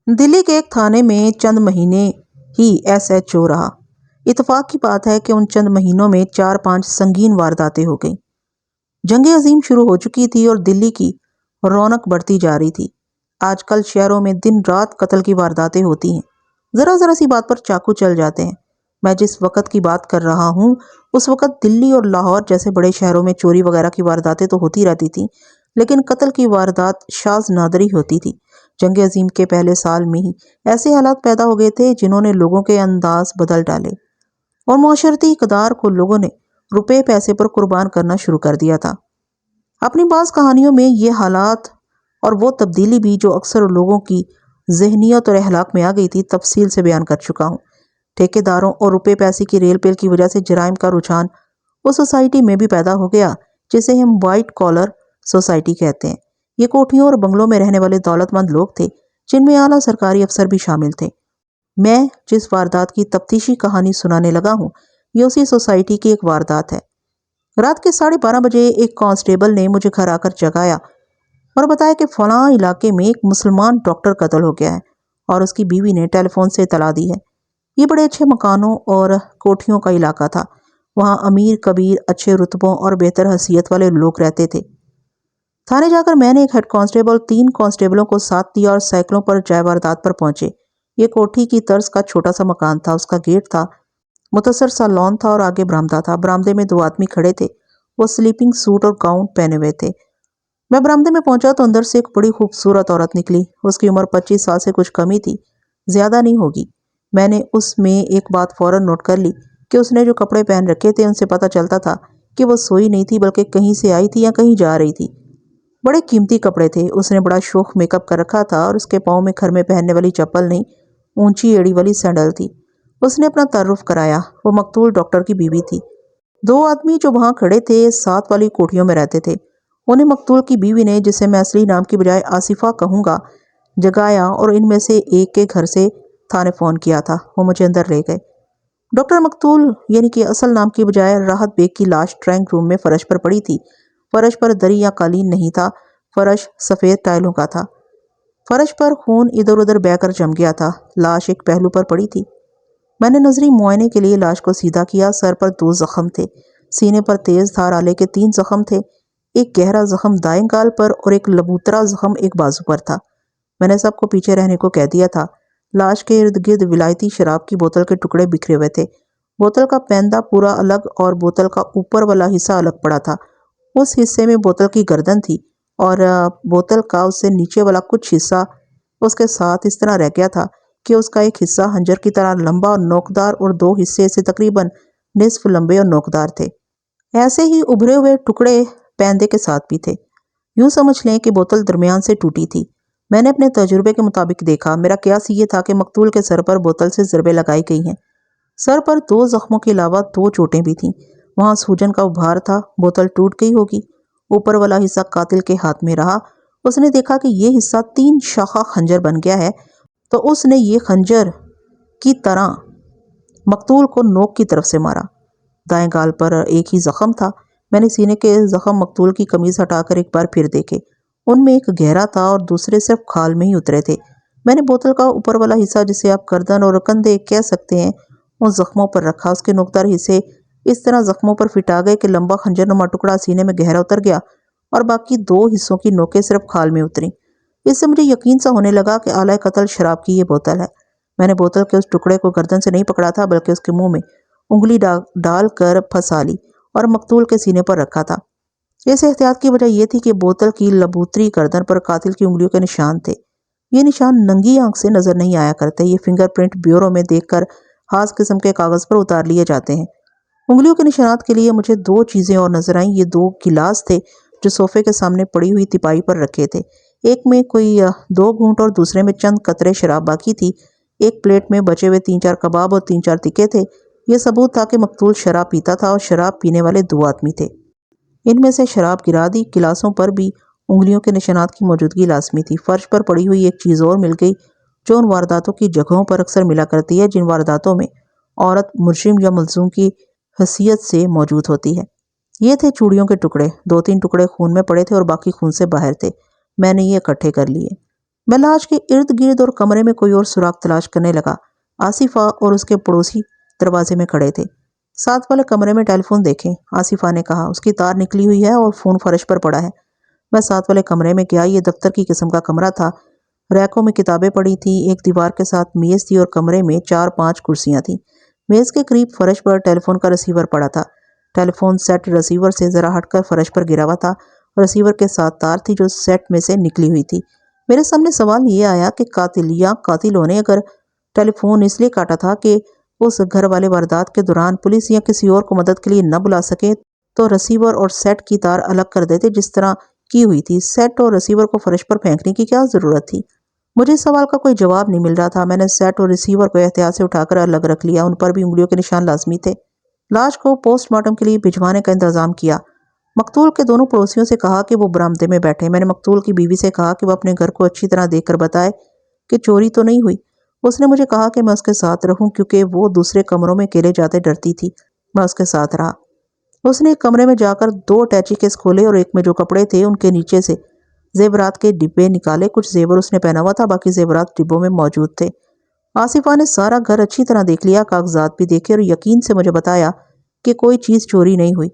دلی کے ایک تھانے میں چند مہینے ہی ایس ایچ او رہا۔ اتفاق کی بات ہے کہ ان چند مہینوں میں 4-5 سنگین وارداتیں ہو گئیں۔ جنگ عظیم شروع ہو چکی تھی اور دلی کی رونق بڑھتی جا رہی تھی۔ آج کل شہروں میں دن رات قتل کی وارداتیں ہوتی ہیں، ذرا ذرا سی بات پر چاقو چل جاتے ہیں۔ میں جس وقت کی بات کر رہا ہوں اس وقت دلی اور لاہور جیسے بڑے شہروں میں چوری وغیرہ کی وارداتیں تو ہوتی رہتی تھیں، لیکن قتل کی واردات شاذ نادر ہی ہوتی تھی۔ جنگ عظیم کے پہلے سال میں ہی ایسے حالات پیدا ہو گئے تھے جنہوں نے لوگوں کے انداز بدل ڈالے اور معاشرتی اقدار کو لوگوں نے روپے پیسے پر قربان کرنا شروع کر دیا تھا۔ اپنی بعض کہانیوں میں یہ حالات اور وہ تبدیلی بھی جو اکثر لوگوں کی ذہنیت اور اخلاق میں آ گئی تھی تفصیل سے بیان کر چکا ہوں۔ ٹھیکیداروں اور روپے پیسے کی ریل پیل کی وجہ سے جرائم کا رجحان اس سوسائٹی میں بھی پیدا ہو گیا جسے ہم وائٹ کالر سوسائٹی کہتے ہیں۔ یہ کوٹھیوں اور بنگلوں میں رہنے والے دولت مند لوگ تھے جن میں اعلیٰ سرکاری افسر بھی شامل تھے۔ میں جس واردات کی تفتیشی کہانی سنانے لگا ہوں یہ اسی سوسائٹی کی ایک واردات ہے۔ رات کے 12:30 بجے ایک کانسٹیبل نے مجھے گھر آ کر جگایا اور بتایا کہ فلاں علاقے میں ایک مسلمان ڈاکٹر قتل ہو گیا ہے اور اس کی بیوی نے ٹیلی فون سے اطلاع دی ہے۔ یہ بڑے اچھے مکانوں اور کوٹھیوں کا علاقہ تھا، وہاں امیر کبیر اچھے رتبوں اور بہتر حیثیت والے لوگ رہتے تھے۔ تھانے جا کر میں نے ایک ہیڈ کانسٹیبل 3 کانسٹیبلوں کو ساتھ دیا اور سائیکلوں پر جائے واردات پر پہنچے۔ یہ کوٹھی کی طرز کا چھوٹا سا مکان تھا، اس کا گیٹ تھا، متصر سا لان تھا اور آگے برآمدہ تھا۔ برآمدے میں 2 آدمی کھڑے تھے، وہ سلیپنگ سوٹ اور گاؤن پہنے ہوئے تھے۔ میں برآمدے میں پہنچا تو اندر سے ایک بڑی خوبصورت عورت نکلی۔ اس کی عمر 25 سال سے کچھ کم ہی تھی، زیادہ نہیں ہوگی۔ میں نے اس میں ایک بات فوراً نوٹ کر لی کہ اس نے جو کپڑے پہن رکھے تھے ان سے پتہ چلتا تھا کہ وہ سوئی نہیں تھی بلکہ کہیں سے آئی تھی یا کہیں جا رہی تھی۔ بڑے قیمتی کپڑے تھے، اس نے بڑا شوخ میک اپ کر رکھا تھا اور اس کے پاؤں میں گھر میں پہننے والی چپل نہیں، اونچی ایڑی والی سینڈل تھی۔ اس نے اپنا تعارف کرایا، وہ مقتول ڈاکٹر کی بیوی تھی۔ 2 آدمی جو وہاں کھڑے تھے ساتھ والی کوٹھیوں میں رہتے تھے۔ انہیں مقتول کی بیوی نے، جسے میں اصلی نام کی بجائے آصفہ کہوں گا، جگایا اور ان میں سے ایک کے گھر سے تھانے فون کیا تھا۔ وہ مجھے اندر لے گئے۔ ڈاکٹر مقتول یعنی کہ اصل نام کی بجائے راحت بیگ کی لاش ڈرائنگ روم میں فرش پر پڑی تھی۔ فرش پر دری یا قالین نہیں تھا، فرش سفید ٹائلوں کا تھا۔ فرش پر خون ادھر ادھر بہہ کر جم گیا تھا، لاش ایک پہلو پر پڑی تھی۔ میں نے نظری معائنے کے لیے لاش کو سیدھا کیا۔ سر پر 2 زخم تھے، سینے پر تیز دھار آلے کے 3 زخم تھے، ایک گہرا زخم دائیں گال پر اور ایک لبوترا زخم ایک بازو پر تھا۔ میں نے سب کو پیچھے رہنے کو کہہ دیا تھا۔ لاش کے ارد گرد ولایتی شراب کی بوتل کے ٹکڑے بکھرے ہوئے تھے۔ بوتل کا پیندہ پورا الگ اور بوتل کا اوپر والا حصہ الگ پڑا تھا۔ اس حصے میں بوتل کی گردن تھی اور بوتل کا اس سے نیچے والا کچھ حصہ اس کے ساتھ اس طرح رہ گیا تھا کہ اس کا ایک حصہ خنجر کی طرح لمبا اور نوکدار اور 2 حصے سے تقریباً نصف لمبے اور نوکدار تھے۔ ایسے ہی ابھرے ہوئے ٹکڑے پیندے کے ساتھ بھی تھے۔ یوں سمجھ لیں کہ بوتل درمیان سے ٹوٹی تھی۔ میں نے اپنے تجربے کے مطابق دیکھا، میرا قیاس یہ تھا کہ مقتول کے سر پر بوتل سے ضربیں لگائی گئی ہیں۔ سر پر 2 زخموں کے علاوہ 2 چوٹیں بھی تھیں، وہاں سوجن کا ابھار تھا، بوتل ٹوٹ گئی ہوگی۔ اوپر والا حصہ قاتل کے ہاتھ میں رہا، اس نے دیکھا کہ یہ حصہ 3 شاخہ خنجر بن گیا ہے تو اس نے یہ خنجر کی طرح مقتول کو نوک کی طرف سے مارا۔ دائیں گال پر ایک ہی زخم تھا۔ میں نے سینے کے زخم مقتول کی قمیض ہٹا کر ایک بار پھر دیکھے، ان میں ایک گہرا تھا اور دوسرے صرف کھال میں ہی اترے تھے۔ میں نے بوتل کا اوپر والا حصہ جسے آپ گردن اور کندھے کہہ سکتے ہیں ان زخموں پر رکھا، اس کے نوکدار حصے اس طرح زخموں پر فٹ آ گئے کہ لمبا خنجر نما ٹکڑا سینے میں گہرا اتر گیا اور باقی 2 حصوں کی نوکیں صرف کھال میں اتریں۔ اس سے مجھے یقین سا ہونے لگا کہ آلہ قتل شراب کی یہ بوتل ہے۔ میں نے بوتل کے اس ٹکڑے کو گردن سے نہیں پکڑا تھا بلکہ اس کے منہ میں انگلی ڈال کر پھنسا لی اور مقتول کے سینے پر رکھا تھا۔ اس احتیاط کی وجہ یہ تھی کہ بوتل کی لبوتری گردن پر قاتل کی انگلیوں کے نشان تھے۔ یہ نشان ننگی آنکھ سے نظر نہیں آیا کرتے، یہ فنگر پرنٹ بیورو میں دیکھ کر خاص قسم کے کاغذ پر اتار لیے جاتے ہیں۔ انگلیوں کے نشانات کے لیے مجھے 2 چیزیں اور نظر آئیں۔ یہ 2 گلاس تھے جو صوفے کے سامنے پڑی ہوئی تپائی پر رکھے تھے، ایک میں کوئی 2 گھونٹ اور دوسرے میں چند قطرے شراب باقی تھی۔ ایک پلیٹ میں بچے ہوئے 3-4 کباب اور 3-4 تکے تھے۔ یہ ثبوت تھا کہ مقتول شراب پیتا تھا اور شراب پینے والے 2 آدمی تھے۔ ان میں سے شراب گرا دی۔ گلاسوں پر بھی انگلیوں کے نشانات کی موجودگی لازمی تھی۔ فرش پر پڑی ہوئی ایک چیز اور مل گئی جو ان وارداتوں کی جگہوں پر اکثر ملا کرتی ہے جن وارداتوں میں عورت مجرم یا ملزوم کی حیثیت سے موجود ہوتی ہے۔ یہ تھے چوڑیوں کے ٹکڑے، 2-3 ٹکڑے خون میں پڑے تھے اور باقی خون سے باہر تھے۔ میں نے یہ اکٹھے کر لیے۔ میں لاش کے ارد گرد اور کمرے میں کوئی اور سراغ تلاش کرنے لگا۔ آصفہ اور اس کے پڑوسی دروازے میں کھڑے تھے۔ ساتھ والے کمرے میں ٹیلی فون دیکھیں، آصفہ نے کہا۔ اس کی تار نکلی ہوئی ہے اور فون فرش پر پڑا ہے۔ میں ساتھ والے کمرے میں گیا۔ یہ دفتر کی قسم کا کمرہ تھا۔ ریکوں میں کتابیں پڑی تھیں، ایک دیوار کے ساتھ میز تھی اور کمرے میں 4-5 کرسیاں تھیں۔ میز کے قریب فرش پر ٹیلی فون کا ریسیور پڑا تھا۔ ٹیلی فون سیٹ ریسیور سے ذرا ہٹ کر فرش پر گرا ہوا تھا اور ریسیور کے ساتھ تار تھی جو سیٹ میں سے نکلی ہوئی تھی۔ میرے سامنے سوال یہ آیا کہ قاتل یا قاتلوں نے اگر ٹیلی فون اس لیے کاٹا تھا کہ اس گھر والے واردات کے دوران پولیس یا کسی اور کو مدد کے لیے نہ بلا سکے تو ریسیور اور سیٹ کی تار الگ کر دیتے جس طرح کی ہوئی تھی۔ سیٹ اور ریسیور کو فرش پر پھینکنے کی کیا ضرورت تھی؟ مجھے اس سوال کا کوئی جواب نہیں مل رہا تھا۔ میں نے سیٹ اور ریسیور کو احتیاط سے اٹھا کر الگ رکھ لیا۔ ان پر بھی انگلیوں کے نشان لازمی تھے۔ لاش کو پوسٹ مارٹم کے لیے بھجوانے کا انتظام کیا۔ مقتول کے دونوں پڑوسیوں سے کہا کہ وہ برآمدے میں بیٹھے۔ میں نے مقتول کی بیوی سے کہا کہ وہ اپنے گھر کو اچھی طرح دیکھ کر بتائے کہ چوری تو نہیں ہوئی۔ اس نے مجھے کہا کہ میں اس کے ساتھ رہوں کیونکہ وہ دوسرے کمروں میں اکیلے جاتے ڈرتی تھی۔ میں اس کے ساتھ رہا۔ اس نے ایک کمرے میں جا کر 2 اٹیچی کیس کھولے اور ایک میں جو کپڑے تھے ان کے نیچے سے زیورات کے ڈبے نکالے۔ کچھ زیور اس نے پہنا ہوا تھا، باقی زیورات ڈبوں میں موجود تھے۔ آصفہ نے سارا گھر اچھی طرح دیکھ لیا، کاغذات بھی دیکھے اور یقین سے مجھے بتایا کہ کوئی چیز چوری نہیں ہوئی۔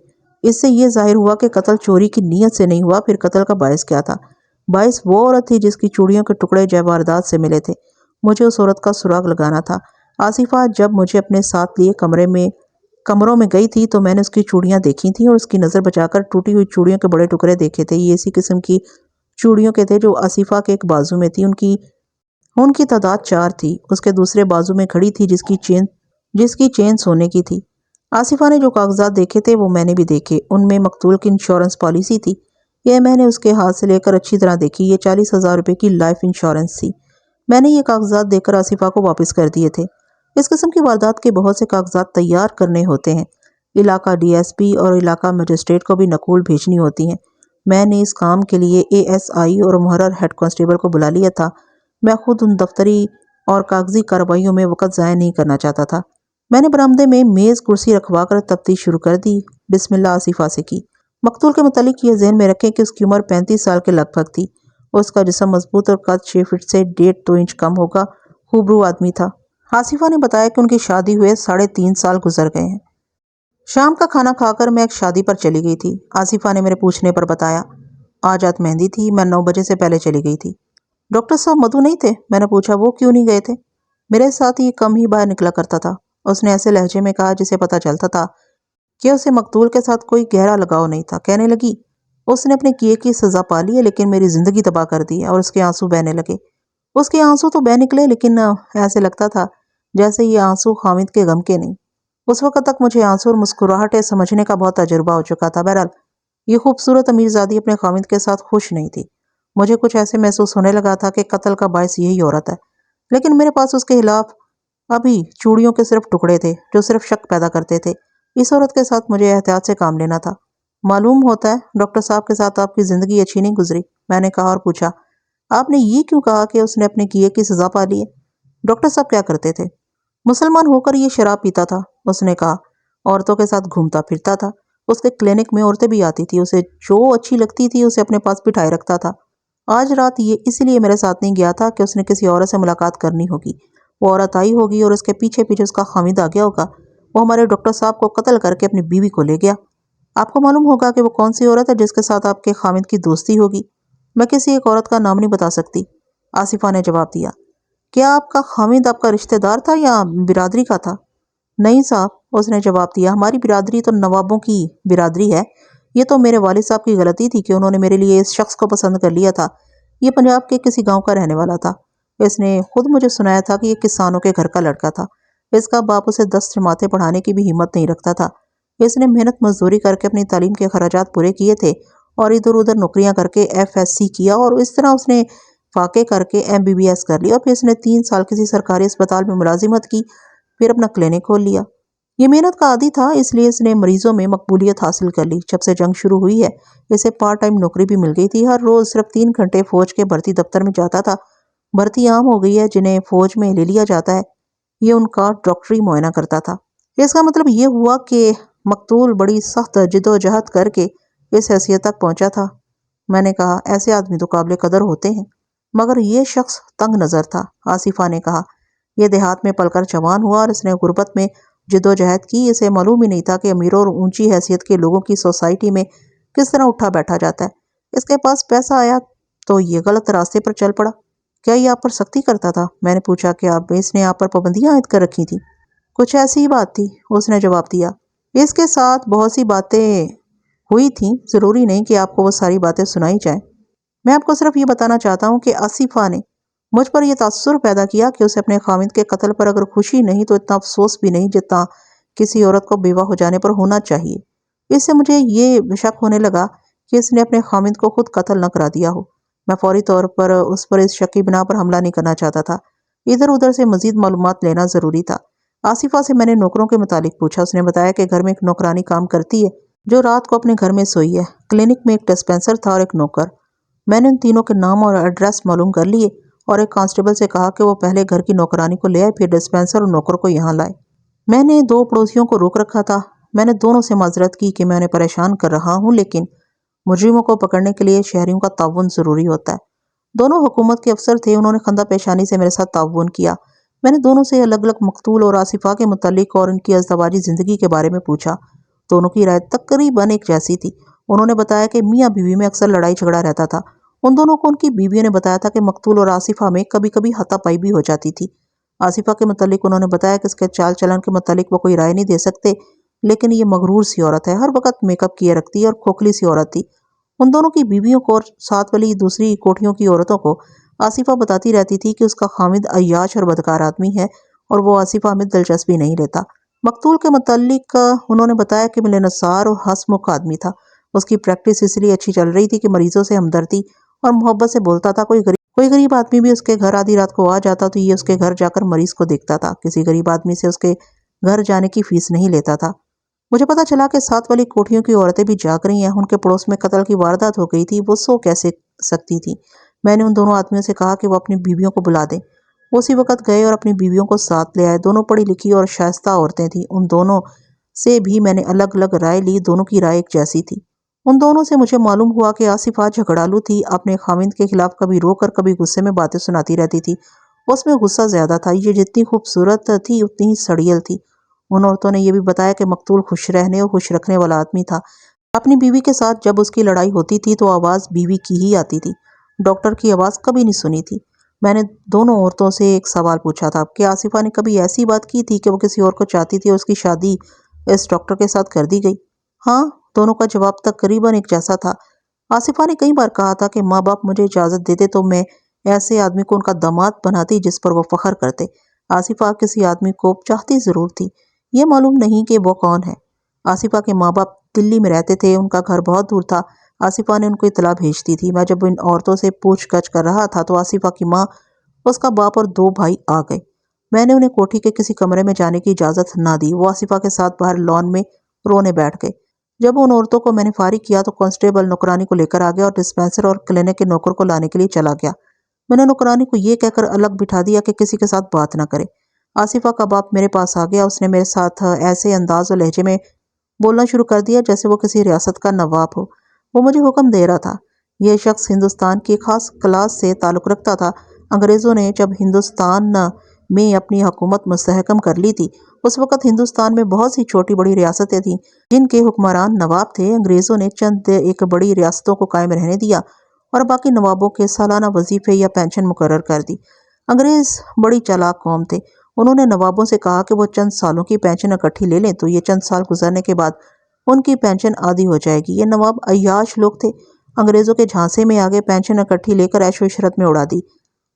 اس سے یہ ظاہر ہوا کہ قتل چوری کی نیت سے نہیں ہوا۔ پھر قتل کا باعث کیا تھا؟ باعث وہ عورت تھی جس کی چوڑیوں کے ٹکڑے جے واردات سے ملے تھے۔ مجھے اس عورت کا سراغ لگانا تھا۔ آصفہ جب مجھے اپنے ساتھ لیے کمروں میں گئی تھی تو میں نے اس کی چوڑیاں دیکھی تھیں اور اس کی نظر بچا کر ٹوٹی ہوئی چوڑیوں کے بڑے ٹکڑے دیکھے تھے۔ یہ اسی قسم کی چوڑیوں کے تھے جو آصفہ کے ایک بازو میں تھی۔ ان کی تعداد 4 تھی۔ اس کے دوسرے بازو میں کھڑی تھی جس کی چین سونے کی تھی۔ آصفہ نے جو کاغذات دیکھے تھے وہ میں نے بھی دیکھے۔ ان میں مقتول کی انشورنس پالیسی تھی۔ یہ میں نے اس کے ہاتھ سے لے کر اچھی طرح دیکھی۔ یہ 40,000 روپے کی لائف انشورنس تھی۔ میں نے یہ کاغذات دیکھ کر آصفہ کو واپس کر دیے تھے۔ اس قسم کی واردات کے بہت سے کاغذات تیار کرنے ہوتے ہیں۔ علاقہ ڈی ایس پی اور علاقہ مجسٹریٹ کو بھی نقول بھیجنی ہوتی ہیں۔ میں نے اس کام کے لیے اے ایس آئی اور محرر ہیڈ کانسٹیبل کو بلا لیا تھا۔ میں خود ان دفتری اور کاغذی کارروائیوں میں وقت ضائع نہیں کرنا چاہتا تھا۔ میں نے برآمدے میں میز کرسی رکھوا کر تفتیش شروع کر دی۔ بسم اللہ آصفہ سے کی۔ مقتول کے متعلق یہ ذہن میں رکھیں کہ اس کی عمر 35 سال کے لگ بھگ تھی۔ اس کا جسم مضبوط اور قد 6 فٹ سے 1.5-2 انچ کم ہوگا۔ خوبرو آدمی تھا۔ آصفہ نے بتایا کہ ان کی شادی ہوئے 3.5 سال گزر گئے ہیں۔ شام کا کھانا کھا کر میں ایک شادی پر چلی گئی تھی۔ آصفہ نے میرے پوچھنے پر بتایا۔ آج رات مہندی تھی۔ میں 9 بجے سے پہلے چلی گئی تھی۔ ڈاکٹر صاحب مدھو نہیں تھے؟ میں نے پوچھا۔ وہ کیوں نہیں گئے تھے؟ میرے ساتھ یہ کم ہی باہر نکلا کرتا تھا۔ اس نے ایسے لہجے میں کہا جسے پتہ چلتا تھا کہ اسے مقتول کے ساتھ کوئی گہرا لگاؤ نہیں تھا۔ کہنے لگی، اس نے اپنے کیے کی سزا پا لی ہے لیکن میری زندگی تباہ کر دی ہے۔ اور اس کے آنسو بہنے لگے۔ اس کے آنسو تو بہہ نکلے لیکن ایسے لگتا تھا جیسے یہ آنسو حامد کے غم کے نہیں۔ اس وقت تک مجھے آنسو اور مسکراہٹیں سمجھنے کا بہت تجربہ ہو چکا تھا۔ بہرحال یہ خوبصورت امیرزادی اپنے خامد کے ساتھ خوش نہیں تھی۔ مجھے کچھ ایسے محسوس ہونے لگا تھا کہ قتل کا باعث یہی عورت ہے، لیکن میرے پاس اس کے خلاف ابھی چوڑیوں کے صرف ٹکڑے تھے جو صرف شک پیدا کرتے تھے۔ اس عورت کے ساتھ مجھے احتیاط سے کام لینا تھا۔ معلوم ہوتا ہے ڈاکٹر صاحب کے ساتھ آپ کی زندگی اچھی نہیں گزری؟ میں نے کہا اور پوچھا، آپ نے یہ کیوں کہا کہ اس نے اپنے کیے کی سزا پا لی ہے؟ ڈاکٹر صاحب کیا کرتے تھے؟ مسلمان ہو کر یہ شراب پیتا تھا۔ اس نے کہا، عورتوں کے ساتھ گھومتا پھرتا تھا۔ اس کے کلینک میں عورتیں بھی آتی تھی۔ اسے جو اچھی لگتی تھی اسے اپنے پاس بٹھائے رکھتا تھا۔ آج رات یہ اس لیے میرے ساتھ نہیں گیا تھا کہ اس نے کسی عورت سے ملاقات کرنی ہوگی۔ وہ عورت آئی ہوگی اور اس کے پیچھے پیچھے اس کا خامد آ گیا ہوگا۔ وہ ہمارے ڈاکٹر صاحب کو قتل کر کے اپنی بیوی کو لے گیا۔ آپ کو معلوم ہوگا کہ وہ کون سی عورت ہے جس کے ساتھ آپ کے خامد کی دوستی ہوگی؟ میں کسی ایک عورت کا نام نہیں بتا سکتی، آصفہ نے جواب دیا۔ کیا آپ کا خامد آپ کا رشتہ دار تھا یا برادری کا تھا؟ نہیں صاحب، اس نے جواب دیا، ہماری برادری تو نوابوں کی برادری ہے۔ یہ تو میرے والد صاحب کی غلطی تھی کہ انہوں نے میرے لیے اس شخص کو پسند کر لیا تھا۔ یہ پنجاب کے کسی گاؤں کا رہنے والا تھا۔ اس نے خود مجھے سنایا تھا کہ یہ کسانوں کے گھر کا لڑکا تھا۔ اس کا باپ اسے 10 جماعتیں پڑھانے کی بھی ہمت نہیں رکھتا تھا۔ اس نے محنت مزدوری کر کے اپنی تعلیم کے اخراجات پورے کیے تھے اور ادھر ادھر نوکریاں کر کے FSC کیا اور اس طرح اس نے فاقے کر کے MBBS کر لیا۔ پھر اس نے 3 سال کسی سرکاری اسپتال میں ملازمت کی، پھر اپنا کلینک کھول لیا۔ یہ محنت کا عادی تھا، اس لیے اس نے مریضوں میں مقبولیت حاصل کر لی۔ جب سے جنگ شروع ہوئی ہے اسے پارٹ ٹائم نوکری بھی مل گئی تھی۔ ہر روز صرف 3 گھنٹے فوج کے بھرتی دفتر میں جاتا تھا۔ بھرتی عام ہو گئی ہے، جنہیں فوج میں لے لیا جاتا ہے۔ یہ ان کا ڈاکٹری معائنہ کرتا تھا۔ اس کا مطلب یہ ہوا کہ مقتول بڑی سخت جدوجہد کر کے اس حیثیت تک پہنچا تھا۔ میں نے کہا، ایسے آدمی تو قابل قدر ہوتے ہیں۔ مگر یہ شخص تنگ نظر تھا، آصفہ نے کہا۔ یہ دیہات میں پل کر جوان ہوا اور اس نے غربت میں جدوجہد کی۔ اسے معلوم ہی نہیں تھا کہ امیروں اور اونچی حیثیت کے لوگوں کی سوسائٹی میں کس طرح اٹھا بیٹھا جاتا ہے۔ اس کے پاس پیسہ آیا تو یہ غلط راستے پر چل پڑا۔ کیا یہ آپ پر سختی کرتا تھا؟ میں نے پوچھا۔ کہ اس نے آپ پر پابندیاں عائد کر رکھی تھیں؟ کچھ ایسی ہی بات تھی، اس نے جواب دیا۔ اس کے ساتھ بہت سی باتیں ہوئی تھیں، ضروری نہیں کہ آپ کو وہ ساری باتیں سنائی جائیں۔ میں آپ کو صرف یہ بتانا چاہتا ہوں کہ آصفہ نے مجھ پر یہ تاثر پیدا کیا کہ اسے اپنے خاوند کے قتل پر اگر خوشی نہیں تو اتنا افسوس بھی نہیں جتنا کسی عورت کو بیوہ ہو جانے پر ہونا چاہیے۔ اس سے مجھے یہ شک ہونے لگا کہ اس نے اپنے خاوند کو خود قتل نہ کرا دیا ہو۔ میں فوری طور پر اس پر اس شک کی بنا پر حملہ نہیں کرنا چاہتا تھا۔ ادھر ادھر سے مزید معلومات لینا ضروری تھا۔ آصفہ سے میں نے نوکروں کے متعلق پوچھا۔ اس نے بتایا کہ گھر میں ایک نوکرانی کام کرتی ہے جو رات کو اپنے گھر میں سوئی ہے۔ کلینک میں ایک ڈسپینسر تھا اور ایک نوکر۔ میں نے ان تینوں کے نام اور ایڈریس معلوم کر لیے اور ایک کانسٹیبل سے کہا کہ وہ پہلے گھر کی نوکرانی کو لے آئے، پھر ڈسپینسر اور نوکر کو یہاں لائے۔ میں نے دو پڑوسیوں کو روک رکھا تھا۔ میں نے دونوں سے معذرت کی کہ میں انہیں پریشان کر رہا ہوں، لیکن مجرموں کو پکڑنے کے لیے شہریوں کا تعاون ضروری ہوتا ہے۔ دونوں حکومت کے افسر تھے، انہوں نے خندہ پیشانی سے میرے ساتھ تعاون کیا۔ میں نے دونوں سے الگ الگ مقتول اور آصفہ کے متعلق اور ان کی ازدواجی زندگی کے بارے میں پوچھا۔ دونوں کی رائے تقریباً ایک جیسی تھی۔ انہوں نے بتایا کہ میاں بیوی میں اکثر لڑائی جھگڑا رہتا تھا۔ ان دونوں کو ان کی بیویوں نے بتایا تھا کہ مقتول اور آصفہ میں کبھی کبھی ہاتھا پائی بھی ہو جاتی تھی۔ آصفہ کے متعلق انہوں نے بتایا کہ اس کے چال چلن کے متعلق وہ کوئی رائے نہیں دے سکتے، لیکن یہ مغرور سی عورت ہے، ہر وقت میک اپ کیے رکھتی ہے اور کھوکھلی سی عورت تھی۔ ان دونوں کی بیویوں کو اور ساتھ والی دوسری کوٹھیوں کی عورتوں کو آصفہ بتاتی رہتی تھی کہ اس کا خاوند عیاش اور بدکار آدمی ہے اور وہ آصفہ میں دلچسپی نہیں لیتا۔ مقتول کے متعلق انہوں نے بتایا کہ ملنسار اور ہنسمکھ آدمی تھا۔ اس کی پریکٹس اس لیے اچھی چل رہی تھی کہ مریضوں سے ہمدردی اور محبت سے بولتا تھا۔ کوئی غریب آدمی بھی اس کے گھر آدھی رات کو آ جاتا تو یہ اس کے گھر جا کر مریض کو دیکھتا تھا۔ کسی غریب آدمی سے اس کے گھر جانے کی فیس نہیں لیتا تھا۔ مجھے پتا چلا کہ ساتھ والی کوٹھیوں کی عورتیں بھی جاگ رہی ہیں۔ ان کے پڑوس میں قتل کی واردات ہو گئی تھی، وہ سو کیسے سکتی تھی؟ میں نے ان دونوں آدمیوں سے کہا کہ وہ اپنی بیویوں کو بلا دیں۔ وہ اسی وقت گئے اور اپنی بیویوں کو ساتھ لے آئے۔ دونوں پڑھی لکھی اور شائستہ عورتیں تھیں۔ ان دونوں سے بھی میں نے الگ الگ رائے لی، دونوں کی رائے ایک جیسی تھی۔ ان دونوں سے مجھے معلوم ہوا کہ آصفہ جھگڑالو تھی، اپنے خاوند کے خلاف کبھی رو کر کبھی غصے میں باتیں سناتی رہتی تھی۔ اس میں غصہ زیادہ تھا۔ یہ جتنی خوبصورت تھی اتنی ہی سڑیل تھی۔ ان عورتوں نے یہ بھی بتایا کہ مقتول خوش رہنے اور خوش رکھنے والا آدمی تھا۔ اپنی بیوی کے ساتھ جب اس کی لڑائی ہوتی تھی تو آواز بیوی کی ہی آتی تھی، ڈاکٹر کی آواز کبھی نہیں سنی تھی۔ میں نے دونوں عورتوں سے ایک سوال پوچھا تھا کہ آصفہ نے کبھی ایسی بات کی تھی کہ وہ کسی اور کو چاہتی تھی اور اس کی شادی اس ڈاکٹر کے ساتھ کر دی گئی؟ ہاں، دونوں کا جواب تقریباً ایک جیسا تھا۔ آصفہ نے کئی بار کہا تھا کہ ماں باپ مجھے اجازت دیتے تو میں ایسے آدمی کو ان کا داماد بناتی جس پر وہ فخر کرتے۔ آصفہ کسی آدمی کو چاہتی ضرور تھی، یہ معلوم نہیں کہ وہ کون ہے۔ آصفہ کے ماں باپ دلی میں رہتے تھے، ان کا گھر بہت دور تھا۔ آصفہ نے ان کو اطلاع بھیج دی تھی۔ میں جب ان عورتوں سے پوچھ گچھ کر رہا تھا تو آصفہ کی ماں، اس کا باپ اور دو بھائی آ گئے۔ میں نے انہیں کوٹھی کے کسی کمرے میں جانے کی اجازت نہ دی۔ وہ آصفہ کے ساتھ باہر لان میں رونے بیٹھ گئے۔ جب ان عورتوں کو میں نے فارغ کیا تو کانسٹیبل نوکرانی کو لے کر آ گیا اور ڈسپینسر اور کلینک کے نوکر کو لانے کے لیے چلا گیا۔ میں نے نوکرانی کو یہ کہہ کر الگ بٹھا دیا کہ کسی کے ساتھ بات نہ کرے۔ آصفہ کا باپ میرے پاس آ گیا۔ اس نے میرے ساتھ ایسے انداز و لہجے میں بولنا شروع کر دیا جیسے وہ کسی ریاست کا نواب ہو۔ وہ مجھے حکم دے رہا تھا۔ یہ شخص ہندوستان کی خاص کلاس سے تعلق رکھتا تھا۔ انگریزوں نے جب ہندوستان میں اپنی حکومت مستحکم کر لی تھی، اس وقت ہندوستان میں بہت سی چھوٹی بڑی ریاستیں تھیں جن کے حکمران نواب تھے۔ انگریزوں نے چند ایک بڑی ریاستوں کو قائم رہنے دیا اور باقی نوابوں کے سالانہ وظیفے یا پینشن مقرر کر دی۔ انگریز بڑی چالاک قوم تھے۔ انہوں نے نوابوں سے کہا کہ وہ چند سالوں کی پینشن اکٹھی لے لیں تو یہ چند سال گزرنے کے بعد ان کی پینشن آدھی ہو جائے گی۔ یہ نواب عیاش لوگ تھے، انگریزوں کے جھانسے میں آگے پینشن اکٹھی لے کر عیش و عشرت میں اڑا دی۔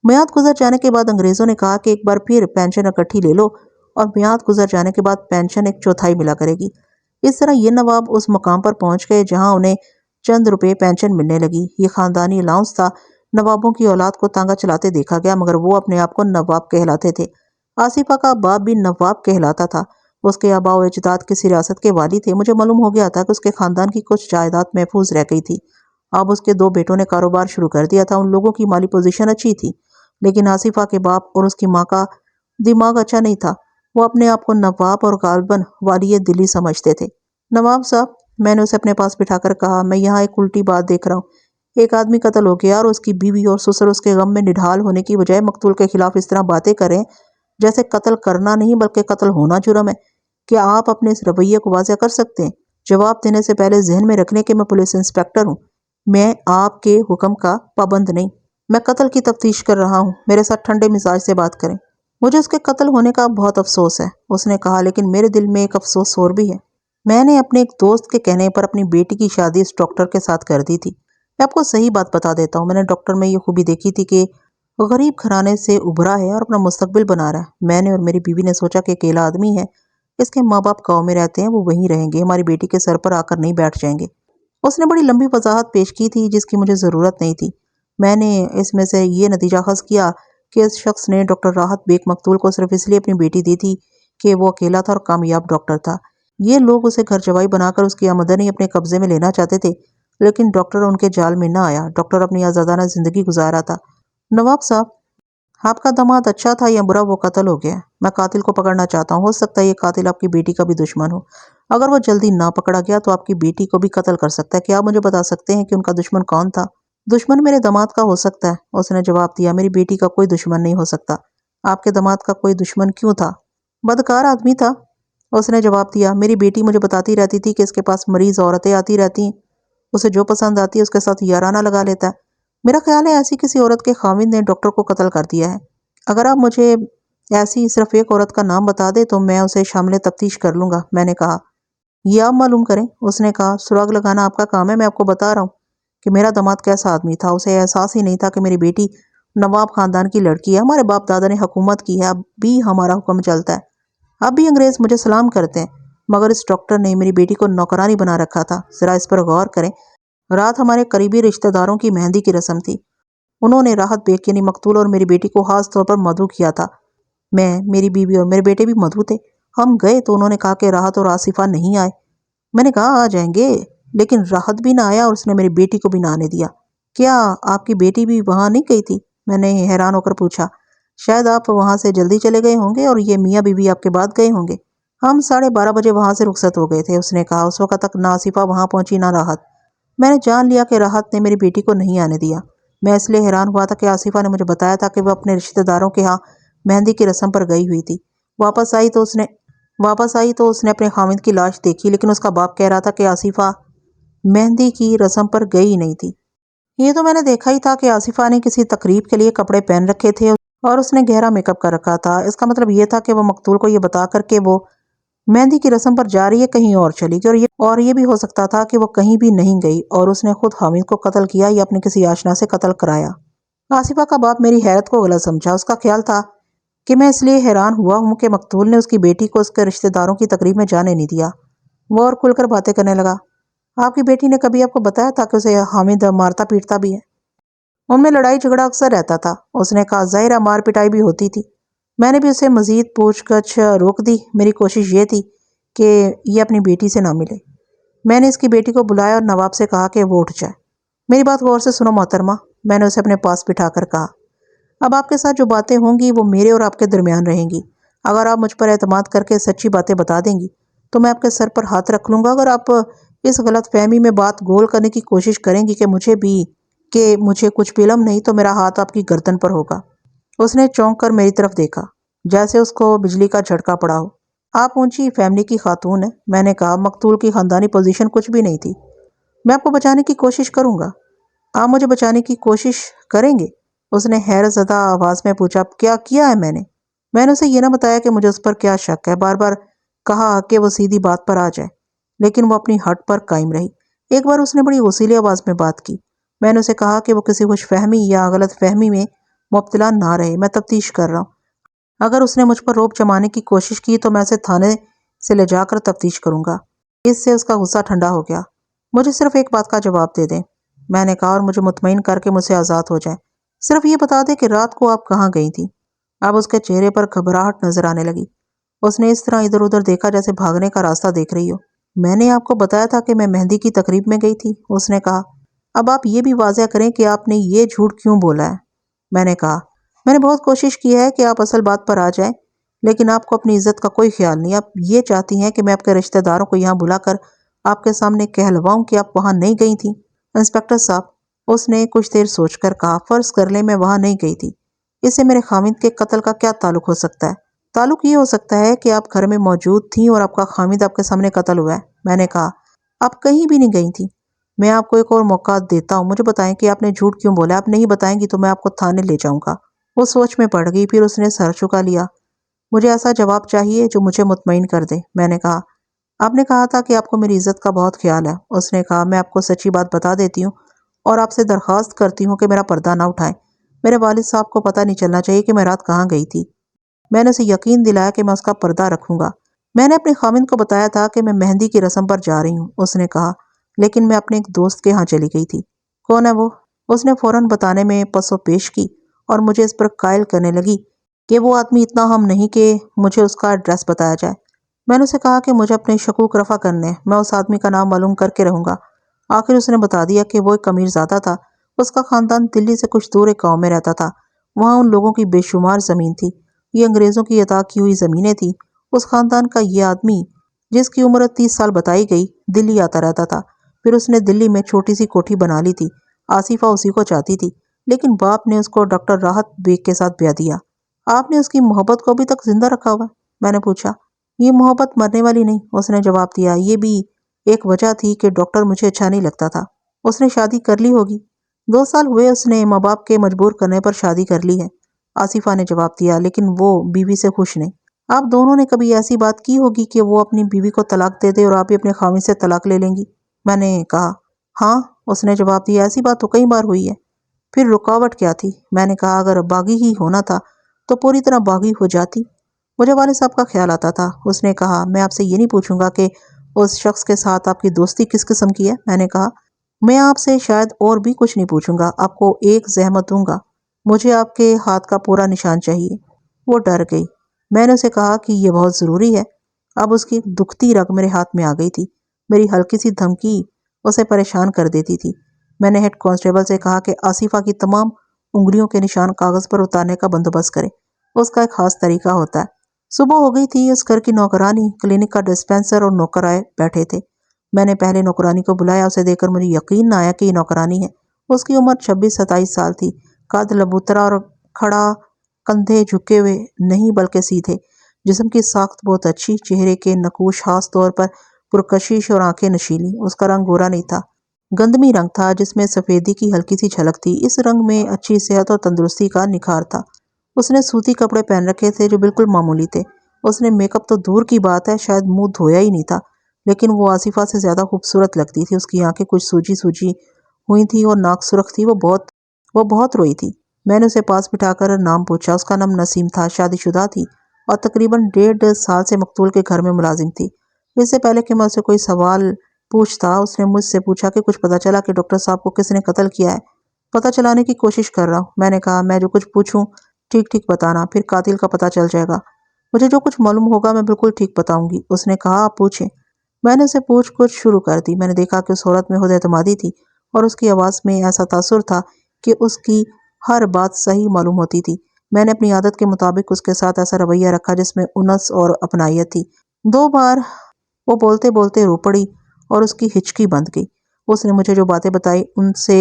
میعاد گزر جانے کے بعد انگریزوں نے کہا کہ ایک بار پھر پینشن اکٹھی لے لو اور میعاد گزر جانے کے بعد پینشن ایک چوتھائی ملا کرے گی۔ اس طرح یہ نواب اس مقام پر پہنچ گئے جہاں انہیں چند روپے پینشن ملنے لگی۔ یہ خاندانی الاؤنس تھا۔ نوابوں کی اولاد کو تانگا چلاتے دیکھا گیا مگر وہ اپنے آپ کو نواب کہلاتے تھے۔ آصفہ کا باپ بھی نواب کہلاتا تھا۔ اس کے آباء و اجداد کسی ریاست کے والی تھے۔ مجھے معلوم ہو گیا تھا کہ اس کے خاندان کی کچھ جائیداد محفوظ رہ گئی تھی۔ اب اس کے دو بیٹوں نے کاروبار شروع کر دیا تھا۔ ان لوگوں کی مالی پوزیشن اچھی تھی، لیکن آصفہ کے باپ اور اس کی ماں کا دماغ اچھا نہیں تھا۔ وہ اپنے آپ کو نواب اور غالباً والی دلی سمجھتے تھے۔ نواب صاحب، میں نے اسے اپنے پاس بٹھا کر کہا، میں یہاں ایک الٹی بات دیکھ رہا ہوں۔ ایک آدمی قتل ہو گیا اور اس کی بیوی اور سسر اس کے غم میں نڈھال ہونے کی بجائے مقتول کے خلاف اس طرح باتیں کریں جیسے قتل کرنا نہیں بلکہ قتل ہونا جرم ہے۔ کیا آپ اپنے اس رویے کو واضح کر سکتے ہیں؟ جواب دینے سے پہلے ذہن میں رکھنے کہ میں پولیس انسپکٹر ہوں، میں آپ کے حکم کا پابند نہیں۔ میں قتل کی تفتیش کر رہا ہوں، میرے ساتھ ٹھنڈے مزاج سے بات کریں۔ مجھے اس کے قتل ہونے کا بہت افسوس ہے، اس نے کہا، لیکن میرے دل میں ایک افسوس اور بھی ہے۔ میں نے اپنے ایک دوست کے کہنے پر اپنی بیٹی کی شادی اس ڈاکٹر کے ساتھ کر دی تھی۔ میں آپ کو صحیح بات بتا دیتا ہوں، میں نے ڈاکٹر میں یہ خوبی دیکھی تھی کہ غریب گھرانے سے ابھرا ہے اور اپنا مستقبل بنا رہا ہے۔ میں نے اور میری بیوی نے سوچا کہ اکیلا آدمی ہے، اس کے ماں باپ گاؤں میں رہتے ہیں، وہ وہیں رہیں گے، ہماری بیٹی کے سر پر آ کر نہیں بیٹھ جائیں گے۔ اس نے بڑی لمبی وضاحت پیش کی تھی جس کی مجھے ضرورت نہیں تھی۔ میں نے اس میں سے یہ نتیجہ اخذ کیا کہ اس شخص نے ڈاکٹر راحت بیگ مقتول کو صرف اس لیے اپنی بیٹی دی تھی کہ وہ اکیلا تھا اور کامیاب ڈاکٹر تھا۔ یہ لوگ اسے گھر جوائی بنا کر اس کی آمدنی اپنے قبضے میں لینا چاہتے تھے، لیکن ڈاکٹر ان کے جال میں نہ آیا۔ ڈاکٹر اپنی آزادانہ زندگی گزار رہا تھا۔ نواب صاحب، آپ کا داماد اچھا تھا یا برا، وہ قتل ہو گیا۔ میں قاتل کو پکڑنا چاہتا ہوں، ہو سکتا ہے یہ قاتل آپ کی بیٹی کا بھی دشمن ہو۔ اگر وہ جلدی نہ پکڑا گیا تو آپ کی بیٹی کو بھی قتل کر سکتا ہے۔ کیا آپ مجھے بتا سکتے ہیں کہ ان کا دشمن کون تھا؟ دشمن میرے داماد کا ہو سکتا ہے، اس نے جواب دیا، میری بیٹی کا کوئی دشمن نہیں ہو سکتا۔ آپ کے داماد کا کوئی دشمن کیوں تھا؟ بدکار آدمی تھا، اس نے جواب دیا۔ میری بیٹی مجھے بتاتی رہتی تھی کہ اس کے پاس مریض عورتیں آتی رہتی ہیں، اسے جو پسند آتی ہے اس کے ساتھ یارانہ لگا لیتا ہے۔ میرا خیال ہے ایسی کسی عورت کے خاوند نے ڈاکٹر کو قتل کر دیا ہے۔ اگر آپ مجھے ایسی صرف ایک عورت کا نام بتا دے تو میں اسے شامل تفتیش کر لوں گا، میں نے کہا۔ یہ آپ معلوم کریں، اس نے کہا، سراغ لگانا آپ کا کام ہے۔ میں آپ کو بتا رہا ہوں کہ میرا داماد کیسا آدمی تھا۔ اسے احساس ہی نہیں تھا کہ میری بیٹی نواب خاندان کی لڑکی ہے۔ ہمارے باپ دادا نے حکومت کی ہے، اب بھی ہمارا حکم چلتا ہے، اب بھی انگریز مجھے سلام کرتے ہیں، مگر اس ڈاکٹر نے میری بیٹی کو نوکرانی بنا رکھا تھا۔ ذرا اس پر غور کریں۔ رات ہمارے قریبی رشتہ داروں کی مہندی کی رسم تھی، انہوں نے راحت بیگ یعنی مقتول اور میری بیٹی کو خاص طور پر مدعو کیا تھا۔ میں، میری بیوی اور میرے بیٹے بھی مدعو تھے۔ ہم گئے تو انہوں نے کہا کہ راحت اور آصفہ نہیں آئے۔ میں نے کہا آ جائیں گے، لیکن راحت بھی نہ آیا اور اس نے میری بیٹی کو بھی نہ آنے دیا۔ کیا آپ کی بیٹی بھی وہاں نہیں گئی تھی؟ میں نے حیران ہو کر پوچھا۔ شاید آپ وہاں سے جلدی چلے گئے ہوں گے اور یہ میاں بیوی آپ کے بعد گئے ہوں گے۔ ہم 12:30 بجے وہاں سے رخصت ہو گئے تھے، اس نے کہا۔ اس وقت تک نہ آصفہ وہاں پہنچی نہ راحت۔ میں نے جان لیا کہ راحت نے میری بیٹی کو نہیں آنے دیا۔ میں اس لیے حیران ہوا تھا کہ آصفہ نے مجھے بتایا تھا کہ وہ اپنے رشتہ داروں کے ہاں مہندی کی رسم پر گئی ہوئی تھی۔ واپس آئی تو اس نے اپنے خاوند کی لاش دیکھی، لیکن اس کا باپ کہہ رہا تھا کہ آصفہ مہندی کی رسم پر گئی ہی نہیں تھی۔ یہ تو میں نے دیکھا ہی تھا کہ آصفہ نے کسی تقریب کے لیے کپڑے پہن رکھے تھے اور اس نے گہرا میک اپ کر رکھا تھا۔ اس کا مطلب یہ تھا کہ وہ مقتول کو یہ بتا کر کہ وہ مہندی کی رسم پر جا رہی ہے کہیں اور چلی گئی، اور یہ بھی ہو سکتا تھا کہ وہ کہیں بھی نہیں گئی اور اس نے خود خاوند کو قتل کیا یا اپنے کسی آشنا سے قتل کرایا۔ آصفہ کا باپ میری حیرت کو غلط سمجھا۔ اس کا خیال تھا کہ میں اس لیے حیران ہوا ہوں کہ مقتول نے اس کی بیٹی کو اس کے رشتہ داروں کی تقریب میں جانے نہیں دیا۔ وہ اور کھل کر باتیں کرنے لگا۔ آپ کی بیٹی نے کبھی آپ کو بتایا تھا کہ اسے حامد مارتا پیٹتا بھی ہے؟ ان میں لڑائی جھگڑا اکثر رہتا تھا، اس نے کہا۔ ظاہرہ مار پٹائی بھی ہوتی تھی۔ میں نے بھی اسے مزید پوچھ گچھ روک دی۔ میری کوشش یہ تھی کہ یہ اپنی بیٹی سے نہ ملے۔ میں نے اس کی بیٹی کو بلایا اور نواب سے کہا کہ وہ اٹھ جائے۔ میری بات غور سے سنو محترمہ، میں نے اسے اپنے پاس بٹھا کر کہا۔ اب آپ کے ساتھ جو باتیں ہوں گی وہ میرے اور آپ کے درمیان رہیں گی۔ اگر آپ مجھ پر اعتماد کر کے سچی باتیں بتا دیں گی تو میں آپ کے سر پر ہاتھ رکھ لوں گا۔ اگر آپ اس غلط فہمی میں بات گول کرنے کی کوشش کریں گی کہ مجھے کچھ بھی علم نہیں تو میرا ہاتھ آپ کی گردن پر ہوگا۔ اس نے چونک کر میری طرف دیکھا جیسے اس کو بجلی کا جھٹکا پڑا ہو۔ آپ اونچی فیملی کی خاتون ہیں، میں نے کہا۔ مقتول کی خاندانی پوزیشن کچھ بھی نہیں تھی۔ میں آپ کو بچانے کی کوشش کروں گا۔ آپ مجھے بچانے کی کوشش کریں گے؟ اس نے حیرت زدہ آواز میں پوچھا۔ کیا کیا ہے میں نے؟ میں نے اسے یہ نہ بتایا کہ مجھے اس پر کیا شک ہے، بار بار کہا کہ وہ سیدھی بات پر آ جائے، لیکن وہ اپنی ہٹ پر قائم رہی۔ ایک بار اس نے بڑی غصیلی آواز میں بات کی۔ میں نے اسے کہا کہ وہ کسی خوش فہمی یا غلط فہمی میں مبتلا نہ رہے، میں تفتیش کر رہا ہوں۔ اگر اس نے مجھ پر روب جمانے کی کوشش کی تو میں اسے تھانے سے لے جا کر تفتیش کروں گا۔ اس سے اس کا غصہ ٹھنڈا ہو گیا۔ مجھے صرف ایک بات کا جواب دے دیں، میں نے کہا، اور مجھے مطمئن کر کے مجھ سے آزاد ہو جائیں۔ صرف یہ بتا دیں کہ رات کو آپ کہاں گئی تھی؟ اب اس کے چہرے پر گھبراہٹ نظر آنے لگی۔ اس نے اس طرح ادھر ادھر دیکھا جیسے بھاگنے کا راستہ دیکھ رہی ہو۔ میں نے آپ کو بتایا تھا کہ میں مہندی کی تقریب میں گئی تھی، اس نے کہا۔ اب آپ یہ بھی واضح کریں کہ آپ نے یہ جھوٹ کیوں بولا ہے؟ میں نے کہا۔ میں نے بہت کوشش کی ہے کہ آپ اصل بات پر آ جائیں، لیکن آپ کو اپنی عزت کا کوئی خیال نہیں۔ آپ یہ چاہتی ہیں کہ میں آپ کے رشتہ داروں کو یہاں بلا کر آپ کے سامنے کہلواؤں کہ آپ وہاں نہیں گئی تھیں۔ انسپکٹر صاحب، اس نے کچھ دیر سوچ کر کہا، فرض کر لیں میں وہاں نہیں گئی تھی، اس سے میرے خامد کے قتل کا کیا تعلق ہو سکتا ہے؟ تعلق یہ ہو سکتا ہے کہ آپ گھر میں موجود تھیں اور آپ کا خامد آپ کے سامنے قتل ہوا ہے۔ میں نے کہا، آپ کہیں بھی نہیں گئی تھیں۔ میں آپ کو ایک اور موقع دیتا ہوں، مجھے بتائیں کہ آپ نے جھوٹ کیوں بولا؟ آپ نہیں بتائیں گی تو میں آپ کو تھانے لے جاؤں گا۔ وہ سوچ میں پڑ گئی، پھر اس نے سر چکا لیا۔ مجھے ایسا جواب چاہیے جو مجھے مطمئن کر دے۔ میں نے کہا، آپ نے کہا تھا کہ آپ کو میری عزت کا بہت خیال ہے۔ اس نے کہا، میں آپ کو سچی بات بتا دیتی ہوں اور آپ سے درخواست کرتی ہوں کہ میرا پردہ نہ اٹھائیں۔ میرے والد صاحب کو پتہ نہیں چلنا چاہیے کہ میں رات کہاں گئی تھی۔ میں نے اسے یقین دلایا کہ میں اس کا پردہ رکھوں گا۔ میں نے اپنے خامند کو بتایا تھا کہ میں مہندی کی رسم پر جا رہی ہوں۔ اس نے کہا، لیکن میں اپنے ایک دوست کے ہاں چلی گئی تھی۔ کون ہے وہ؟ اس نے فوراً بتانے میں پس و پیش کی اور مجھے اس پر قائل کرنے لگی کہ وہ آدمی اتنا ہم نہیں کہ مجھے اس کا ایڈریس بتایا جائے۔ میں نے اسے کہا کہ مجھے اپنے شکوک رفع کرنے، میں اس آدمی کا نام معلوم کر کے رہوں گا۔ آخر اس نے بتا دیا کہ وہ ایک امیر زادہ تھا۔ اس کا خاندان دلی سے کچھ دور ایک گاؤں میں رہتا تھا۔ وہاں ان لوگوں کی بے شمار زمین تھی۔ یہ انگریزوں کی عطا کی ہوئی زمینیں تھیں۔ اس خاندان کا یہ آدمی، جس کی عمر 30 سال بتائی گئی، دلی آتا رہتا تھا۔ پھر اس نے دلی میں چھوٹی سی کوٹھی بنا لی تھی۔ آصفہ اسی کو چاہتی تھی، لیکن باپ نے اس کو ڈاکٹر راحت بیگ کے ساتھ بیاہ دیا۔ آپ نے اس کی محبت کو ابھی تک زندہ رکھا ہوا ہے؟ میں نے پوچھا۔ یہ محبت مرنے والی نہیں، اس نے جواب دیا۔ یہ بھی ایک وجہ تھی کہ ڈاکٹر مجھے اچھا نہیں لگتا تھا۔ اس نے شادی کر لی ہوگی؟ 2 سال ہوئے اس نے ماں باپ کے مجبور کرنے پر شادی کر لی ہے، آصفہ نے جواب دیا، لیکن وہ بیوی سے خوش نہیں۔ آپ دونوں نے کبھی ایسی بات کی ہوگی کہ وہ اپنی بیوی کو طلاق دے دے اور آپ بھی اپنے خاوند سے طلاق لے لیں گی؟ میں نے کہا، ہاں۔ اس نے جواب دیا، ایسی بات تو کئی بار ہوئی ہے۔ پھر رکاوٹ کیا تھی؟ میں نے کہا، اگر باغی ہی ہونا تھا تو پوری طرح باغی ہو جاتی۔ مجھے والد صاحب کا خیال آتا تھا۔ اس نے کہا، میں آپ سے یہ نہیں پوچھوں گا کہ اس شخص کے ساتھ آپ کی دوستی کس قسم کی ہے۔ میں نے کہا، میں آپ سے شاید اور بھی کچھ نہیں پوچھوں گا، آپ کو ایک زحمت دوں گا، مجھے آپ کے ہاتھ کا پورا نشان چاہیے۔ وہ ڈر گئی۔ میں نے اسے کہا کہ یہ بہت ضروری ہے۔ اب اس کی دکھتی رگ میرے ہاتھ میں آ گئی تھی۔ میری ہلکی سی دھمکی اسے پریشان کر دیتی تھی۔ میں نے ہیڈ کانسٹیبل سے کہا کہ آصفہ کی تمام انگلیوں کے نشان کاغذ پر اتارنے کا بندوبست کرے۔ اس کا ایک خاص طریقہ ہوتا ہے۔ صبح ہو گئی تھی۔ اس گھر کی نوکرانی، کلینک کا ڈسپینسر اور نوکر آئے بیٹھے تھے۔ میں نے پہلے نوکرانی کو بلایا۔ اسے دیکھ کر مجھے یقین نہ آیا کہ یہ نوکرانی ہے۔ اس کی عمر 26-27 سال تھی۔ قد لبوترا اور کھڑا، کندھے جھکے ہوئے نہیں بلکہ سیدھے۔ جسم کی ساخت بہت اچھی، چہرے کے نقوش خاص طور پر پرکشش اور آنکھیں نشیلی۔ اس کا رنگ گورا نہیں تھا، گندمی رنگ تھا جس میں سفیدی کی ہلکی سی جھلک تھی۔ اس رنگ میں اچھی صحت اور تندرستی کا نکھار تھا۔ اس نے سوتی کپڑے پہن رکھے تھے جو بالکل معمولی تھے۔ اس نے میک اپ تو دور کی بات ہے، شاید منہ دھویا ہی نہیں تھا، لیکن وہ آصفہ سے زیادہ خوبصورت لگتی تھی۔ اس کی آنکھیں کچھ سوجی سوجی ہوئی تھیں اور ناک سرخ تھی۔ وہ بہت روئی تھی۔ میں نے اسے پاس بٹھا کر نام پوچھا۔ اس کا نام نسیم تھا، شادی شدہ تھی اور تقریباً 1.5 سال سے مقتول کے گھر میں ملازم تھی۔ اس سے پہلے کہ میں اسے کوئی سوال پوچھتا، اس نے مجھ سے پوچھا کہ کچھ پتہ چلا کہ ڈاکٹر صاحب کو کس نے قتل کیا ہے؟ پتہ چلانے کی کوشش کر رہا ہوں۔ میں نے کہا، میں جو کچھ پوچھوں ٹھیک ٹھیک بتانا، پھر قاتل کا پتہ چل جائے گا۔ مجھے جو کچھ معلوم ہوگا میں بالکل ٹھیک بتاؤں گی۔ اس نے کہا، آپ پوچھیں۔ میں نے اسے پوچھ کچھ شروع کر دی۔ میں نے دیکھا کہ اس عورت میں خود اعتمادی تھی اور اس کی آواز میں ایسا تاثر تھا کہ اس کی ہر بات صحیح معلوم ہوتی تھی۔ میں نے اپنی عادت کے مطابق اس کے ساتھ ایسا رویہ رکھا جس میں انس اور اپنائیت تھی۔ 2 بار وہ بولتے بولتے رو پڑی اور اس کی ہچکی بند گئی۔ اس نے مجھے جو باتیں بتائی ان سے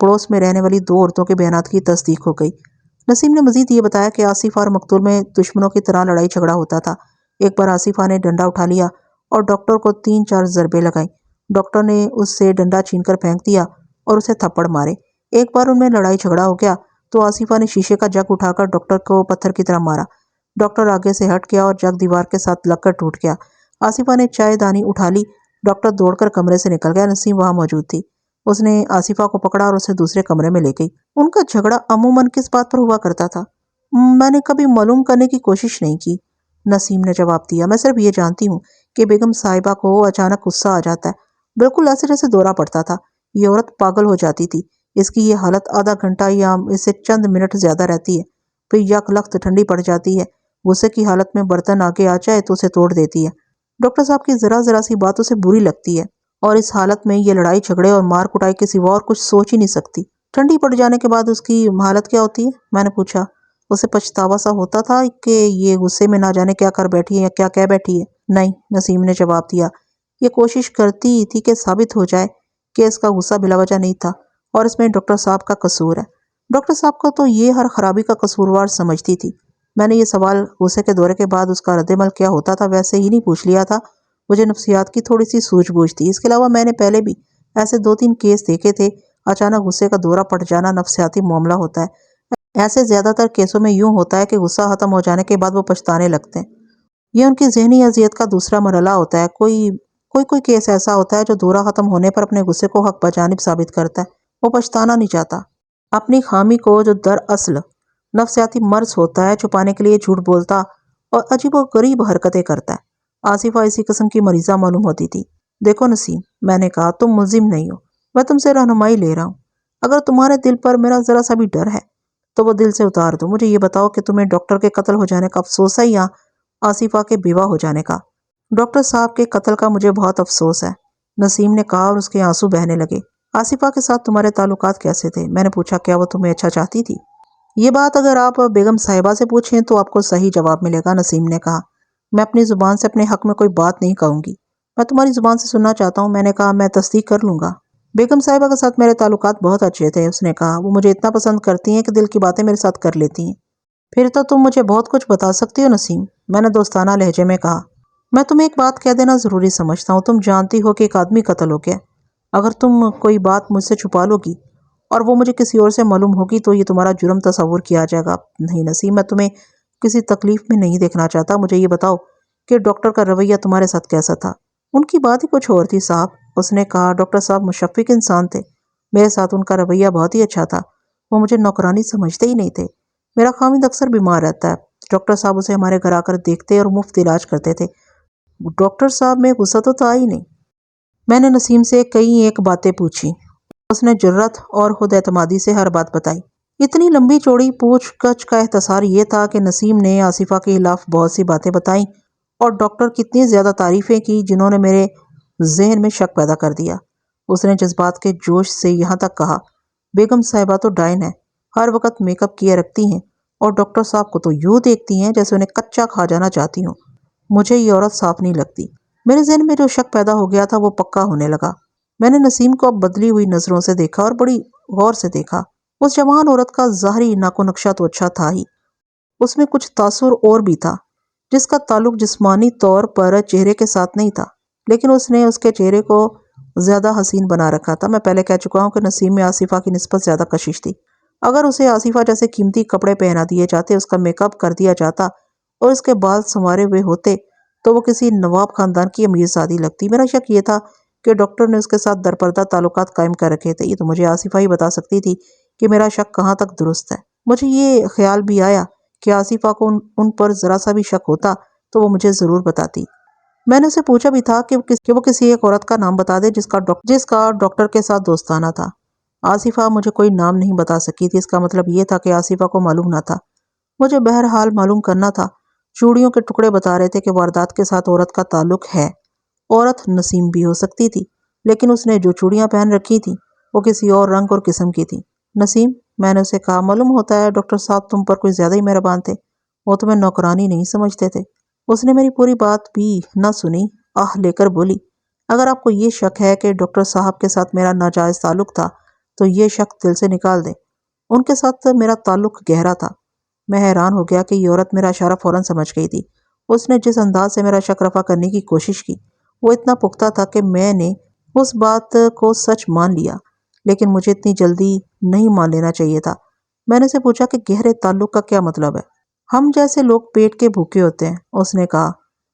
پڑوس میں رہنے والی 2 عورتوں کے بیانات کی تصدیق ہو گئی۔ نسیم نے مزید یہ بتایا کہ آصفہ اور مقتول میں دشمنوں کی طرح لڑائی جھگڑا ہوتا تھا۔ ایک بار آصفہ نے ڈنڈا اٹھا لیا اور ڈاکٹر کو 3-4 ضربیں لگائیں۔ ڈاکٹر نے اس سے ڈنڈا چھین کر پھینک دیا اور اسے تھپڑ مارے۔ ایک بار ان میں لڑائی جھگڑا ہو گیا تو آصفہ نے شیشے کا جگ اٹھا کر ڈاکٹر کو پتھر کی طرح مارا۔ ڈاکٹر آگے سے ہٹ گیا اور جگ دیوار کے ساتھ لگ کر ٹوٹ گیا۔ آصفہ نے چائے دانی اٹھا لی۔ ڈاکٹر دوڑ کر کمرے سے نکل گیا۔ نسیم وہاں موجود تھی۔ اس نے آصفہ کو پکڑا اور اسے دوسرے کمرے میں لے گئی۔ ان کا جھگڑا عموماً کس بات پر ہوا کرتا تھا؟ میں نے کبھی معلوم کرنے کی کوشش نہیں کی، نسیم نے جواب دیا۔ میں صرف یہ جانتی ہوں کہ بیگم صاحبہ کو اچانک غصہ آ جاتا ہے، بالکل ایسے جیسے دورہ پڑتا تھا۔ یہ عورت پاگل ہو جاتی تھی۔ اس کی یہ حالت آدھا گھنٹہ یا اس سے چند منٹ زیادہ رہتی ہے، پھر یک لخت ٹھنڈی پڑ جاتی ہے۔ غصے کی حالت میں برتن آگے آ جائے تو اسے توڑ دیتی ہے۔ ڈاکٹر صاحب کی ذرا سی بات اسے بری لگتی ہے اور اس حالت میں یہ لڑائی جھگڑے اور مار کٹائی کے سوا اور کچھ سوچ ہی نہیں سکتی۔ ٹھنڈی پڑ جانے کے بعد اس کی حالت کیا ہوتی ہے؟ میں نے پوچھا۔ اسے پچھتاوا سا ہوتا تھا کہ یہ غصے میں نہ جانے کیا کر بیٹھی ہے یا کیا کہہ بیٹھی ہے۔ نہیں، نسیم نے جواب دیا۔ یہ کوشش کرتی تھی کہ ثابت ہو جائے کہ اس کا غصہ بلا وجہ نہیں تھا اور اس میں ڈاکٹر صاحب کا قصور ہے۔ ڈاکٹر صاحب کو تو یہ ہر خرابی کا قصوروار سمجھتی تھی۔ میں نے یہ سوال غصے کے دورے کے بعد اس کا رد عمل کیا ہوتا تھا ویسے ہی نہیں پوچھ لیا تھا۔ مجھے نفسیات کی تھوڑی سی سوجھ بوجھ تھی۔ اس کے علاوہ میں نے پہلے بھی ایسے 2-3 کیس دیکھے تھے۔ اچانک غصے کا دورہ پڑ جانا نفسیاتی معاملہ ہوتا ہے۔ ایسے زیادہ تر کیسوں میں یوں ہوتا ہے کہ غصہ ختم ہو جانے کے بعد وہ پچھتانے لگتے ہیں۔ یہ ان کی ذہنی اذیت کا دوسرا مرحلہ ہوتا ہے۔ کوئی کیس ایسا ہوتا ہے جو دورہ ختم ہونے پر اپنے غصے کو حق بجانب ثابت کرتا ہے۔ وہ پچھتانا نہیں چاہتا۔ اپنی خامی کو جو دراصل نفسیاتی مرض ہوتا ہے چھپانے کے لیے جھوٹ بولتا اور عجیب و غریب حرکتیں کرتا ہے۔ آصفہ اسی قسم کی مریضہ معلوم ہوتی تھی۔ دیکھو نسیم، میں نے کہا، تم ملزم نہیں ہو، میں تم سے رہنمائی لے رہا ہوں۔ اگر تمہارے دل پر میرا ذرا سا بھی ڈر ہے تو وہ دل سے اتار دو۔ مجھے یہ بتاؤ کہ تمہیں ڈاکٹر کے قتل ہو جانے کا افسوس ہے یا آصفہ کے بیوہ ہو جانے کا؟ ڈاکٹر صاحب کے قتل کا مجھے بہت افسوس ہے، نسیم نے کہا اور اس کے آنسو بہنے لگے۔ آصفہ کے ساتھ تمہارے تعلقات کیسے تھے؟ میں نے پوچھا۔ کیا وہ تمہیں اچھا چاہتی تھی؟ یہ بات اگر آپ بیگم صاحبہ سے پوچھیں تو آپ کو صحیح جواب ملے گا، نسیم نے کہا۔ میں اپنی زبان سے اپنے حق میں کوئی بات نہیں کہوں گی۔ میں تمہاری زبان سے سننا چاہتا ہوں۔ میں نے کہا، میں تصدیق کر لوں گا۔ بیگم صاحبہ کے ساتھ میرے تعلقات بہت اچھے تھے، اس نے کہا۔ وہ مجھے اتنا پسند کرتی ہیں کہ دل کی باتیں میرے ساتھ کر لیتی ہیں۔ پھر تو تم مجھے بہت کچھ بتا سکتی ہو نسیم، میں نے دوستانہ لہجے میں کہا۔ میں تمہیں ایک بات کہہ دینا ضروری سمجھتا ہوں۔ تم جانتی ہو کہ ایک آدمی قتل ہو گیا۔ اگر تم کوئی بات مجھ سے چھپا لو گی اور وہ مجھے کسی اور سے معلوم ہوگی تو یہ تمہارا جرم تصور کیا جائے گا۔ نہیں نسیم، میں تمہیں کسی تکلیف میں نہیں دیکھنا چاہتا۔ مجھے یہ بتاؤ کہ ڈاکٹر کا رویہ تمہارے ساتھ کیسا تھا؟ ان کی بات ہی کچھ اور تھی صاحب، اس نے کہا۔ ڈاکٹر صاحب مشفق انسان تھے۔ میرے ساتھ ان کا رویہ بہت ہی اچھا تھا۔ وہ مجھے نوکرانی سمجھتے ہی نہیں تھے۔ میرا خاوند اکثر بیمار رہتا ہے، ڈاکٹر صاحب اسے ہمارے گھر آ کر دیکھتے اور مفت علاج کرتے تھے۔ ڈاکٹر صاحب میں غصہ تو تھا ہی نہیں۔ میں نے نسیم سے کئی ایک باتیں پوچھی۔ اس نے جرات اور خود اعتمادی سے ہر بات بتائی۔ اتنی لمبی چوڑی پوچھ گچھ کا اختصار یہ تھا کہ نسیم نے آصفہ کے خلاف بہت سی باتیں بتائیں اور ڈاکٹر کی اتنی زیادہ تعریفیں کی جنہوں نے میرے ذہن میں شک پیدا کر دیا۔ اس نے جذبات کے جوش سے یہاں تک کہا، بیگم صاحبہ تو ڈائن ہے، ہر وقت میک اپ کیے رکھتی ہیں اور ڈاکٹر صاحب کو تو یوں دیکھتی ہیں جیسے انہیں کچا کھا جانا چاہتی ہوں۔ مجھے یہ عورت صاف نہیں لگتی۔ میرے ذہن میں جو شک پیدا ہو گیا تھا وہ پکا ہونے لگا۔ میں نے نسیم کو اب بدلی ہوئی نظروں سے دیکھا اور بڑی غور سے دیکھا۔ اس جوان عورت کا ظاہری ناک و نقشہ تو اچھا تھا ہی، اس میں کچھ تاثر اور بھی تھا جس کا تعلق جسمانی طور پر چہرے کے ساتھ نہیں تھا، لیکن اس نے اس کے چہرے کو زیادہ حسین بنا رکھا تھا۔ میں پہلے کہہ چکا ہوں کہ نسیم میں آصفہ کی نسبت زیادہ کشش تھی۔ اگر اسے آصفہ جیسے قیمتی کپڑے پہنا دیے جاتے، اس کا میک اپ کر دیا جاتا اور اس کے بال سنوارے ہوئے ہوتے تو وہ کسی نواب خاندان کی امیر زادی لگتی۔ میرا شک یہ تھا کہ ڈاکٹر نے اس کے ساتھ درپردہ تعلقات قائم کر رکھے تھے۔ یہ تو مجھے آصفہ ہی بتا سکتی تھی کہ میرا شک کہاں تک درست ہے۔ مجھے یہ خیال بھی آیا کہ آصفہ کو ان پر ذرا سا بھی شک ہوتا تو وہ مجھے ضرور بتاتی۔ میں نے اسے پوچھا بھی تھا کہ وہ کسی ایک عورت کا نام بتا دے جس کا ڈاکٹر کے ساتھ دوستانہ تھا۔ آصفہ مجھے کوئی نام نہیں بتا سکی تھی۔ اس کا مطلب یہ تھا کہ آصفہ کو معلوم نہ تھا۔ مجھے بہرحال معلوم کرنا تھا۔ چوڑیوں کے ٹکڑے بتا رہے تھے کہ واردات کے ساتھ عورت کا تعلق ہے۔ عورت نسیم بھی ہو سکتی تھی، لیکن اس نے جو چوڑیاں پہن رکھی تھیں وہ کسی اور رنگ اور قسم کی تھیں۔ نسیم، میں نے اسے کہا، معلوم ہوتا ہے ڈاکٹر صاحب تم پر کوئی زیادہ ہی مہربان تھے، وہ تمہیں نوکرانی نہیں سمجھتے تھے۔ اس نے میری پوری بات بھی نہ سنی، آہ لے کر بولی، اگر آپ کو یہ شک ہے کہ ڈاکٹر صاحب کے ساتھ میرا ناجائز تعلق تھا تو یہ شک دل سے نکال دیں۔ ان کے ساتھ میرا تعلق گہرا تھا۔ میں حیران ہو گیا کہ یہ عورت میرا اشارہ فوراً سمجھ گئی تھی۔ اس نے جس انداز سے میرا شک رفع کرنے کی کوشش کی وہ اتنا پختہ تھا کہ میں نے اس بات کو سچ مان لیا، لیکن مجھے اتنی جلدی نہیں مان لینا چاہیے تھا۔ میں نے اسے پوچھا کہ گہرے تعلق کا کیا مطلب ہے؟ ہم جیسے لوگ پیٹ کے بھوکے ہوتے ہیں، اس نے کہا،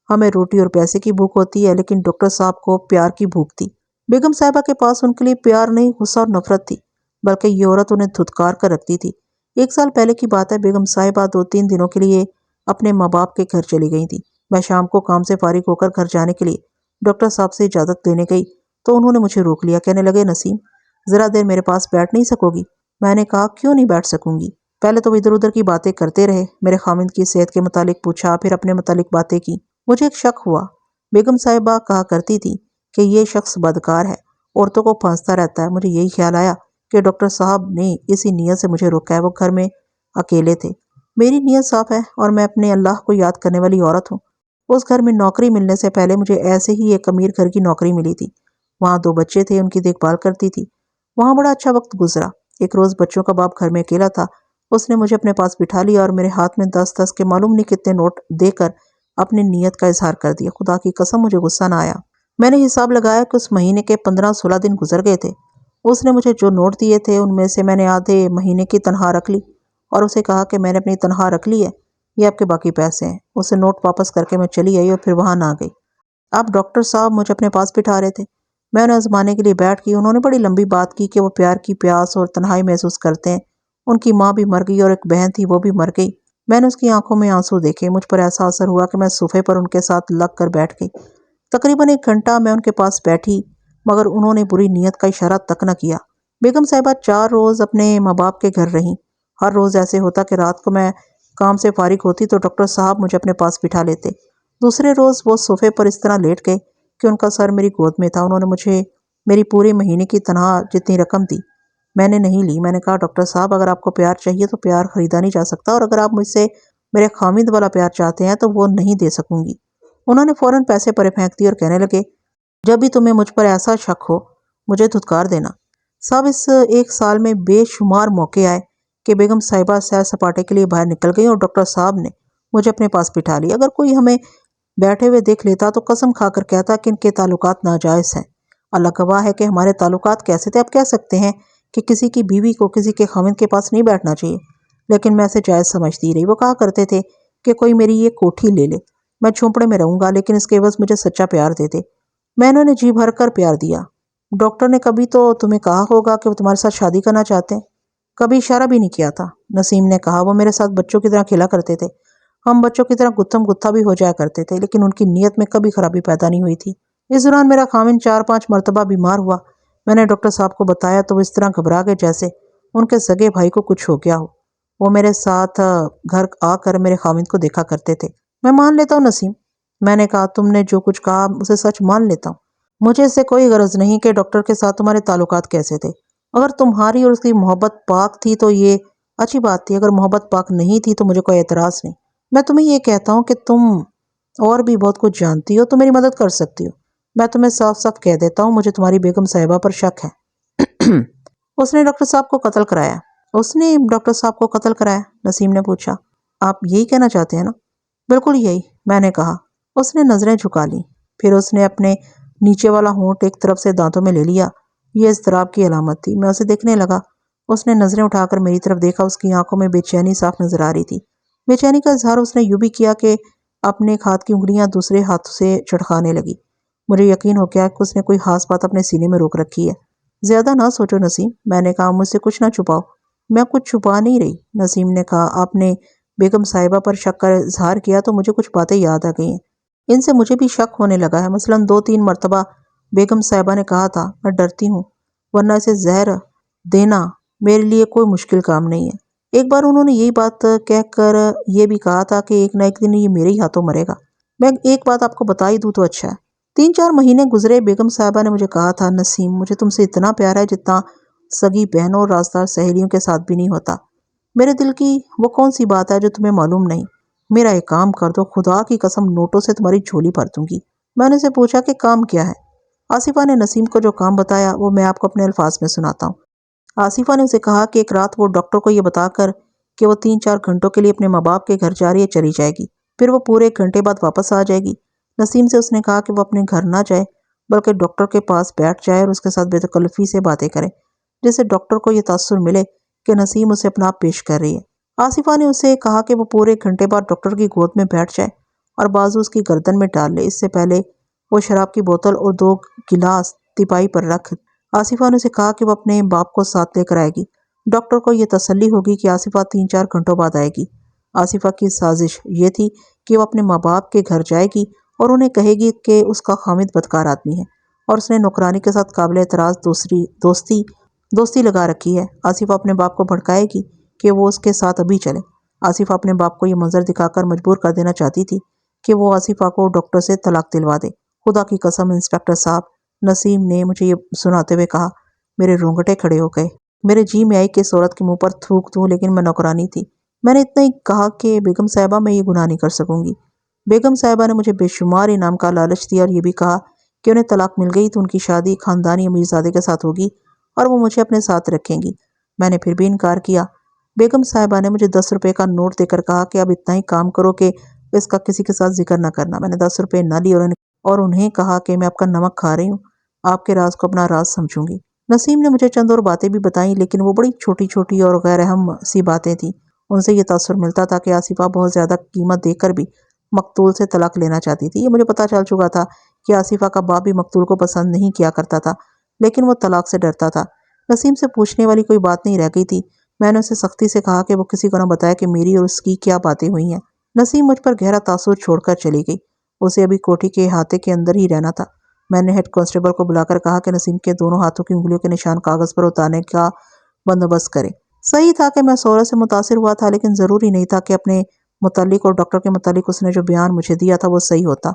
ہمیں روٹی اور پیسے کی بھوک ہوتی ہے، لیکن ڈاکٹر صاحب کو پیار کی بھوک تھی۔ بیگم صاحبہ کے پاس ان کے لیے پیار نہیں، غصہ اور نفرت تھی، بلکہ یہ عورت انہیں دھتکار کر رکھتی تھی۔ 1 سال پہلے کی بات ہے، بیگم صاحبہ 2-3 دنوں کے لیے اپنے ماں باپ کے گھر چلی گئی تھی۔ میں شام کو کام سے فارغ ہو کر گھر جانے کے لیے ڈاکٹر صاحب سے اجازت لینے گئی تو انہوں نے مجھے روک لیا۔ کہنے لگے، نسیم، ذرا دیر میرے پاس بیٹھ نہیں سکو گی؟ میں نے کہا، کیوں نہیں بیٹھ سکوں گی؟ پہلے تو وہ ادھر ادھر کی باتیں کرتے رہے، میرے خاوند کی صحت کے متعلق پوچھا، پھر اپنے متعلق باتیں کی۔ مجھے ایک شک ہوا۔ بیگم صاحبہ کہا کرتی تھی کہ یہ شخص بدکار ہے، عورتوں کو پھانستا رہتا ہے۔ مجھے یہی خیال آیا کہ ڈاکٹر صاحب نے اسی نیت سے مجھے روکا ہے۔ وہ گھر میں اکیلے تھے۔ میری نیت صاف ہے اور میں اپنے اللہ کو یاد کرنے والی عورت ہوں۔ اس گھر میں نوکری ملنے سے پہلے مجھے ایسے ہی ایک امیر گھر کی نوکری ملی تھی۔ وہاں 2 بچے تھے، ان کی دیکھ بھال کرتی تھی۔ وہاں بڑا اچھا وقت گزرا۔ ایک روز بچوں کا باپ گھر میں اکیلا تھا۔ اس نے مجھے اپنے پاس بٹھا لیا اور میرے ہاتھ میں 10 کے معلوم نہیں کتنے نوٹ دے کر اپنی نیت کا اظہار کر دیا۔ خدا کی قسم مجھے غصہ نہ آیا۔ میں نے حساب لگایا کہ اس مہینے کے 15-16 دن گزر گئے تھے۔ اس نے مجھے جو نوٹ دیے تھے ان میں سے میں نے آدھے مہینے کی تنخواہ رکھ لی اور اسے کہا کہ میں نے اپنی تنخواہ رکھ لی ہے، یہ آپ کے باقی پیسے ہیں۔ اسے نوٹ واپس کر کے میں چلی آئی اور پھر وہاں نہ گئی۔ اب ڈاکٹر صاحب مجھے اپنے پاس بٹھا رہے تھے۔ میں انہیں آزمانے کے لیے بیٹھ گئی۔ انہوں نے بڑی لمبی بات کی کہ وہ پیار کی پیاس اور تنہائی محسوس کرتے ہیں۔ ان کی ماں بھی مر گئی اور ایک بہن تھی، وہ بھی مر گئی۔ میں نے اس کی آنکھوں میں آنسو دیکھے۔ مجھ پر ایسا اثر ہوا کہ میں صوفے پر ان کے ساتھ لگ کر بیٹھ گئی۔ تقریباً 1 گھنٹہ میں ان کے پاس بیٹھی مگر انہوں نے بری نیت کا اشارہ تک نہ کیا۔ بیگم صاحبہ 4 روز اپنے ماں باپ کے گھر رہیں۔ ہر روز ایسے ہوتا کہ رات کو میں کام سے فارغ ہوتی تو ڈاکٹر صاحب مجھے اپنے پاس بٹھا لیتے۔ دوسرے روز وہ صوفے پر اس طرح لیٹ گئے کہ ان کا سر میری گود میں تھا۔ انہوں نے مجھے میری پورے مہینے کی تنخواہ جتنی رقم دی۔ میں نے نہیں لی۔ میں نے کہا ڈاکٹر صاحب اگر آپ کو پیار چاہیے تو پیار خریدا نہیں جا سکتا، اور اگر آپ مجھ سے میرے خامند والا پیار چاہتے ہیں تو وہ نہیں دے سکوں گی۔ انہوں نے فوراً پیسے پرے پھینک دیے اور کہنے لگے جب بھی تمہیں مجھ پر ایسا شک ہو مجھے دھتکار دینا۔ صاحب اس 1 سال میں بے شمار موقع آئے کہ بیگم صاحبہ سیر سپاٹے کے لیے باہر نکل گئی اور ڈاکٹر صاحب نے مجھے اپنے پاس بٹھا لیا۔ اگر کوئی ہمیں بیٹھے ہوئے دیکھ لیتا تو قسم کھا کر کہتا کہ ان کے تعلقات ناجائز ہیں۔ اللہ گواہ ہے کہ ہمارے تعلقات کیسے تھے۔ اب کہہ سکتے ہیں کہ کسی کی بیوی کو کسی کے خاوند کے پاس نہیں بیٹھنا چاہیے، لیکن میں اسے جائز سمجھتی رہی۔ وہ کہا کرتے تھے کہ کوئی میری یہ کوٹھی لے لے، میں جھونپڑے میں رہوں گا لیکن اس کے عوض مجھے سچا پیار دے دے۔ میں نے انہیں جی بھر کر پیار دیا۔ ڈاکٹر نے کبھی تو تمہیں کہا ہوگا کہ وہ تمہارے ساتھ شادی کرنا چاہتے ہیں؟ کبھی اشارہ بھی نہیں کیا تھا، نسیم نے کہا۔ وہ میرے ساتھ بچوں کی طرح کھیلا کرتے تھے، ہم بچوں کی طرح گتھم گتھا بھی ہو جایا کرتے تھے، لیکن ان کی نیت میں کبھی خرابی پیدا نہیں ہوئی تھی۔ اس دوران میرا خاوند 4-5 مرتبہ بیمار ہوا۔ میں نے ڈاکٹر صاحب کو بتایا تو وہ اس طرح گھبرا گئے جیسے ان کے سگے بھائی کو کچھ ہو گیا ہو۔ وہ میرے ساتھ گھر آ کر میرے خاوند کو دیکھا کرتے تھے۔ میں مان لیتا ہوں نسیم، میں نے کہا تم نے جو کچھ کہا اسے سچ مان لیتا ہوں۔ مجھے اس سے کوئی غرض نہیں کہ ڈاکٹر کے ساتھ تمہارے تعلقات کیسے تھے۔ اگر تمہاری اور اس کی محبت پاک تھی تو یہ اچھی بات تھی، اگر محبت پاک نہیں تھی تو مجھے کوئی اعتراض نہیں۔ میں تمہیں یہ کہتا ہوں کہ تم اور بھی بہت کچھ جانتی ہو تو میری مدد کر سکتی ہو۔ میں تمہیں صاف صاف کہہ دیتا ہوں مجھے تمہاری بیگم صاحبہ پر شک ہے۔ اس نے ڈاکٹر صاحب کو قتل کرایا؟ اس نے ڈاکٹر صاحب کو قتل کرایا؟ نسیم نے پوچھا۔ آپ یہی کہنا چاہتے ہیں نا؟ بالکل یہی، میں نے کہا۔ اس نے نظریں جھکا لیں، پھر اس نے اپنے نیچے والا ہونٹ ایک طرف سے دانتوں میں لے لیا۔ یہ اضطراب کی علامت تھی۔ میں اسے دیکھنے لگا۔ اس نے نظریں اٹھا کر میری طرف دیکھا۔ اس کی آنکھوں میں بے چینی صاف نظر آ رہی تھی۔ بے چینی کا اظہار اس نے یوں بھی کیا کہ اپنے ایک ہاتھ کی انگلیاں دوسرے ہاتھ سے چٹکانے لگی۔ مجھے یقین ہو گیا کہ اس نے کوئی خاص بات اپنے سینے میں روک رکھی ہے۔ زیادہ نہ سوچو نسیم، میں نے کہا، مجھ سے کچھ نہ چھپاؤ۔ میں کچھ چھپا نہیں رہی، نسیم نے کہا۔ آپ نے بیگم صاحبہ پر شک کا اظہار کیا تو مجھے کچھ باتیں یاد آ گئی ہیں۔ ان سے مجھے بھی شک ہونے لگا ہے۔ مثلاً 2-3 مرتبہ بیگم صاحبہ نے کہا تھا میں ڈرتی ہوں، ورنہ اسے زہر دینا میرے لیے کوئی مشکل کام نہیں ہے۔ ایک بار انہوں نے یہی بات کہہ کر یہ بھی کہا تھا کہ ایک نہ ایک دن یہ میرے ہی ہاتھوں مرے گا۔ میں ایک بات آپ کو بتا ہی دوں تو اچھا ہے۔ 3-4 مہینے گزرے۔ بیگم صاحبہ نے مجھے کہا تھا نسیم مجھے تم سے اتنا پیار ہے جتنا سگی بہنوں اور رازدار سہیلیوں کے ساتھ بھی نہیں ہوتا۔ میرے دل کی وہ کون سی بات ہے جو تمہیں معلوم نہیں؟ میرا ایک کام کر دو، خدا کی قسم نوٹوں سے تمہاری جھولی بھر دوں گی۔ میں نے اسے پوچھا کہ کام کیا ہے؟ آصفہ نے نسیم کو جو کام بتایا وہ میں آپ کو اپنے الفاظ میں سناتا ہوں۔ آصفہ نے اسے کہا کہ ایک رات وہ ڈاکٹر کو یہ بتا کر کہ وہ 3-4 گھنٹوں کے لیے اپنے ماں باپ کے گھر جا رہی ہے چلی جائے گی، پھر وہ پورے 1 گھنٹے بعد واپس آ جائے گی۔ نسیم سے اس نے کہا کہ وہ اپنے گھر نہ جائے بلکہ ڈاکٹر کے پاس بیٹھ جائے اور اس کے ساتھ بے تکلفی سے باتیں کرے، جس سے ڈاکٹر کو یہ تاثر ملے کہ نسیم اسے اپنا آپ پیش کر رہی ہے۔ آصفہ نے اسے کہا کہ وہ پورے 1 گھنٹے بعد ڈاکٹر کی گود میں بیٹھ جائے اور بازو اس کی گردن میں ڈال لے۔ اس سے پہلے وہ شراب کی بوتل اور 2 گلاس تیپائی پر رکھ۔ آصفہ نے اسے کہا کہ وہ اپنے باپ کو ساتھ لے کر آئے گی۔ ڈاکٹر کو یہ تسلی ہوگی کہ آصفہ 3-4 گھنٹوں بعد آئے گی۔ آصفہ کی سازش یہ تھی کہ وہ اپنے ماں باپ کے گھر جائے گی اور انہیں کہے گی کہ اس کا خامد بدکار آدمی ہے اور اس نے نوکرانی کے ساتھ قابل اعتراض دوستی لگا رکھی ہے۔ آصفہ اپنے باپ کو بھڑکائے گی کہ وہ اس کے ساتھ ابھی چلے۔ آصفہ اپنے باپ کو یہ منظر دکھا کر مجبور کر دینا چاہتی تھی کہ وہ آصفہ کو ڈاکٹر سے طلاق دلوا دے۔ خدا کی قسم انسپکٹر صاحب، نسیم نے مجھے یہ سناتے ہوئے کہا، میرے رونگٹے کھڑے ہو گئے۔ میرے جی میں آئی کہ اس عورت کے منہ پر تھوک دوں، لیکن میں نوکرانی تھی۔ میں نے اتنا ہی کہا کہ بیگم صاحبہ میں یہ گناہ نہیں کر سکوں گی۔ بیگم صاحبہ نے مجھے بے شمار انعام کا لالچ دیا اور یہ بھی کہا کہ انہیں طلاق مل گئی تو ان کی شادی خاندانی امیرزادے کے ساتھ ہوگی اور وہ مجھے اپنے ساتھ رکھیں گی۔ میں نے پھر بھی انکار کیا۔ بیگم صاحبہ نے مجھے 10 روپے کا نوٹ دے کر کہا کہ اب اتنا ہی کام کرو کہ اس کا کسی کے ساتھ ذکر نہ کرنا۔ میں نے 10 روپے نہ لی اور انہیں کہا کہ میں آپ کا نمک کھا رہی ہوں، آپ کے راز کو اپنا راز سمجھوں گی۔ نسیم نے مجھے چند اور باتیں بھی بتائیں، لیکن وہ بڑی چھوٹی چھوٹی اور غیر اہم سی باتیں تھیں۔ ان سے یہ تاثر ملتا تھا کہ آصفہ بہت زیادہ قیمت دے کر بھی مقتول سے طلاق لینا چاہتی تھی۔ یہ مجھے پتہ چل چکا تھا کہ آصفہ کا باپ بھی مقتول کو پسند نہیں کیا کرتا تھا، لیکن وہ طلاق سے ڈرتا تھا۔ نسیم سے پوچھنے والی کوئی بات نہیں رہ گئی تھی۔ میں نے اسے سختی سے کہا کہ وہ کسی کو نہ بتائے کہ میری اور اس کی کیا باتیں ہوئی ہیں۔ نسیم مجھ پر گہرا تاثر چھوڑ کر چلی گئی۔ اسے ابھی کوٹھی کے احاطے کے اندر ہی رہنا تھا۔ میں نے ہیڈ کانسٹیبل کو بلا کر کہا کہ نسیم کے دونوں ہاتھوں کی انگلیوں کے نشان کاغذ پر اتارنے کا بندوبست کرے۔ صحیح تھا کہ میں سورہ سے متاثر ہوا تھا، لیکن ضروری نہیں تھا کہ اپنے متعلق اور ڈاکٹر کے متعلق اس نے جو بیان مجھے دیا تھا وہ صحیح ہوتا۔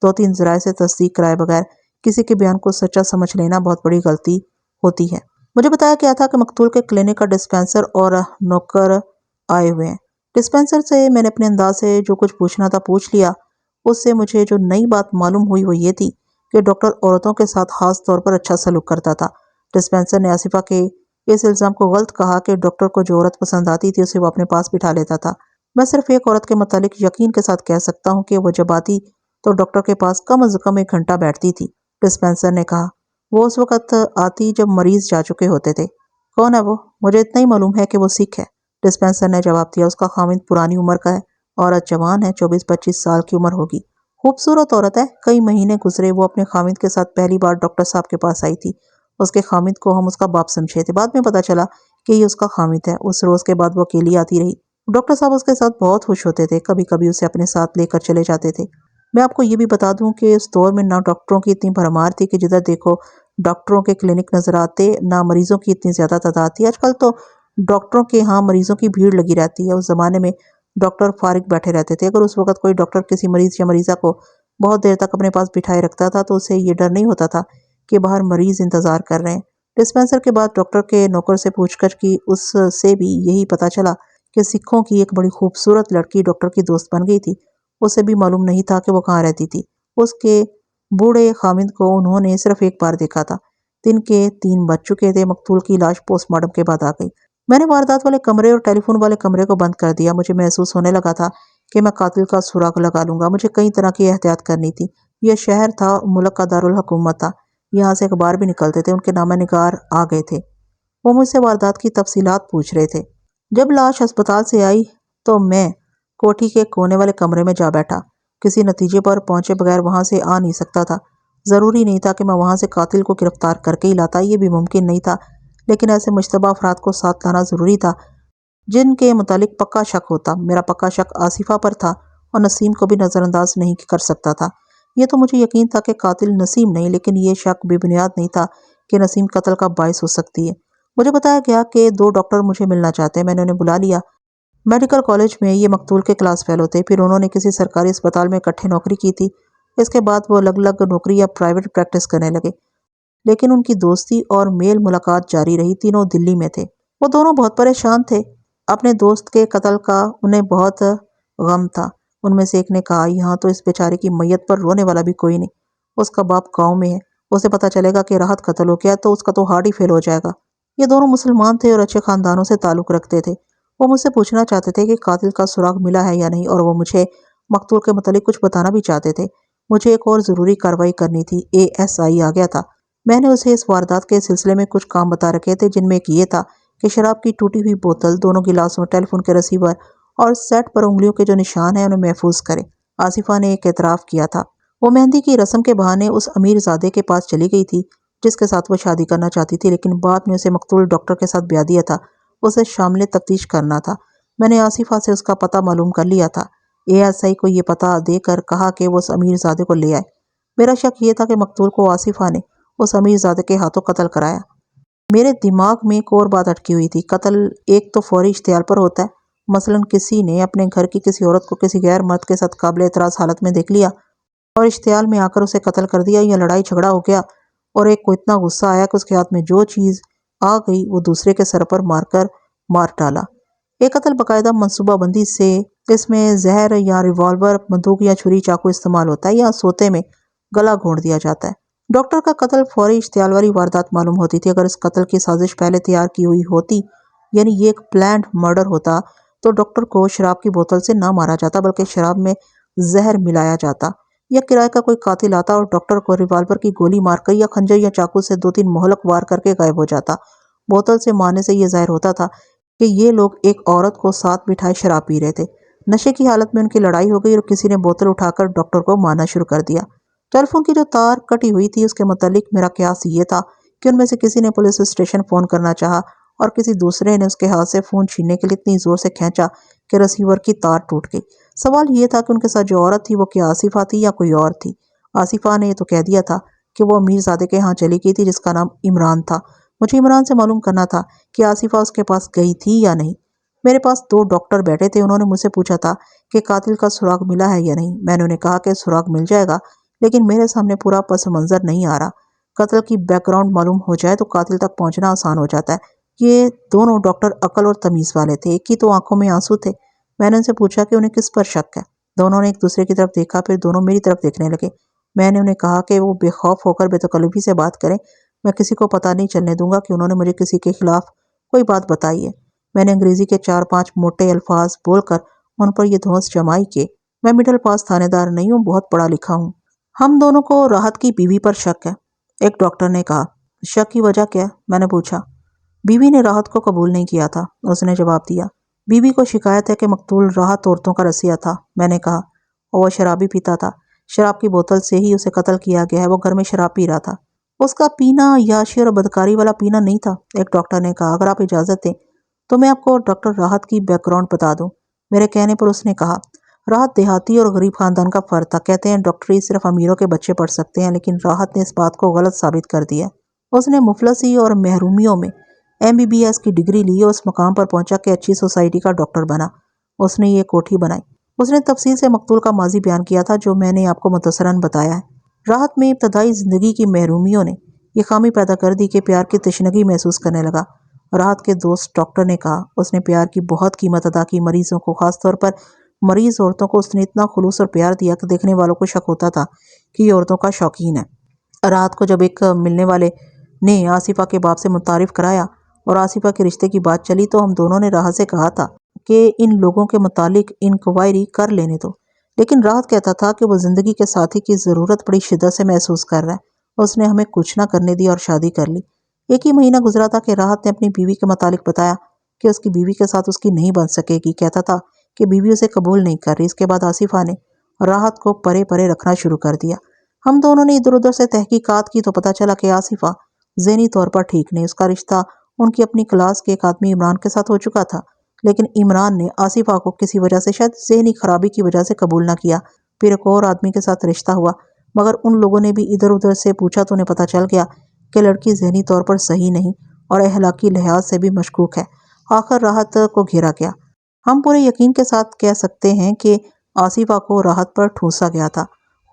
2-3 ذرائع سے تصدیق کرائے بغیر کسی کے بیان کو سچا سمجھ لینا بہت بڑی غلطی ہوتی ہے۔ مجھے بتایا گیا تھا کہ مقتول کے کلینک کا ڈسپینسر اور نوکر آئے ہوئے ہیں۔ ڈسپینسر سے میں نے اپنے انداز سے جو کچھ پوچھنا تھا پوچھ لیا۔ اس سے مجھے جو نئی بات معلوم ہوئی وہ یہ تھی کہ ڈاکٹر عورتوں کے ساتھ خاص طور پر اچھا سلوک کرتا تھا۔ ڈسپینسر نے آصفہ کے اس الزام کو غلط کہا کہ ڈاکٹر کو جو عورت پسند آتی تھی اسے وہ اپنے پاس بٹھا لیتا تھا۔ میں صرف ایک عورت کے متعلق یقین کے ساتھ کہہ سکتا ہوں کہ وہ جب آتی تو ڈاکٹر کے پاس کم از کم 1 گھنٹہ بیٹھتی تھی۔ ڈسپینسر نے کہا، وہ اس وقت آتی جب مریض جا چکے ہوتے تھے۔ کون ہے وہ؟ مجھے اتنا ہی معلوم ہے کہ وہ سکھ ہے۔ ڈسپینسر نے جواب دیا، اس کا خاوند پرانی عمر کا ہے، عورت جوان ہے، 24-25 سال کی عمر ہوگی۔ خوبصورت عورت ہے۔ کئی مہینے گزرے وہ اپنے خاوند کے ساتھ پہلی بار ڈاکٹر صاحب کے پاس آئی تھی۔ اس کے خاوند کو ہم اس کا باپ سمجھے تھے، بعد میں پتہ چلا کہ یہ اس کا خاوند ہے۔ اس روز کے بعد وہ اکیلی آتی رہی۔ ڈاکٹر صاحب اس کے ساتھ بہت خوش ہوتے تھے، کبھی کبھی اسے اپنے ساتھ لے کر چلے جاتے تھے۔ میں آپ کو یہ بھی بتا دوں کہ اس دور میں نہ ڈاکٹروں کی اتنی بھرمار تھی کہ جدھر دیکھو ڈاکٹروں کے کلینک نظر آتے، نہ مریضوں کی اتنی زیادہ تعداد تھی۔ آج کل تو ڈاکٹروں کے ہاں مریضوں کی بھیڑ لگی رہتی ہے۔ اس زمانے میں ڈاکٹر فارغ بیٹھے رہتے تھے۔ اگر اس وقت کوئی ڈاکٹر کسی مریض یا مریضہ کو بہت دیر تک اپنے پاس بٹھائے رکھتا تھا تو اسے یہ ڈر نہیں ہوتا تھا کہ باہر مریض انتظار کر رہے ہیں۔ ڈسپینسر کے بعد ڈاکٹر کے نوکر سے پوچھ گچھ کی، اس سے بھی یہی پتہ چلا کہ سکھوں کی ایک بڑی خوبصورت لڑکی ڈاکٹر کی دوست بن گئی تھی۔ اسے بھی معلوم نہیں تھا کہ وہ کہاں رہتی تھی۔ اس کے بوڑھے خاوند کو انہوں نے صرف ایک بار دیکھا تھا۔ دن کے 3 بج چکے تھے۔ مقتول کی لاش پوسٹ مارٹم کے بعد آ گئی۔ میں نے واردات والے کمرے اور ٹیلی فون والے کمرے کو بند کر دیا۔ مجھے محسوس ہونے لگا تھا کہ میں قاتل کا سراغ لگا لوں گا۔ مجھے کئی طرح کی احتیاط کرنی تھی۔ یہ شہر تھا، ملک کا دارالحکومت تھا۔ یہاں سے اخبار بھی نکلتے تھے۔ ان کے نامہ نگار آ گئے تھے۔ وہ مجھ سے واردات کی تفصیلات پوچھ رہے تھے۔ جب لاش ہسپتال سے آئی تو میں کوٹھی کے کونے والے کمرے میں جا بیٹھا۔ کسی نتیجے پر پہنچے بغیر وہاں سے آ نہیں سکتا تھا۔ ضروری نہیں تھا کہ میں وہاں سے قاتل کو گرفتار کر کے ہی لاتا، یہ بھی ممکن نہیں تھا، لیکن ایسے مشتبہ افراد کو ساتھ لانا ضروری تھا جن کے متعلق پکا شک ہوتا۔ میرا پکا شک آصفہ پر تھا اور نسیم کو بھی نظر انداز نہیں کر سکتا تھا۔ یہ تو مجھے یقین تھا کہ قاتل نسیم نہیں، لیکن یہ شک بے بنیاد نہیں تھا کہ نسیم قتل کا باعث ہو سکتی ہے۔ مجھے بتایا گیا کہ 2 ڈاکٹر مجھے ملنا چاہتے ہیں۔ میں نے انہیں بلا لیا۔ میڈیکل کالج میں یہ مقتول کے کلاس فیلو تھے، پھر انہوں نے کسی سرکاری اسپتال میں اکٹھے نوکری کی تھی۔ اس کے بعد وہ الگ الگ نوکری یا پرائیویٹ پریکٹس کرنے لگے، لیکن ان کی دوستی اور میل ملاقات جاری رہی۔ تینوں دلی میں تھے۔ وہ دونوں بہت پریشان تھے۔ اپنے دوست کے قتل کا انہیں بہت غم تھا۔ ان میں سے ایک نے کہا، یہاں تو اس بیچارے کی میت پر رونے والا بھی کوئی نہیں۔ اس کا باپ گاؤں میں ہے، اسے پتہ چلے گا کہ راحت قتل ہو گیا تو اس کا تو ہارٹ ہی فیل ہو جائے گا۔ یہ دونوں مسلمان تھے اور اچھے خاندانوں سے تعلق رکھتے تھے۔ وہ مجھ سے پوچھنا چاہتے تھے کہ قاتل کا سراغ ملا ہے یا نہیں، اور وہ مجھے مقتول کے متعلق کچھ بتانا بھی چاہتے تھے۔ مجھے ایک اور ضروری کارروائی کرنی تھی۔ ASI آ گیا تھا۔ میں نے اسے اس واردات کے سلسلے میں کچھ کام بتا رکھے تھے، جن میں ایک یہ تھا کہ شراب کی ٹوٹی ہوئی بوتل، 2 گلاسوں، ٹیلی فون کے ریسیور اور سیٹ پر انگلیوں کے جو نشان ہیں انہیں محفوظ کرے۔ آصفہ نے ایک اعتراف کیا تھا۔ وہ مہندی کی رسم کے بہانے اس امیر زادے کے پاس چلی گئی تھی جس کے ساتھ وہ شادی کرنا چاہتی تھی، لیکن باپ نے اسے مقتول ڈاکٹر کے ساتھ بیاہ دیا تھا۔ اسے شامل تفتیش کرنا تھا۔ میں نے آصفہ سے اس کا پتہ معلوم کر لیا تھا۔ ASI کو یہ پتہ دے کر کہا کہ وہ اس امیر زادے کو لے آئے۔ میرا شک یہ تھا کہ مقتول کو آصفہ نے اس امیر زادے کے ہاتھوں قتل کرایا۔ میرے دماغ میں ایک اور بات اٹکی ہوئی تھی۔ قتل ایک تو فوری اشتعال پر ہوتا ہے، مثلاً کسی نے اپنے گھر کی کسی عورت کو کسی غیر مرد کے ساتھ قابل اعتراض حالت میں دیکھ لیا اور اشتعال میں آ کر اسے قتل کر دیا، یا لڑائی جھگڑا ہو گیا اور ایک کو اتنا غصہ آیا کہ اس کے ہاتھ میں جو چیز آ گئی وہ دوسرے کے سر پر مار ڈالا۔ ایک قتل باقاعدہ منصوبہ بندی سے، اس میں زہر یا ریوالور، بندوق یا چھری چاقو استعمال ہوتا ہے، یا سوتے میں گلا گھونٹ دیا جاتا ہے۔ ڈاکٹر کا قتل فوری اشتعال والی واردات معلوم ہوتی تھی۔ اگر اس قتل کی سازش پہلے تیار کی ہوئی ہوتی، یعنی یہ ایک پلانڈ مرڈر ہوتا، تو ڈاکٹر کو شراب کی بوتل سے نہ مارا جاتا بلکہ شراب میں زہر ملایا جاتا، یا کرائے کا کوئی قاتل آتا اور ڈاکٹر کو ریوالور کی گولی مار کر یا خنجر یا چاقو سے 2-3 مہلک وار کر کے غائب ہو جاتا۔ بوتل سے مارنے سے یہ ظاہر ہوتا تھا کہ یہ لوگ ایک عورت کو ساتھ بٹھائے شراب پی رہے تھے۔ نشے کی حالت میں ان کی لڑائی ہو گئی اور کسی نے بوتل اٹھا کر ڈاکٹر کو مارنا شروع کر دیا۔ ٹیلی فون کی جو تار کٹی ہوئی تھی اس کے متعلق میرا قیاس یہ تھا کہ ان میں سے کسی نے پولیس اسٹیشن فون کرنا چاہا اور کسی دوسرے نے اس کے ہاتھ سے فون چھیننے کے لیے اتنی زور سے کھینچا کہ رسیور کی تار ٹوٹ گئی۔ سوال یہ تھا کہ ان کے ساتھ جو عورت تھی وہ کیا آصفہ تھی یا کوئی اور تھی؟ آصفہ نے یہ تو کہہ دیا تھا کہ وہ امیر زادے کے ہاں چلی گئی تھی جس کا نام عمران تھا۔ مجھے عمران سے معلوم کرنا تھا کہ آصفہ اس کے پاس گئی تھی یا نہیں۔ میرے پاس 2 ڈاکٹر بیٹھے تھے، انہوں نے مجھ سے پوچھا تھا کہ قاتل کا سراغ ملا ہے یا نہیں۔ میں نے انہیں کہا کہ سراغ مل جائے گا، لیکن میرے سامنے پورا پس منظر نہیں آ رہا۔ قتل کی بیک گراؤنڈ معلوم ہو جائے تو قاتل تک پہنچنا آسان ہو جاتا ہے۔ یہ دونوں ڈاکٹر عقل اور تمیز والے تھے، ایک کی تو آنکھوں میں آنسو تھے۔ میں نے ان سے پوچھا کہ انہیں کس پر شک ہے۔ دونوں نے ایک دوسرے کی طرف دیکھا، پھر دونوں میری طرف دیکھنے لگے۔ میں نے انہیں کہا کہ وہ بے خوف ہو کر بے تکلفی سے بات کریں، میں کسی کو پتہ نہیں چلنے دوں گا کہ انہوں نے مجھے کسی کے خلاف کوئی بات بتائی ہے۔ میں نے انگریزی کے 4-5 موٹے الفاظ بول کر ان پر یہ دھونس جمائی کہ میں مڈل پاس تھانے دار نہیں ہوں، بہت پڑھا لکھا ہوں۔ ہم دونوں کو راحت کی بیوی پر شک ہے، ایک ڈاکٹر نے کہا۔ شک کی وجہ کیا؟ میں نے پوچھا۔ بیوی نے راحت کو قبول نہیں کیا تھا، اس نے جواب دیا۔ بیوی کو شکایت ہے کہ مقتول راحت عورتوں کا رسیا تھا، میں نے کہا، اور وہ شرابی پیتا تھا۔ شراب کی بوتل سے ہی اسے قتل کیا گیا ہے، وہ گھر میں شراب پی رہا تھا۔ اس کا پینا یاشی اور بدکاری والا پینا نہیں تھا، ایک ڈاکٹر نے کہا۔ اگر آپ اجازت دیں تو میں آپ کو ڈاکٹر راحت کی بیک گراؤنڈ بتا دوں۔ میرے کہنے پر اس نے کہا، راحت دیہاتی اور غریب خاندان کا فرد تھا، کہتے ہیں ڈاکٹری صرف امیروں کے بچے پڑھ سکتے ہیں، لیکن راحت نے اس بات کو غلط ثابت کر دیا۔ اس نے مفلسی اور محرومیوں میں MBBS کی ڈگری لی اور اس مقام پر پہنچا کہ اچھی سوسائٹی کا ڈاکٹر بنا۔ اس نے یہ کوٹھی بنائی۔ اس نے تفصیل سے مقتول کا ماضی بیان کیا تھا جو میں نے آپ کو مختصراً بتایا ہے۔ راحت میں ابتدائی زندگی کی محرومیوں نے یہ خامی پیدا کر دی کہ پیار کی تشنگی محسوس کرنے لگا۔ راحت کے دوست ڈاکٹر نے کہا، اس نے پیار کی بہت قیمت ادا کی، مریضوں کو، خاص طور پر مریض عورتوں کو اس نے اتنا خلوص اور پیار دیا کہ دیکھنے والوں کو شک ہوتا تھا کہ یہ عورتوں کا شوقین ہے۔ راحت کو جب ایک ملنے والے نے آصفہ کے باپ سے متعارف کرایا اور آصفہ کے رشتے کی بات چلی تو ہم دونوں نے راحت سے کہا تھا کہ ان لوگوں کے متعلق انکوائری کر لینے دو، لیکن راحت کہتا تھا کہ وہ زندگی کے ساتھی کی ضرورت بڑی شدت سے محسوس کر رہا ہے۔ اس نے ہمیں کچھ نہ کرنے دیا اور شادی کر لی۔ 1 ہی مہینہ گزرا تھا کہ راحت نے اپنی بیوی کے متعلق بتایا کہ اس کی بیوی کے ساتھ اس کی نہیں بن سکے گی، کہتا تھا کہ بیوی اسے قبول نہیں کر رہی۔ اس کے بعد آصفہ نے راحت کو پرے پرے رکھنا شروع کر دیا۔ ہم دونوں نے ادھر ادھر سے تحقیقات کی تو پتہ چلا کہ آصفہ ذہنی طور پر ٹھیک نہیں، اس کا رشتہ ان کی اپنی کلاس کے ایک آدمی عمران کے ساتھ ہو چکا تھا، لیکن عمران نے آصفہ کو کسی وجہ سے، شاید ذہنی خرابی کی وجہ سے، قبول نہ کیا۔ پھر ایک اور آدمی کے ساتھ رشتہ ہوا، مگر ان لوگوں نے بھی ادھر ادھر سے پوچھا تو انہیں پتہ چل گیا کہ لڑکی ذہنی طور پر صحیح نہیں اور اخلاقی لحاظ سے بھی مشکوک ہے۔ آخر راحت کو گھیرا گیا۔ ہم پورے یقین کے ساتھ کہہ سکتے ہیں کہ آصفہ کو راحت پر ٹھونسا گیا تھا۔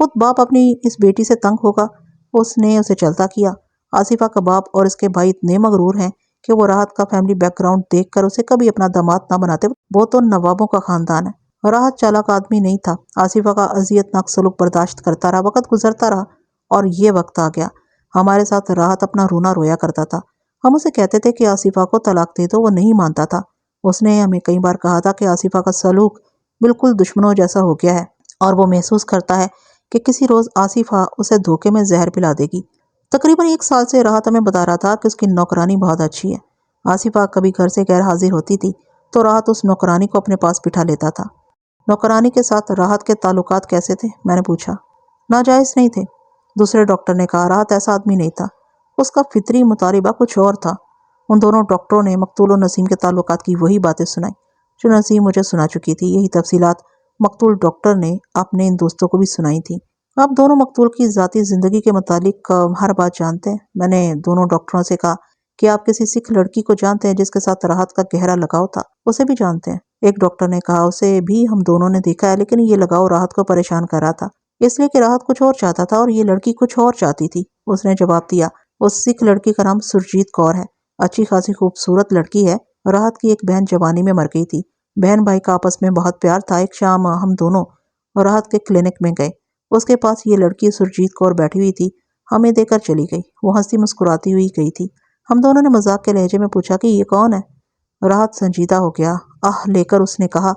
خود باپ اپنی اس بیٹی سے تنگ ہوگا، اس نے اسے چلتا کیا۔ آصفہ کا باپ اور اس کے بھائی اتنے مغرور ہیں کہ وہ راحت کا فیملی بیک گراؤنڈ دیکھ کر اسے کبھی اپنا داماد نہ بناتے۔ وہ تو نوابوں کا خاندان ہے۔ راحت چالاک آدمی نہیں تھا، آصفہ کا اذیت ناک سلوک برداشت کرتا رہا۔ وقت گزرتا رہا اور یہ وقت آ گیا۔ ہمارے ساتھ راحت اپنا رونا رویا کرتا تھا۔ ہم اسے کہتے تھے کہ آصفہ کو طلاق دے دو، وہ نہیں مانتا تھا۔ اس نے ہمیں کئی بار کہا تھا کہ آصفہ کا سلوک بالکل دشمنوں جیسا ہو گیا ہے اور وہ محسوس کرتا ہے کہ کسی روز آصفہ اسے دھوکے میں زہر پلا دے گی۔ تقریباً 1 سال سے راحت ہمیں بتا رہا تھا کہ اس کی نوکرانی بہت اچھی ہے۔ آصفہ کبھی گھر سے غیر حاضر ہوتی تھی تو راحت اس نوکرانی کو اپنے پاس بٹھا لیتا تھا۔ نوکرانی کے ساتھ راحت کے تعلقات کیسے تھے؟ میں نے پوچھا۔ ناجائز نہیں تھے، دوسرے ڈاکٹر نے کہا۔ راحت ایسا آدمی نہیں تھا، اس کا فطری مطالبہ کچھ اور تھا۔ ان دونوں ڈاکٹروں نے مقتول و نسیم کے تعلقات کی وہی باتیں سنائیں جو نسیم مجھے سنا چکی تھی۔ یہی تفصیلات مقتول ڈاکٹر نے اپنے ان دوستوں کو بھی سنائی تھیں۔ آپ دونوں مقتول کی ذاتی زندگی کے متعلق ہر بات جانتے ہیں؟ میں نے دونوں ڈاکٹروں سے کہا کہ آپ کسی سکھ لڑکی کو جانتے ہیں جس کے ساتھ راحت کا گہرا لگاؤ تھا؟ اسے بھی جانتے ہیں، ایک ڈاکٹر نے کہا۔ اسے بھی ہم دونوں نے دیکھا ہے، لیکن یہ لگاؤ راحت کو پریشان کر رہا تھا، اس لیے کہ راحت کچھ اور چاہتا تھا اور یہ لڑکی کچھ اور چاہتی تھی۔ اس نے جواب دیا، اس سکھ لڑکی کا نام سرجیت کور ہے، اچھی خاصی خوبصورت لڑکی ہے۔ راحت کی ایک بہن جوانی میں مر گئی تھی، بہن بھائی کا آپس میں بہت پیار تھا۔ ایک شام ہم دونوں راحت کے کلینک میں گئے، اس کے پاس یہ لڑکی سرجیت کور بیٹھی ہوئی تھی۔ ہمیں دے کر چلی گئی۔ وہ ہنسی مسکراتی ہوئی گئی تھی۔ ہم دونوں نے مذاق کے لہجے میں پوچھا کہ یہ کون ہے؟ راحت سنجیدہ ہو گیا آہ لے کر اس نے کہا،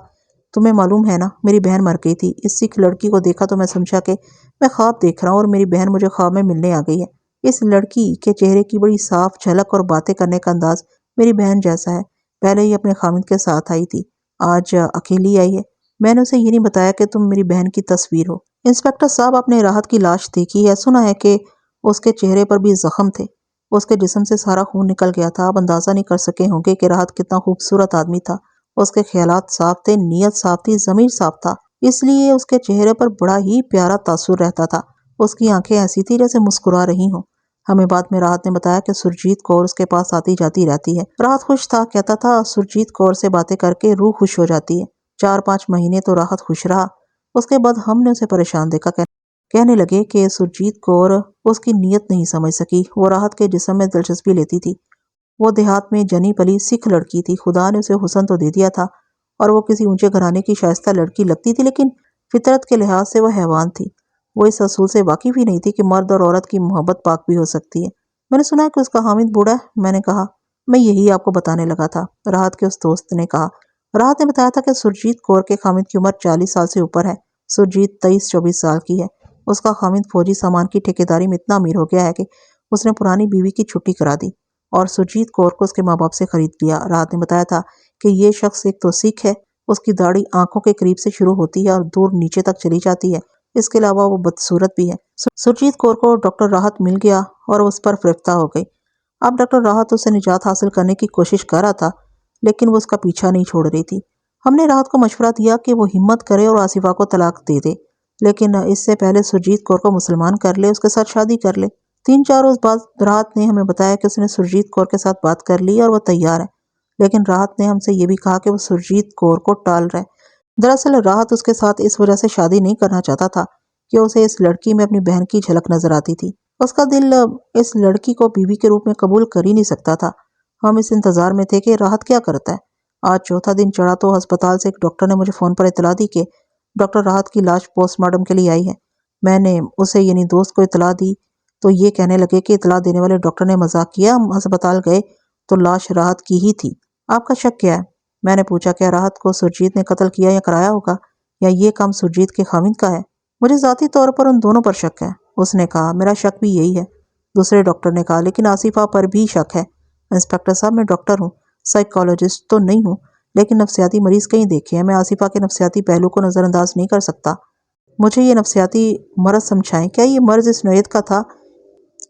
تمہیں معلوم ہے نا میری بہن مر گئی تھی۔ اس سکھ لڑکی کو دیکھا تو میں سمجھا کہ میں خواب دیکھ رہا ہوں اور میری بہن مجھے خواب میں ملنے آ گئی ہے۔ اس لڑکی کے چہرے کی بڑی صاف جھلک اور باتیں کرنے کا انداز میری بہن جیسا ہے۔ پہلے ہی اپنے خامند کے ساتھ آئی تھی، آج اکیلی آئی ہے۔ میں نے اسے یہ نہیں بتایا کہ تم میری بہن کی تصویر ہو۔ انسپکٹر صاحب، آپ نے راحت کی لاش دیکھی ہے؟ سنا ہے کہ اس کے چہرے پر بھی زخم تھے، اس کے جسم سے سارا خون نکل گیا تھا۔ آپ اندازہ نہیں کر سکے ہوں گے کہ راحت کتنا خوبصورت آدمی تھا۔ اس کے خیالات صاف تھے، نیت صاف تھی، ضمیر صاف تھا، اس لیے اس کے چہرے پر بڑا ہی پیارا تاثر رہتا تھا۔ اس کی آنکھیں ایسی تھی جیسے مسکرا رہی ہوں۔ ہمیں بعد میں راحت نے بتایا کہ سرجیت کور اس کے پاس آتی جاتی رہتی ہے۔ راحت خوش تھا، کہتا تھا سرجیت کور سے باتیں کر کے روح خوش ہو جاتی ہے۔ 4-5 مہینے تو راحت خوش رہا۔ اس کے بعد ہم نے اسے پریشان دیکھا، کہنے لگے کہ سرجیت کور اس کی نیت نہیں سمجھ سکی۔ وہ راحت کے جسم میں دلچسپی لیتی تھی۔ وہ دیہات میں جنی پلی سکھ لڑکی تھی۔ خدا نے اسے حسن تو دے دیا تھا اور وہ کسی اونچے گھرانے کی شائستہ لڑکی لگتی تھی، لیکن فطرت کے لحاظ سے وہ حیوان تھی۔ وہ اس اصول سے واقف ہی نہیں تھی کہ مرد اور عورت کی محبت پاک بھی ہو سکتی ہے۔ میں نے سنا کہ اس کا حامد بوڑھا ہے، میں نے کہا۔ میں یہی آپ کو بتانے لگا تھا، راحت کے اس دوست نے کہا۔ راحت نے بتایا تھا کہ سرجیت کور کے حامد کی عمر 40 سال سے اوپر ہے۔ سرجیت 23-24 سال کی ہے۔ اس کا حامد فوجی سامان کی ٹھیکیداری میں اتنا امیر ہو گیا ہے کہ اس نے پرانی بیوی کی چھٹی کرا دی اور سرجیت کور کو اس کے ماں باپ سے خرید لیا۔ راحت نے بتایا تھا کہ یہ شخص ایک تو سکھ ہے، اس کی داڑھی آنکھوں کے قریب سے شروع ہوتی ہے اور دور نیچے تک چلی جاتی ہے۔ اس کے علاوہ وہ بدصورت بھی ہے۔ سرجیت کور کو ڈاکٹر راحت مل گیا اور اس پر فریفتہ ہو گئی۔ اب ڈاکٹر راحت اسے نجات حاصل کرنے کی کوشش کر رہا تھا، لیکن وہ اس کا پیچھا نہیں چھوڑ رہی تھی۔ ہم نے راحت کو مشورہ دیا کہ وہ ہمت کرے اور آصفہ کو طلاق دے دے، لیکن اس سے پہلے سرجیت کور کو مسلمان کر لے، اس کے ساتھ شادی کر لے۔ 3-4 روز بعد راحت نے ہمیں بتایا کہ اس نے سرجیت کور کے ساتھ بات کر لی اور وہ تیار ہے، لیکن راحت نے ہم سے یہ بھی کہا کہ وہ سرجیت کور کو ٹال رہے۔ دراصل راحت اس کے ساتھ اس وجہ سے شادی نہیں کرنا چاہتا تھا کہ اسے اس لڑکی میں اپنی بہن کی جھلک نظر آتی تھی۔ اس کا دل اس لڑکی کو بیوی کے روپ میں قبول کر ہی نہیں سکتا تھا۔ ہم اس انتظار میں تھے کہ راحت کیا کرتا ہے۔ آج چوتھا دن چڑھا تو ہسپتال سے ایک ڈاکٹر نے مجھے فون پر اطلاع دی کہ ڈاکٹر راحت کی لاش پوسٹ مارٹم کے لیے آئی ہے۔ میں نے اسے یعنی دوست کو اطلاع دی تو یہ کہنے لگے کہ اطلاع دینے والے ڈاکٹر نے مذاق کیا، ہم ہسپتال گئے تو لاش راحت کی ہی تھی۔ آپ کا شک کیا ہے؟ میں نے پوچھا، کیا راحت کو سرجیت نے قتل کیا یا کرایا ہوگا، یا یہ کام سرجیت کے خاوند کا ہے؟ مجھے ذاتی طور پر ان دونوں پر شک ہے، اس نے کہا۔ میرا شک بھی یہی ہے، دوسرے ڈاکٹر نے کہا، لیکن آصفہ پر بھی شک ہے۔ انسپکٹر صاحب، میں ڈاکٹر ہوں، سائیکالوجسٹ تو نہیں ہوں، لیکن نفسیاتی مریض کہیں دیکھے ہیں۔ میں آصفہ کے نفسیاتی پہلو کو نظر انداز نہیں کر سکتا۔ مجھے یہ نفسیاتی مرض سمجھائیں، کیا یہ مرض اس نوعیت کا تھا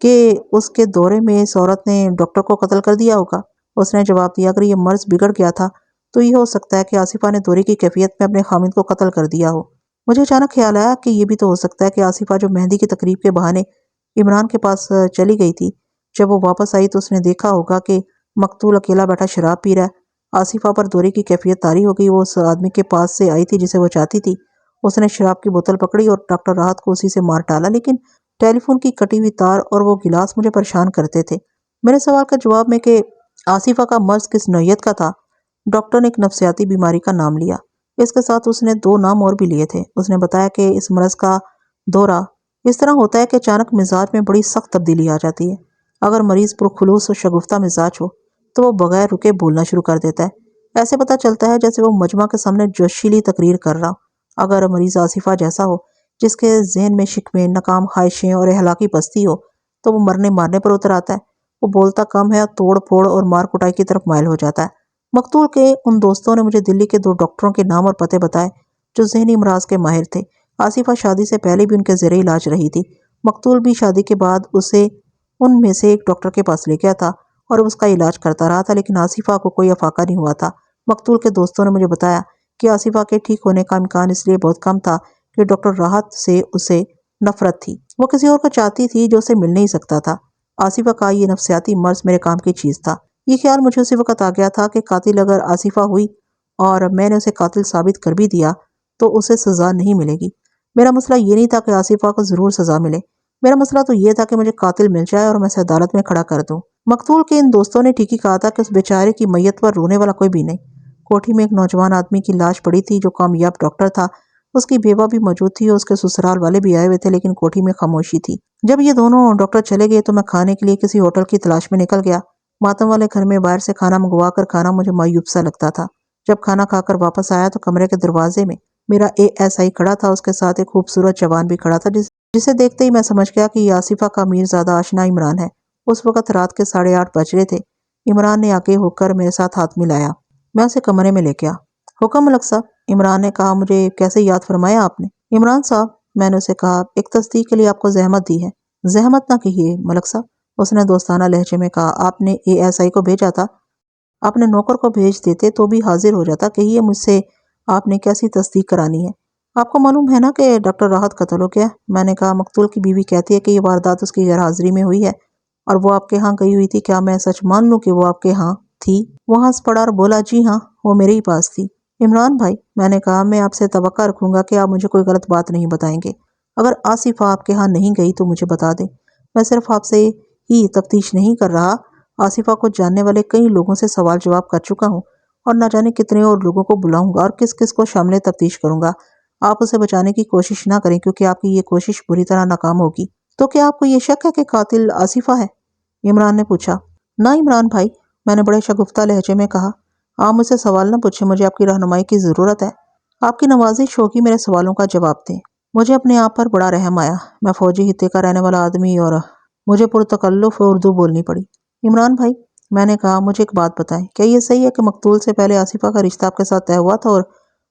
کہ اس کے دورے میں اس عورت نے ڈاکٹر کو قتل کر دیا ہوگا؟ اس نے جواب دیا، اگر یہ مرض بگڑ گیا تھا تو یہ ہو سکتا ہے کہ آصفہ نے دورے کی کیفیت میں اپنے خامند کو قتل کر دیا ہو۔ مجھے اچانک خیال آیا کہ یہ بھی تو ہو سکتا ہے کہ آصفہ جو مہندی کی تقریب کے بہانے عمران کے پاس چلی گئی تھی، جب وہ واپس آئی تو اس نے دیکھا ہوگا کہ مقتول اکیلا بیٹھا شراب پی رہا ہے۔ آصفہ پر دورے کی کیفیت طاری ہو گئی، وہ اس آدمی کے پاس سے آئی تھی جسے وہ چاہتی تھی۔ اس نے شراب کی بوتل پکڑی اور ڈاکٹر راحت کو اسی سے مار ڈالا، لیکن ٹیلی فون کی کٹی ہوئی تار اور وہ گلاس مجھے پریشان کرتے تھے۔ میرے سوال کا جواب میں کہ آصفہ کا مرض کس نوعیت کا تھا، ڈاکٹر نے ایک نفسیاتی بیماری کا نام لیا۔ اس کے ساتھ اس نے 2 نام اور بھی لیے تھے۔ اس نے بتایا کہ اس مرض کا دورہ اس طرح ہوتا ہے کہ اچانک مزاج میں بڑی سخت تبدیلی آ جاتی ہے۔ اگر مریض پرخلوص اور شگفتہ مزاج ہو تو وہ بغیر رکے بولنا شروع کر دیتا ہے۔ ایسے پتہ چلتا ہے جیسے وہ مجمع کے سامنے جوشیلی تقریر کر رہا ہو۔ اگر مریض آصفہ جیسا ہو، جس کے ذہن میں شکوے، ناکام خواہشیں اور اخلاقی پستی ہو، تو وہ مرنے مارنے پر اتر آتا ہے۔ وہ بولتا کم ہے، توڑ پھوڑ اور مار کٹائی کی طرف مائل ہو جاتا ہے۔ مقتول کے ان دوستوں نے مجھے دلی کے 2 ڈاکٹروں کے نام اور پتے بتائے جو ذہنی امراض کے ماہر تھے۔ آصفہ شادی سے پہلے بھی ان کے زیر علاج رہی تھی۔ مقتول بھی شادی کے بعد اسے ان میں سے ایک ڈاکٹر کے پاس لے گیا تھا اور اس کا علاج کرتا رہا تھا، لیکن آصفہ کو کوئی افاقہ نہیں ہوا تھا۔ مقتول کے دوستوں نے مجھے بتایا کہ آصفہ کے ٹھیک ہونے کا امکان اس لیے بہت کم تھا کہ ڈاکٹر راحت سے اسے نفرت تھی۔ وہ کسی اور کو چاہتی تھی جو اسے مل نہیں سکتا تھا۔ آصفہ کا یہ نفسیاتی مرض میرے کام کی چیز تھا۔ یہ خیال مجھے اسی وقت آ گیا تھا کہ قاتل اگر آصفہ ہوئی اور میں نے اسے قاتل ثابت کر بھی دیا تو اسے سزا نہیں ملے گی۔ میرا مسئلہ یہ نہیں تھا کہ آصفہ کو ضرور سزا ملے، میرا مسئلہ تو یہ تھا کہ مجھے قاتل مل جائے اور میں اسے عدالت میں کھڑا کر دوں۔ مقتول کے ان دوستوں نے ٹھیک ہی کہا تھا کہ اس بیچارے کی میت پر رونے والا کوئی بھی نہیں۔ کوٹھی میں ایک نوجوان آدمی کی لاش پڑی تھی جو کامیاب ڈاکٹر تھا۔ اس کی بیوہ بھی موجود تھی اور اس کے سسرال والے بھی آئے ہوئے تھے، لیکن کوٹھی میں خاموشی تھی۔ جب یہ دونوں ڈاکٹر چلے گئے تو میں کھانے کے لیے کسی ہوٹل کی تلاش میں نکل گیا۔ ماتم والے گھر میں باہر سے کھانا منگوا کر کھانا مجھے معیوب سا لگتا تھا۔ جب کھانا کھا کر واپس آیا تو کمرے کے دروازے میں میرا ASI کھڑا تھا، اس کے ساتھ ایک خوبصورت جوان بھی کھڑا تھا، جسے دیکھتے ہی میں سمجھ گیا کہ یہ آصفہ کا میرزادہ آشنا عمران ہے۔ اس وقت رات کے 8:30 بج رہے تھے۔ عمران نے آگے ہو کر میرے ساتھ ہاتھ ملایا۔ میں اسے کمرے میں لے گیا۔ حکم ملک صاحب، عمران نے کہا۔ مجھے کیسے یاد فرمایا آپ نے؟ عمران صاحب، میں نے اسے کہا، ایک تصدیق کے لیے آپ کو زحمت دی ہے۔ زحمت نہ کہیے ملک صاحب، اس نے دوستانہ لہجے میں کہا۔ آپ نے ASI کو بھیجا تھا؟ اپنے نوکر کو بھیج دیتے تو بھی حاضر ہو جاتا۔ کہیے مجھ سے آپ نے کیسی تصدیق کرانی ہے؟ آپ کو معلوم ہے نا کہ ڈاکٹر راحت قتل ہو گیا؟ میں نے کہا، مقتول کی بیوی کہتی ہے کہ یہ واردات اس کی غیر حاضری میں ہوئی ہے اور وہ آپ کے ہاں گئی ہوئی تھی۔ کیا میں سچ مان لوں کہ وہ آپ کے ہاں تھی؟ وہ ہنس پڑا اور بولا، جی ہاں، وہ میرے ہی پاس تھی۔ عمران بھائی، میں نے کہا، میں آپ سے توقع رکھوں گا کہ آپ مجھے کوئی غلط بات نہیں بتائیں گے۔ اگر آصفہ آپ کے ہاں نہیں گئی تو مجھے بتا دیں۔ میں صرف آپ سے ہی تفتیش نہیں کر رہا، آصفہ کو جاننے والے کئی لوگوں سے سوال جواب کر چکا ہوں اور نہ جانے کتنے اور لوگوں کو بلاؤں گا اور کس کس کو شامل تفتیش کروں گا۔ آپ اسے بچانے کی کوشش نہ کریں کیونکہ آپ کی یہ کوشش بری طرح ناکام ہوگی۔ تو کیا آپ کو یہ شک ہے کہ قاتل آصفہ ہے؟ عمران نے پوچھا۔ نہ عمران بھائی، میں نے بڑے شگفتہ لہجے میں کہا، آپ مجھ سے سوال نہ پوچھیں، مجھے آپ کی رہنمائی کی ضرورت ہے۔ آپ کی نوازش ہوگی میرے سوالوں کا جواب دیں۔ مجھے اپنے آپ پر بڑا رحم آیا۔ میں فوجی خطے کا رہنے والا آدمی اور مجھے پرتکلف اردو بولنی پڑی۔ عمران بھائی، میں نے کہا، مجھے ایک بات بتائیں، کیا یہ صحیح ہے کہ مقتول سے پہلے آصفہ کا رشتہ آپ کے ساتھ طے ہوا تھا اور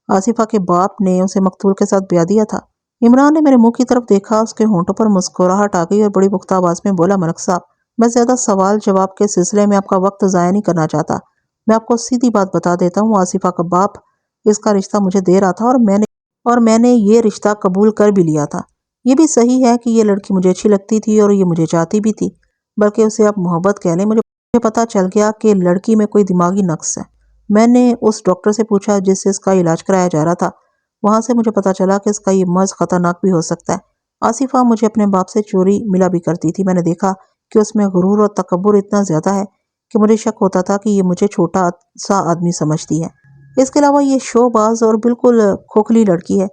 آصفہ کے باپ نے اسے مقتول کے ساتھ بیاہ دیا تھا؟ عمران نے میرے منہ کی طرف دیکھا، اس کے ہونٹوں پر مسکراہٹ آ گئی اور بڑی پختہ آواز میں بولا، ملک صاحب، میں زیادہ سوال جواب کے سلسلے میں آپ کا وقت ضائع نہیں کرنا چاہتا۔ میں آپ کو سیدھی بات بتا دیتا ہوں، آصفہ کا باپ اس کا رشتہ مجھے دے رہا تھا اور میں نے یہ رشتہ قبول کر بھی لیا تھا۔ یہ بھی صحیح ہے کہ یہ لڑکی مجھے اچھی لگتی تھی اور یہ مجھے چاہتی بھی تھی، بلکہ اسے آپ محبت کہہ لیں۔ مجھے پتا چل گیا کہ لڑکی میں کوئی دماغی نقص ہے۔ میں نے اس ڈاکٹر سے پوچھا جس سے اس کا علاج کرایا جا رہا تھا، وہاں سے مجھے پتا چلا کہ اس کا یہ مرض خطرناک بھی ہو سکتا ہے۔ آصفہ مجھے اپنے باپ سے چوری ملا بھی کرتی تھی۔ میں نے دیکھا کہ اس میں غرور اور تکبر اتنا زیادہ ہے کہ مجھے شک ہوتا تھا کہ یہ مجھے چھوٹا سا آدمی سمجھتی ہے۔ اس کے علاوہ یہ شو باز اور بالکل کھوکھلی لڑکی ہے۔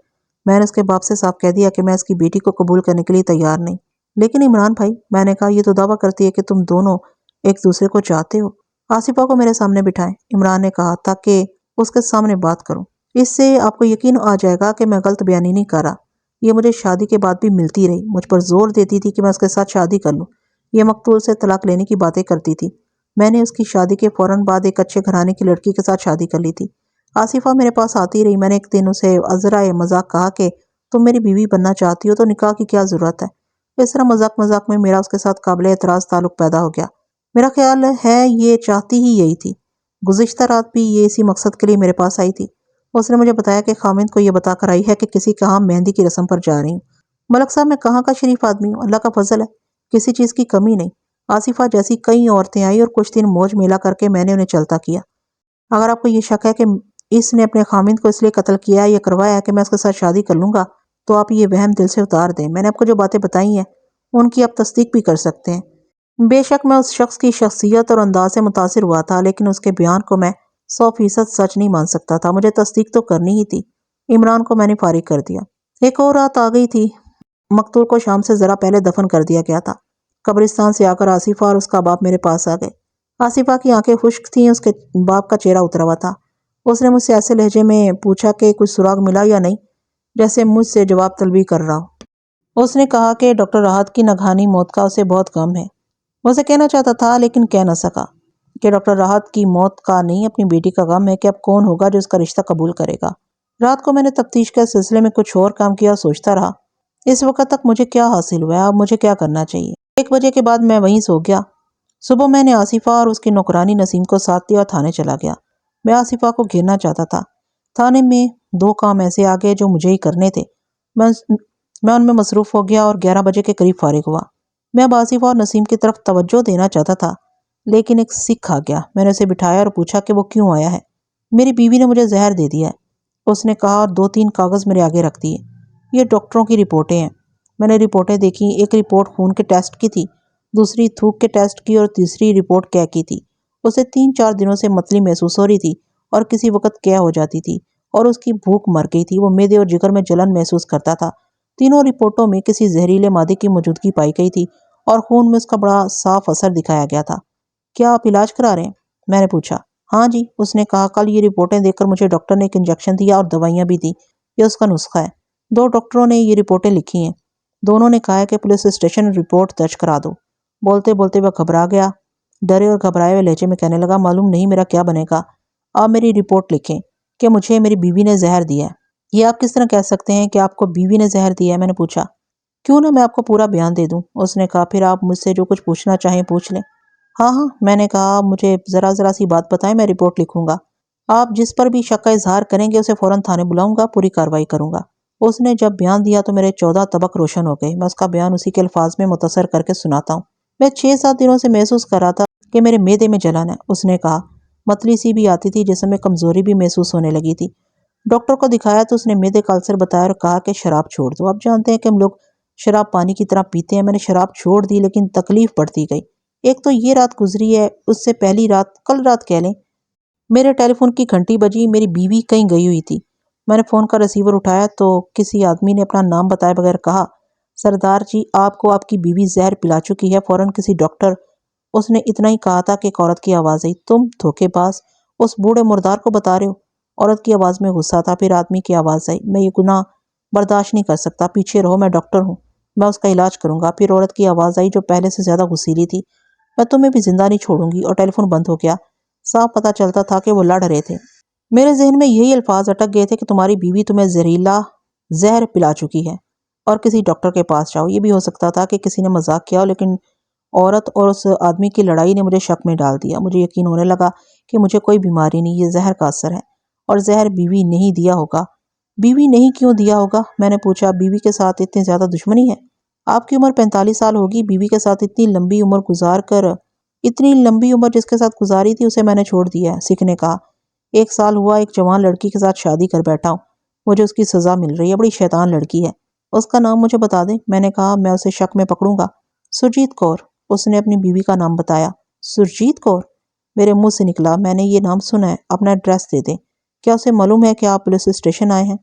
میں نے اس کے باپ سے صاف کہہ دیا کہ میں اس کی بیٹی کو قبول کرنے کے لیے تیار نہیں۔ لیکن عمران بھائی، میں نے کہا، یہ تو دعویٰ کرتی ہے کہ تم دونوں ایک دوسرے کو چاہتے ہو۔ آصفہ کو میرے سامنے بٹھائیں، عمران نے کہا، تاکہ اس کے سامنے بات کروں۔ اس سے آپ کو یقین آ جائے گا کہ میں غلط بیانی نہیں کر رہا۔ یہ مجھے شادی کے بعد بھی ملتی رہی، مجھ پر زور دیتی تھی کہ میں اس کے ساتھ شادی کر لوں۔ یہ مقتول سے طلاق لینے کی باتیں کرتی تھی۔ میں نے اس کی شادی کے فوراً بعد ایک اچھے گھرانے کی لڑکی کے ساتھ شادی کر لی تھی۔ آصفہ میرے پاس آتی رہی۔ میں نے ایک دن اسے عذرائے مذاق کہا کہ تم میری بیوی بننا چاہتی ہو تو نکاح کی کیا ضرورت ہے؟ اس طرح مذاق مذاق میں میرا اس کے ساتھ قابل اعتراض تعلق پیدا ہو گیا۔ میرا خیال ہے یہ چاہتی ہی یہی تھی۔ گزشتہ رات بھی یہ اسی مقصد کے لیے میرے پاس آئی تھی۔ اس نے مجھے بتایا کہ خامند کو یہ بتا کر آئی ہے کہ کسی کے ہاں مہندی کی رسم پر جا رہی ہوں۔ ملک صاحب، میں کہاں کا شریف آدمی ہوں، اللہ کا فضل ہے، کسی چیز کی کمی نہیں۔ آصفہ جیسی کئی عورتیں آئی اور کچھ دن موج میلا کر کے میں نے انہیں چلتا کیا۔ اگر آپ کو یہ شک ہے کہ اس نے اپنے خامند کو اس لیے قتل کیا یا کروایا ہے کہ میں اس کے ساتھ شادی کر لوں گا تو آپ یہ وہم دل سے اتار دیں۔ میں نے آپ کو جو باتیں بتائی ہیں ان کی آپ تصدیق بھی کر سکتے ہیں۔ بے شک میں اس شخص کی شخصیت اور انداز سے متاثر ہوا تھا، لیکن اس کے بیان کو میں 100% سچ نہیں مان سکتا تھا۔ مجھے تصدیق تو کرنی ہی تھی۔ عمران کو میں نے فارغ کر دیا۔ ایک اور رات آ گئی تھی۔ مقتول کو شام سے ذرا پہلے دفن کر دیا گیا تھا۔ قبرستان سے آ کر آصفہ اور اس کا باپ میرے پاس آ گئے۔ آصفہ کی آنکھیں خشک تھیں، اس کے باپ کا چہرہ اترا ہوا تھا۔ اس نے مجھ سے ایسے لہجے میں پوچھا کہ کچھ سراغ ملا یا نہیں، جیسے مجھ سے جواب طلبی کر رہا ہو۔ اس نے کہا کہ ڈاکٹر راحت کی ناگہانی موت کا اسے بہت غم ہے۔ وہ اسے کہنا چاہتا تھا لیکن کہہ نہ سکا کہ ڈاکٹر راحت کی موت کا نہیں، اپنی بیٹی کا غم ہے کہ اب کون ہوگا جو اس کا رشتہ قبول کرے گا۔ رات کو میں نے تفتیش کے سلسلے میں کچھ اور کام کیا اور سوچتا رہا، اس وقت تک مجھے کیا حاصل ہوا ہے، اب مجھے کیا کرنا چاہیے۔ 1 بجے کے بعد میں وہیں سو گیا۔ صبح میں نے آصفہ اور اس کی نوکرانی نسیم کو ساتھ لیا اور تھانے چلا گیا۔ میں آصفہ کو گھیرنا چاہتا تھا۔ تھانے میں 2 کام ایسے آ گئے جو مجھے ہی کرنے تھے۔ میں ان میں مصروف ہو گیا اور 11 بجے کے قریب فارغ ہوا۔ میں اب آصفہ اور نسیم کی طرف توجہ دینا چاہتا تھا، لیکن ایک سکھ آ گیا۔ میں نے اسے بٹھایا اور پوچھا کہ وہ کیوں آیا ہے۔ میری بیوی نے مجھے زہر دے دیا ہے، اس نے کہا اور 2-3 کاغذ میرے آگے رکھ دیے۔ یہ ڈاکٹروں کی رپورٹیں ہیں۔ میں نے رپورٹیں دیکھی۔ ایک رپورٹ خون کے ٹیسٹ کی تھی، دوسری تھوک کے ٹیسٹ کی اور تیسری رپورٹ قے کی تھی۔ اسے 3-4 دنوں سے متلی محسوس ہو رہی تھی اور کسی وقت قے ہو جاتی تھی اور اس کی بھوک مر گئی تھی۔ وہ معدے اور جگر میں جلن محسوس کرتا تھا۔ تینوں رپورٹوں میں کسی زہریلے مادے کی موجودگی پائی گئی تھی اور خون میں اس کا بڑا صاف اثر دکھایا گیا تھا۔ کیا آپ علاج کرا رہے ہیں؟ میں نے پوچھا۔ ہاں جی، اس نے کہا، کل یہ رپورٹیں دیکھ کر مجھے ڈاکٹر نے ایک انجیکشن دیا اور دوائیاں بھی دی۔ یہ اس کا نسخہ ہے۔ 2 ڈاکٹروں نے یہ رپورٹیں لکھی ہیں۔ دونوں نے کہا کہ پولیس اسٹیشن رپورٹ درج کرا دو۔ بولتے بولتے وہ گھبرا گیا، ڈرے اور گھبرائے ہوئے لہجے میں کہنے لگا، معلوم نہیں میرا کیا بنے گا۔ آپ میری رپورٹ لکھیں کہ مجھے میری بیوی نے زہر دیا ہے۔ یہ آپ کس طرح کہہ سکتے ہیں کہ آپ کو بیوی نے زہر دیا ہے؟ میں نے پوچھا۔ کیوں نہ میں آپ کو پورا بیان دے دوں؟ اس نے کہا، پھر آپ مجھ سے جو کچھ پوچھنا چاہیں پوچھ لیں۔ ہاں ہاں، میں نے کہا، مجھے ذرا سی بات بتائیں، میں رپورٹ لکھوں گا۔ آپ جس پر بھی شک کا اظہار کریں گے اسے فوراً تھانے بلاؤں گا، پوری کارروائی کروں گا۔ اس نے جب بیان دیا تو میرے 14 طبق روشن ہو گئے۔ میں اس کا بیان اسی کے الفاظ میں مختصر کر کے سناتا ہوں۔ میں 6-7 دنوں سے محسوس کر رہا تھا کہ میرے معدے میں جلن ہے، اس نے کہا۔ متلی سی بھی آتی تھی، جسم میں کمزوری بھی محسوس ہونے لگی تھی۔ ڈاکٹر کو دکھایا تو اس نے معدے کا السر بتایا اور کہا کہ شراب چھوڑ دو۔ آپ جانتے ہیں کہ ہم لوگ شراب پانی کی طرح پیتے ہیں۔ میں نے شراب چھوڑ دی، لیکن تکلیف بڑھتی گئی۔ ایک تو یہ رات گزری ہے، اس سے پہلی رات، کل رات کہہ لیں، میرے ٹیلی فون کی گھنٹی بجی، میری بیوی کہیں گئی ہوئی تھی۔ میں نے فون کا ریسیور اٹھایا تو کسی آدمی نے اپنا نام بتائے بغیر کہا، سردار جی، آپ کو آپ کی بیوی زہر پلا چکی ہے، فوراً کسی ڈاکٹر۔ اس نے اتنا ہی کہا تھا کہ ایک عورت کی آواز آئی، تم دھوکے باز، اس بوڑھے مردار کو بتا رہے ہو؟ عورت کی آواز میں غصہ تھا۔ پھر آدمی کی آواز آئی، میں یہ گناہ برداشت نہیں کر سکتا، پیچھے رہو، میں ڈاکٹر ہوں، میں اس کا علاج کروں گا۔ پھر عورت کی آواز آئی جو پہلے سے زیادہ غصیلی تھی، میں تمہیں بھی زندہ نہیں چھوڑوں گی، اور ٹیلی فون بند ہو گیا۔ صاف پتہ چلتا تھا کہ وہ لڑ رہے تھے۔ میرے ذہن میں یہی الفاظ اٹک گئے تھے کہ تمہاری بیوی تمہیں زہریلا زہر پلا چکی ہے اور کسی ڈاکٹر کے پاس جاؤ۔ یہ بھی ہو سکتا تھا کہ کسی نے مذاق کیا ہو، لیکن عورت اور اس آدمی کی لڑائی نے مجھے شک میں ڈال دیا۔ مجھے یقین ہونے لگا کہ مجھے کوئی بیماری نہیں، یہ زہر کا اثر ہے، اور زہر بیوی نہیں دیا ہوگا۔ بیوی نہیں کیوں دیا ہوگا؟ میں نے پوچھا۔ بیوی کے ساتھ اتنی زیادہ دشمنی ہے؟ آپ کی عمر 45 سال ہوگی، بیوی کے ساتھ اتنی لمبی عمر گزار کر، اتنی لمبی عمر جس کے ساتھ گزاری تھی اسے میں نے چھوڑ دیا ہے، سکھ نے کہا۔ 1 سال ہوا ایک جوان لڑکی کے ساتھ شادی کر بیٹھا ہوں، مجھے اس کی سزا مل رہی ہے، بڑی شیطان لڑکی ہے۔ اس کا نام مجھے بتا دیں، میں نے کہا، میں اسے شک میں پکڑوں گا۔ سرجیت کور، اس نے اپنی بیوی کا نام بتایا۔ سرجیت کور؟ میرے منہ سے نکلا، میں نے یہ نام سنا ہے، اپنا ایڈریس دے دیں۔ کیا اسے معلوم ہے کہ آپ پولیس اسٹیشن آئے ہیں؟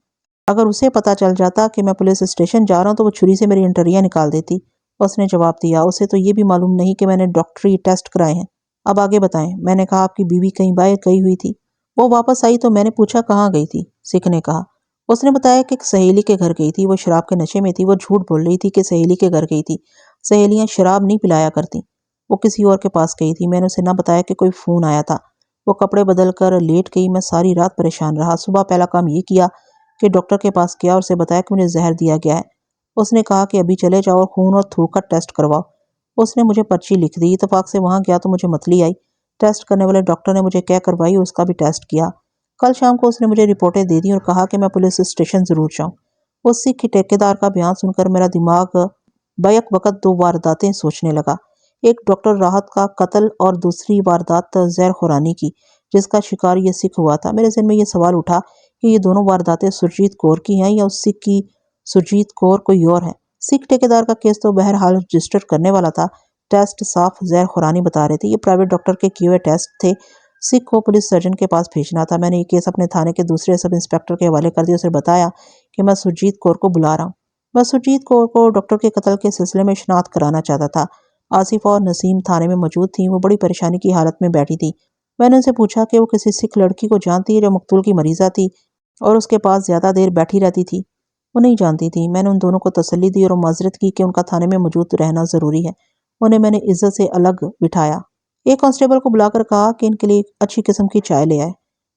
اگر اسے پتا چل جاتا کہ میں پولیس اسٹیشن جا رہا ہوں تو وہ چھری سے میری انٹریاں نکال دیتی۔ اس نے جواب دیا، اسے تو یہ بھی معلوم نہیں کہ میں نے ڈاکٹری ٹیسٹ کرائے ہیں۔ اب آگے بتائیں۔ میں نے کہا، آپ کی بیوی کہیں باہر گئی ہوئی تھی؟ وہ واپس آئی تو میں نے پوچھا کہاں گئی تھی؟ سکھ نے کہا۔ اس نے بتایا کہ ایک سہیلی کے گھر گئی تھی، وہ شراب کے نشے میں تھی، وہ جھوٹ بول رہی تھی کہ سہیلی کے گھر گئی تھی، سہیلیاں شراب نہیں پلایا کرتی، وہ کسی اور کے پاس گئی تھی۔ میں نے اسے نہ بتایا کہ کوئی فون آیا تھا، وہ کپڑے بدل کر لیٹ گئی، میں ساری رات پریشان رہا۔ صبح پہلا کام یہ کیا کہ ڈاکٹر کے پاس گیا اور اسے بتایا کہ مجھے زہر دیا گیا ہے۔ اس نے کہا کہ ابھی چلے جاؤ اور خون اور تھوک کا ٹیسٹ کرواؤ۔ اس نے مجھے پرچی لکھ دی۔ اتفاق سے وہاں گیا تو مجھے متلی آئی۔ ٹیسٹ کرنے والے ڈاکٹر نے مجھے کیا کروائی اور اس کا بھی ٹیسٹ کیا۔ کل شام کو اس نے مجھے رپورٹیں دے دیں اور کہا کہ میں پولیس اسٹیشن ضرور جاؤں۔ اس سکھ کی ٹھیکیدار کا بیان سن کر میرا دماغ بیک وقت 2 وارداتیں سوچنے لگا، ایک ڈاکٹر راحت کا قتل اور دوسری واردات زہر خورانی کی جس کا شکار یہ سکھ ہوا تھا۔ میرے ذہن میں یہ سوال اٹھا کہ یہ دونوں وارداتیں سرجیت کور کی ہیں یا اس سکھ کی سرجیت کور کوئی اور ہے۔ سکھ ٹھیکیدار کا کیس تو بہرحال رجسٹر کرنے والا تھا، ٹیسٹ صاف زہر خورانی بتا رہے تھے، یہ پرائیویٹ ڈاکٹر کے کیے ہوئے ٹیسٹ تھے۔ سکھ کو پولیس سرجن کے پاس بھیجنا تھا۔ میں نے یہ کیس اپنے تھانے کے دوسرے سب انسپیکٹر کے حوالے کر دیا، اسے بتایا کہ میں سرجیت کور کو بلا رہا ہوں۔ میں سرجیت کور کو ڈاکٹر کے قتل کے سلسلے میں شناخت کرانا چاہتا تھا۔ آصف اور نسیم تھانے میں موجود تھیں، وہ بڑی پریشانی کی حالت میں بیٹھی تھی۔ میں نے ان سے پوچھا کہ وہ کسی سکھ لڑکی کو جانتی ہے جو مقتول کی مریضہ تھی اور اس کے پاس زیادہ دیر بیٹھی رہتی تھی؟ وہ نہیں جانتی تھی۔ میں نے ان دونوں کو تسلی دی اور معذرت کی کہ ان کا تھانے میں موجود رہنا ضروری ہے۔ انہیں میں نے عزت سے الگ بٹھایا۔ ایک کانسٹیبل کو بلا کر کہا کہ ان کے لیے ایک اچھی قسم کی چائے لے آئے۔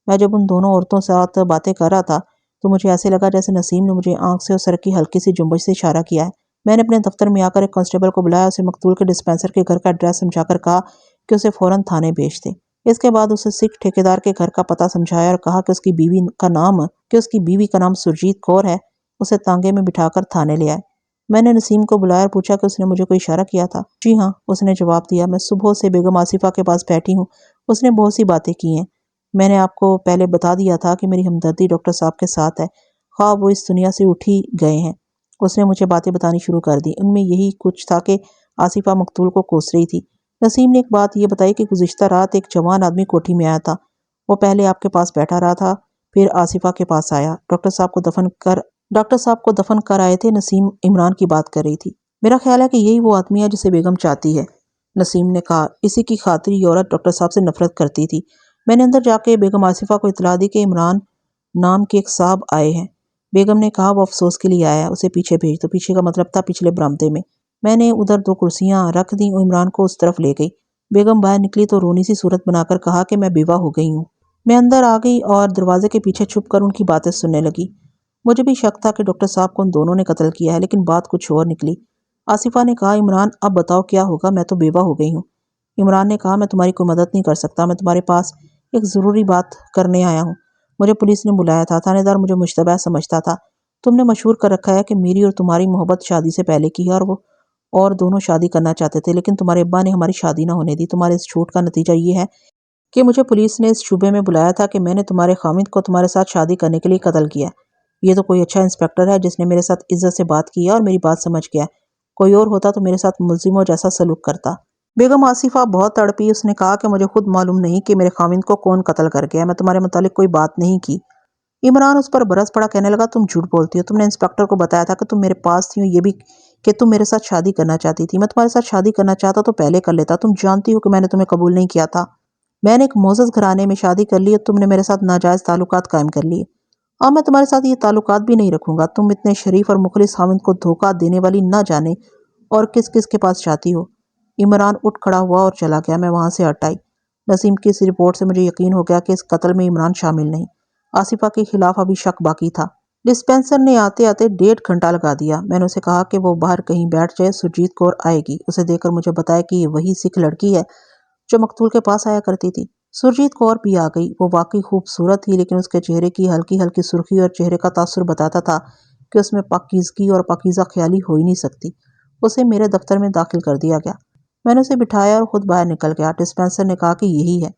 میں جب ان دونوں عورتوں ساتھ باتیں کر رہا تھا تو مجھے ایسے لگا جیسے نسیم نے مجھے آنکھ سے اور سر کی ہلکی سی جنبش سے اشارہ کیا ہے۔ میں نے اپنے دفتر میں آ کر ایک کانسٹیبل کو بلایا، اسے مقتول کے ڈسپینسر کے گھر کا ایڈریس سمجھا کر کہا کہ اسے فوراً تھانے بھیج دے۔ اس کے بعد اسے سکھ ٹھیکیدار کے گھر کا پتہ سمجھایا اور کہا کہ اس کی بیوی کا نام سرجیت کور ہے، اسے تانگے میں بٹھا کر تھانے لے آئے۔ میں نے نسیم کو بلایا اور پوچھا کہ اس نے مجھے کوئی اشارہ کیا تھا۔ جی ہاں، اس نے جواب دیا، میں صبح سے بیگم آصفہ کے پاس بیٹھی ہوں، اس نے بہت سی باتیں کی ہیں۔ میں نے آپ کو پہلے بتا دیا تھا کہ میری ہمدردی ڈاکٹر صاحب کے ساتھ ہے، خواہ وہ اس دنیا سے اٹھ ہی گئے ہیں۔ اس نے مجھے باتیں بتانی شروع کر دی، ان میں یہی کچھ تھا کہ آصفہ مقتول کو کوس رہی تھی۔ نسیم نے ایک بات یہ بتائی کہ گزشتہ رات ایک جوان آدمی کوٹھی میں آیا تھا، وہ پہلے آپ کے پاس بیٹھا رہا تھا، پھر آصفہ کے پاس آیا۔ ڈاکٹر صاحب کو دفن کر آئے تھے۔ نسیم عمران کی بات کر رہی تھی۔ میرا خیال ہے کہ یہی وہ آدمی ہے جسے بیگم چاہتی ہے، نسیم نے کہا۔ اسی کی خاطر یہ عورت ڈاکٹر صاحب سے نفرت کرتی تھی۔ میں نے اندر جا کے بیگم آصفہ کو اطلاع دی کہ عمران نام کے ایک صاحب آئے ہیں۔ بیگم نے کہا وہ افسوس کے لیے آیا ہے، اسے پیچھے بھیج دو۔ پیچھے کا مطلب تھا پچھلے برآمدے میں۔ میں نے ادھر 2 کرسیاں رکھ دیں اور عمران کو اس طرف لے گئی۔ بیگم باہر نکلی تو رونی سی صورت بنا کر کہا کہ میں بیوہ ہو گئی ہوں۔ میں اندر آ گئی اور دروازے کے پیچھے چھپ کر ان کی باتیں سننے لگی۔ مجھے بھی شک تھا کہ ڈاکٹر صاحب کو ان دونوں نے قتل کیا ہے، لیکن بات کچھ اور نکلی۔ آصفہ نے کہا عمران اب بتاؤ کیا ہوگا، میں تو بیوہ ہو گئی ہوں۔ عمران نے کہا میں تمہاری کوئی مدد نہیں کر سکتا، میں تمہارے پاس ایک ضروری بات کرنے آیا ہوں۔ مجھے پولیس نے بلایا تھا، تھانے دار مجھے مشتبہ سمجھتا تھا۔ تم نے مشہور کر رکھا ہے کہ میری اور تمہاری محبت شادی سے پہلے کی ہے اور دونوں شادی کرنا چاہتے تھے، لیکن تمہارے ابا نے ہماری شادی نہ ہونے دی۔ تمہارے اس جھوٹ کا نتیجہ یہ ہے کہ مجھے پولیس نے اس شبے میں بلایا تھا کہ میں نے تمہارے خامند کو تمہارے ساتھ شادی کرنے کے لیے قتل کیا۔ یہ تو کوئی اچھا انسپکٹر ہے جس نے میرے ساتھ عزت سے بات کی ہے اور میری بات سمجھ گیا۔ کوئی اور ہوتا تو میرے ساتھ ملزموں جیسا سلوک کرتا۔ بیگم آصفہ بہت تڑپی۔ اس نے کہا کہ مجھے خود معلوم نہیں کہ میرے خامند کو کون قتل کر گیا۔ میں تمہارے متعلق کوئی بات نہیں کی۔ عمران اس پر برس پڑا، کہنے لگا تم جھوٹ بولتی ہو۔ تم نے انسپکٹر کو بتایا تھا کہ تم میرے پاس تھی، یہ بھی کہ تم میرے ساتھ شادی کرنا چاہتی تھی۔ میں تمہارے ساتھ شادی کرنا چاہتا تو پہلے کر لیتا۔ تم جانتی ہو کہ میں نے تمہیں قبول نہیں کیا تھا۔ میں نے ایک معزز گھرانے میں شادی کر لی اور تم نے میرے ساتھ ناجائز تعلقات قائم کر لیے، اور میں تمہارے ساتھ یہ تعلقات بھی نہیں رکھوں گا۔ تم اتنے شریف اور مخلص خامند کو دھوکہ دینے والی نہ جانے اور کس کس کے پاس جاتی ہو۔ عمران اٹھ کھڑا ہوا اور چلا گیا۔ میں وہاں سے ہٹ آئی۔ نسیم کی اس رپورٹ سے مجھے یقین ہو گیا کہ اس قتل میں عمران شامل نہیں۔ آصفہ کے خلاف ابھی شک باقی تھا۔ ڈسپینسر نے آتے آتے 1.5 گھنٹہ لگا دیا۔ میں نے اسے کہا کہ وہ باہر کہیں بیٹھ جائے، سرجیت کور آئے گی۔ اسے دیکھ کر مجھے بتایا کہ یہ وہی سکھ لڑکی ہے جو مقتول کے پاس آیا کرتی تھی۔ سرجیت کور بھی آ گئی۔ وہ واقعی خوبصورت تھی، لیکن اس کے چہرے کی ہلکی ہلکی سرخی اور چہرے کا تاثر بتاتا تھا کہ اس میں پاکیزگی اور پاکیزہ خیالی ہو ہی نہیں سکتی۔ اسے میرے دفتر میں داخل کر دیا گیا۔ میں نے اسے بٹھایا اور خود باہر نکل گیا۔ ڈسپینسر نے کہا کہ یہی ہے۔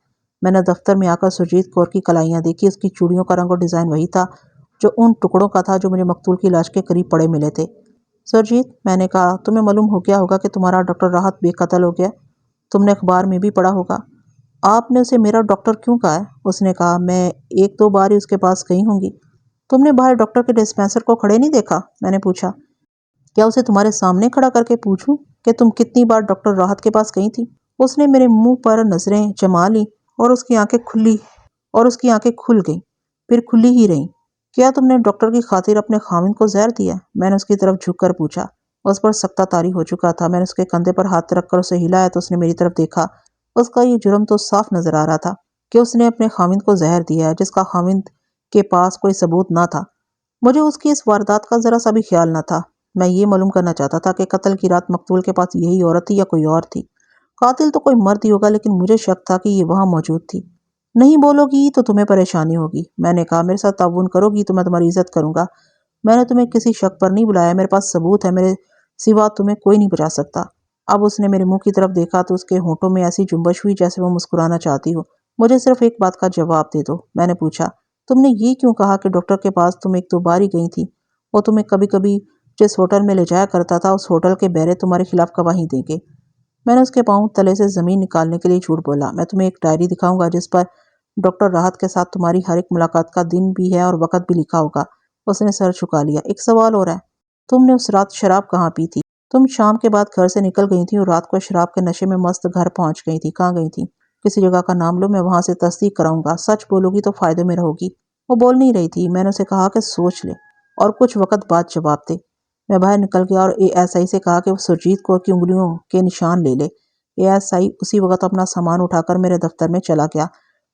میں نے دفتر میں آ کر سرجیت کور کی کلائیاں دیکھی۔ اس کی چوڑیوں کا رنگ اور ڈیزائن وہی تھا جو ان ٹکڑوں کا تھا جو مجھے مقتول کی لاش کے قریب پڑے ملے تھے۔ سرجیت، میں نے کہا، تمہیں معلوم ہو گیا ہوگا کہ تمہارا ڈاکٹر راحت بے قتل ہو گیا۔ تم نے اخبار میں بھی پڑھا ہوگا۔ آپ نے اسے میرا ڈاکٹر کیوں کہا ہے؟ اس نے کہا، میں 1-2 بار ہی اس کے پاس گئی ہوں گی۔ تم نے باہر ڈاکٹر کے ڈسپینسر کو کھڑے نہیں دیکھا؟ میں نے پوچھا۔ کیا اسے تمہارے سامنے کھڑا کر کے پوچھوں کہ تم کتنی بار ڈاکٹر راحت کے پاس گئی تھی؟ اس نے میرے منہ پر نظریں جما لی اور اس کی آنکھیں کھل گئیں، پھر کھلی ہی رہیں۔ کیا تم نے ڈاکٹر کی خاطر اپنے خامند کو زہر دیا؟ میں نے اس کی طرف جھک کر پوچھا۔ اس پر سکتہ طاری ہو چکا تھا۔ میں نے اس کے کندھے پر ہاتھ رکھ کر اسے ہلایا تو اس نے میری طرف دیکھا۔ اس کا یہ جرم تو صاف نظر آ رہا تھا کہ اس نے اپنے خامند کو زہر دیا ہے، جس کا خامند کے پاس کوئی ثبوت نہ تھا۔ مجھے اس کی اس واردات کا ذرا سا بھی خیال نہ تھا۔ میں یہ معلوم کرنا چاہتا تھا کہ قتل کی رات مقتول کے پاس یہی عورت تھی یا کوئی اور تھی۔ قاتل تو کوئی مرد ہی ہوگا، لیکن مجھے شک تھا کہ یہ وہاں موجود تھی۔ نہیں بولو گی تو تمہیں پریشانی ہوگی، میں نے کہا۔ میرے ساتھ تعاون کرو گی تو میں تمہاری عزت کروں گا۔ میں نے تمہیں کسی شک پر نہیں بلایا، میرے پاس ثبوت ہے، میرے سوا تمہیں کوئی نہیں بچا سکتا۔ اب اس نے میرے منہ کی طرف دیکھا تو اس کے ہونٹوں میں ایسی جنبش ہوئی جیسے وہ مسکرانا چاہتی ہو۔ مجھے صرف ایک بات کا جواب دے دو، میں نے پوچھا۔ تم نے یہ کیوں کہا کہ ڈاکٹر کے پاس تم 1-2 بار ہی گئی تھی؟ وہ تمہیں کبھی کبھی جس ہوٹل میں لے جایا کرتا تھا، اس ہوٹل کے بیرے تمہارے خلاف گواہی دیں گے۔ میں نے اس کے پاؤں تلے سے زمین نکالنے کے لیے جھوٹ بولا۔ میں تمہیں ایک ڈائری دکھاؤں گا جس پر ڈاکٹر راحت کے ساتھ تمہاری ہر ایک ملاقات کا دن بھی ہے اور وقت بھی لکھا ہوگا۔ اس نے سر جھکا لیا۔ ایک سوال اور ہے، تم نے اس رات شراب کہاں پی تھی؟ تم شام کے بعد گھر سے نکل گئی تھی اور رات کو شراب کے نشے میں مست گھر پہنچ گئی تھی۔ کہاں گئی تھی؟ کسی جگہ کا نام لو، میں وہاں سے تصدیق کراؤں گا۔ سچ بولو گی تو فائدے میں رہو گی۔ وہ بول نہیں رہی تھی۔ میں نے اسے کہا کہ سوچ لے اور کچھ وقت بعد جواب دے۔ میں باہر نکل گیا اور ASI سے کہا کہ وہ سرجیت کور کی انگلیوں کے نشان لے لے۔ ASI اسی وقت اپنا سامان اٹھا کر میرے دفتر میں چلا گیا۔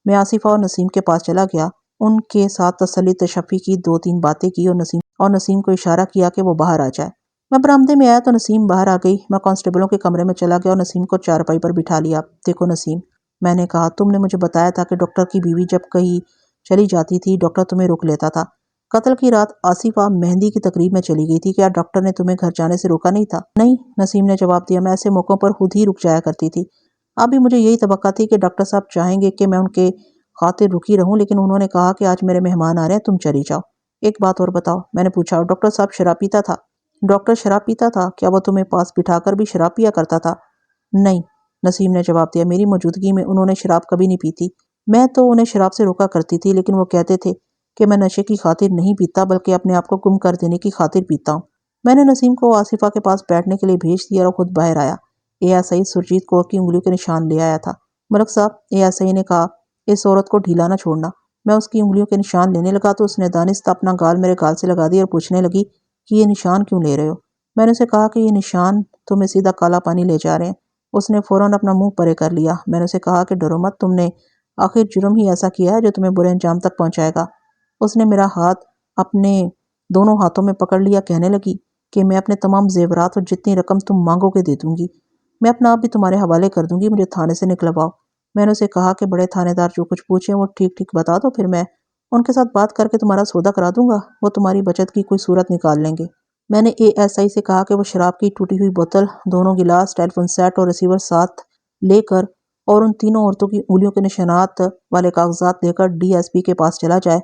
میں آصفہ اور نسیم کے پاس چلا گیا، ان کے ساتھ تسلی تشفی کی 2-3 باتیں کی اور نسیم کو اشارہ کیا کہ وہ باہر آ جائے۔ میں برآمدے میں آیا تو نسیم باہر آ گئی۔ میں کانسٹیبلوں کے کمرے میں چلا گیا اور نسیم کو چارپائی پر بٹھا لیا۔ دیکھو نسیم، میں نے کہا، تم نے مجھے بتایا تھا کہ ڈاکٹر کی بیوی جب کہیں چلی جاتی تھی ڈاکٹر تمہیں روک لیتا تھا۔ قتل کی رات آصفہ مہندی کی تقریب میں چلی گئی تھی، کیا ڈاکٹر نے تمہیں گھر جانے سے روکا نہیں تھا؟ نہیں، نسیم نے جواب دیا، میں ایسے موقعوں پر خود ہی رک جایا کرتی تھی۔ اب بھی مجھے یہی توقع تھی کہ ڈاکٹر صاحب چاہیں گے کہ میں ان کے خاطر رکی رہوں، لیکن انہوں نے کہا کہ آج میرے مہمان آ رہے ہیں، تم چلی جاؤ۔ ایک بات اور بتاؤ، میں نے پوچھا، ڈاکٹر صاحب شراب پیتا تھا؟ ڈاکٹر شراب پیتا تھا؟ کیا وہ تمہیں پاس بٹھا کر بھی شراب پیا کرتا تھا؟ نہیں، نسیم نے جواب دیا، میری موجودگی میں انہوں نے شراب کبھی نہیں پی تھی۔ میں تو انہیں شراب سے روکا کرتی تھی، لیکن وہ کہتے تھے کہ میں نشے کی خاطر نہیں پیتا بلکہ اپنے آپ کو گم کر دینے کی خاطر پیتا ہوں۔ میں نے نسیم کو آصفہ کے پاس بیٹھنے کے لیے بھیج دیا اور خود باہر آیا۔ اے ایس آئی سرجیت کور کی انگلیوں کے نشان لے آیا تھا۔ ملک صاحب، اے ایس آئی نے کہا، اس عورت کو ڈھیلا نہ چھوڑنا۔ میں اس کی انگلیوں کے نشان لینے لگا تو اس نے دانستہ اپنا گال میرے گال سے لگا دیا اور پوچھنے لگی کہ یہ نشان کیوں لے رہے ہو؟ میں نے اسے کہا کہ یہ نشان تمہیں سیدھا کالا پانی لے جا رہے ہیں۔ اس نے فوراً اپنا منہ پرے کر لیا۔ میں نے اسے کہا کہ ڈرو مت، تم نے آخر جرم ہی ایسا کیا ہے جو تمہیں برے انجام تک پہنچائے گا۔ اس نے میرا ہاتھ اپنے دونوں ہاتھوں میں پکڑ لیا، کہنے لگی کہ میں اپنے تمام زیورات اور جتنی رقم تم مانگو گے دے دوں گی۔ میں اپنا آپ بھی تمہارے حوالے کر دوں گی، مجھے تھانے سے نکلواؤ۔ میں نے اسے کہا کہ بڑے تھانے دار جو کچھ پوچھیں وہ ٹھیک ٹھیک بتا دو، پھر میں ان کے ساتھ بات کر کے تمہارا سودا کرا دوں گا، وہ تمہاری بچت کی کوئی صورت نکال لیں گے۔ میں نے اے ایس آئی سے کہا کہ وہ شراب کی ٹوٹی ہوئی بوتل، دونوں گلاس، ٹیلی فون سیٹ اور ریسیور ساتھ لے کر اور ان تینوں عورتوں کی انگلیوں کے نشانات والے کاغذات لے کر ڈی ایس پی کے پاس چلا جائے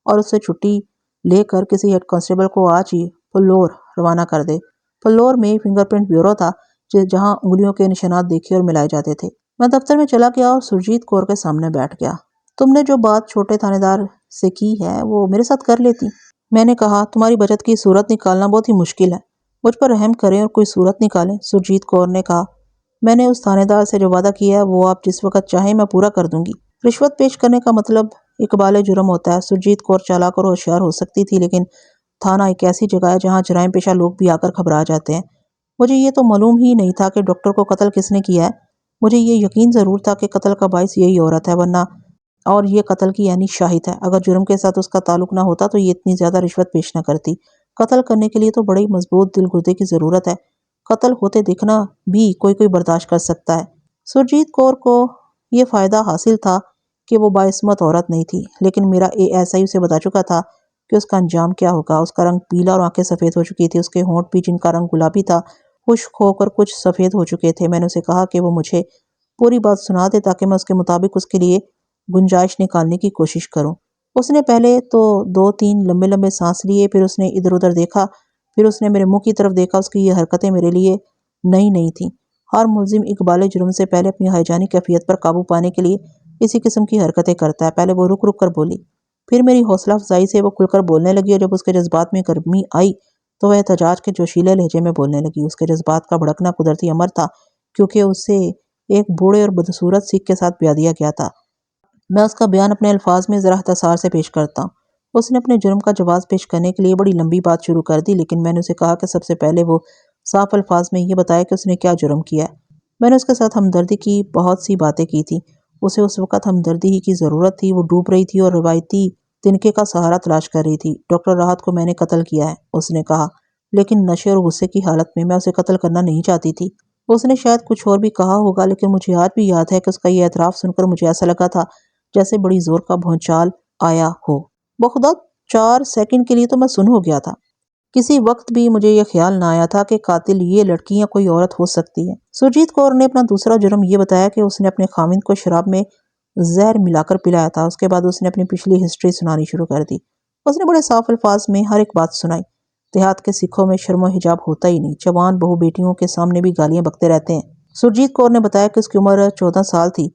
اور اس سے چھٹی لے کر کسی ہیڈ کانسٹیبل کو آج ہی پلور روانہ کر دے۔ پلور میں فنگر پرنٹ بیورو تھا جہاں انگلیوں کے نشانات دیکھے اور ملائے جاتے تھے۔ میں دفتر میں چلا گیا اور سرجیت کور کے سامنے بیٹھ گیا۔ تم نے جو بات چھوٹے تھانے دار سے کی ہے وہ میرے ساتھ کر لیتی۔ میں نے کہا، تمہاری بچت کی صورت نکالنا بہت ہی مشکل ہے، مجھ پر رحم کریں اور کوئی صورت نکالیں۔ سرجیت کور نے کہا، میں نے اس تھانے دار سے جو وعدہ کیا ہے وہ آپ جس وقت چاہیں میں پورا کر دوں گی۔ رشوت پیش کرنے کا مطلب اقبال جرم ہوتا ہے۔ سرجیت کور چالاک اور ہوشیار ہو سکتی تھی، لیکن تھانہ ایک ایسی جگہ ہے جہاں جرائم پیشہ لوگ بھی آ کر گھبرا جاتے ہیں۔ مجھے یہ تو معلوم ہی نہیں تھا کہ ڈاکٹر کو قتل کس نے کیا ہے۔ مجھے یہ یقین ضرور تھا کہ قتل کا باعث یہی عورت ہے، ورنہ اور یہ قتل کی یعنی شاہد ہے۔ اگر جرم کے ساتھ اس کا تعلق نہ ہوتا تو یہ اتنی زیادہ رشوت پیش نہ کرتی۔ قتل کرنے کے لیے تو بڑی مضبوط دل گردے کی ضرورت ہے۔ قتل ہوتے دیکھنا بھی کوئی برداشت کر سکتا ہے۔ سرجیت کور کو یہ فائدہ حاصل تھا کہ وہ باعصمت عورت نہیں تھی، لیکن میرا اے ایس آئی اسے بتا چکا تھا کہ اس کا انجام کیا ہوگا۔ اس کا رنگ پیلا اور آنکھیں سفید ہو چکی تھی۔ اس کے ہونٹ بھی، جن کا رنگ گلابی تھا، خشک ہو کر کچھ سفید ہو چکے تھے۔ میں نے اسے کہا کہ وہ مجھے پوری بات سنا دے تاکہ میں اس کے مطابق اس کے لیے گنجائش نکالنے کی کوشش کروں۔ اس نے پہلے تو 2-3 لمبے لمبے سانس لیے، پھر اس نے ادھر ادھر دیکھا، پھر اس نے میرے منہ کی طرف دیکھا۔ اس کی یہ حرکتیں میرے لیے نئی نہیں تھیں۔ ہر ملزم اقبال جرم سے پہلے اپنی ہیجانی کیفیت پر قابو پانے کے لیے اسی قسم کی حرکتیں کرتا ہے۔ پہلے وہ رک رک کر بولی، پھر میری حوصلہ افزائی سے وہ کھل کر بولنے لگی، اور جب اس کے جذبات میں گرمی آئی تو وہ احتجاج کے جوشیلے لہجے میں بولنے لگی۔ اس کے جذبات کا بھڑکنا قدرتی امر تھا، کیونکہ اسے ایک بوڑھے اور بدصورت سکھ کے ساتھ بیاہ دیا گیا تھا۔ میں اس کا بیان اپنے الفاظ میں ذرا اختصار سے پیش کرتا ہوں۔ اس نے اپنے جرم کا جواز پیش کرنے کے لیے بڑی لمبی بات شروع کر دی، لیکن میں نے اسے کہا کہ سب سے پہلے وہ صاف الفاظ میں یہ بتائے کہ اس نے کیا جرم کیا ہے۔ میں نے اس کے ساتھ ہمدردی کی بہت سی باتیں کی تھیں۔ اسے اس وقت ہمدردی ہی کی ضرورت تھی۔ وہ ڈوب رہی تھی اور روایتی تنکے کا سہارا تلاش کر رہی تھی۔ ڈاکٹر راحت کو میں نے قتل کیا ہے، اس نے کہا، لیکن نشے اور غصے کی حالت میں اسے قتل کرنا نہیں چاہتی تھی۔ اس نے شاید کچھ اور بھی کہا ہوگا، لیکن مجھے آج بھی یاد ہے کہ اس کا یہ اعتراف سن کر مجھے ایسا لگا تھا جیسے بڑی زور کا بھونچال آیا ہو۔ بخدا 4 سیکنڈ کے لیے تو میں سن ہو گیا تھا۔ کسی وقت بھی مجھے یہ خیال نہ آیا تھا کہ قاتل یہ لڑکی یا کوئی عورت ہو سکتی ہے۔ سرجیت کور نے اپنا دوسرا جرم یہ بتایا کہ اس نے اپنے خاوند کو شراب میں زہر ملا کر پلایا تھا۔ اس کے بعد اس نے اپنی پچھلی ہسٹری سنانی شروع کر دی۔ اس نے بڑے صاف الفاظ میں ہر ایک بات سنائی۔ دیہات کے سکھوں میں شرم و حجاب ہوتا ہی نہیں، جوان بہو بیٹیوں کے سامنے بھی گالیاں بکتے رہتے ہیں۔ سرجیت کور نے بتایا کہ اس کی عمر 14 سال تھی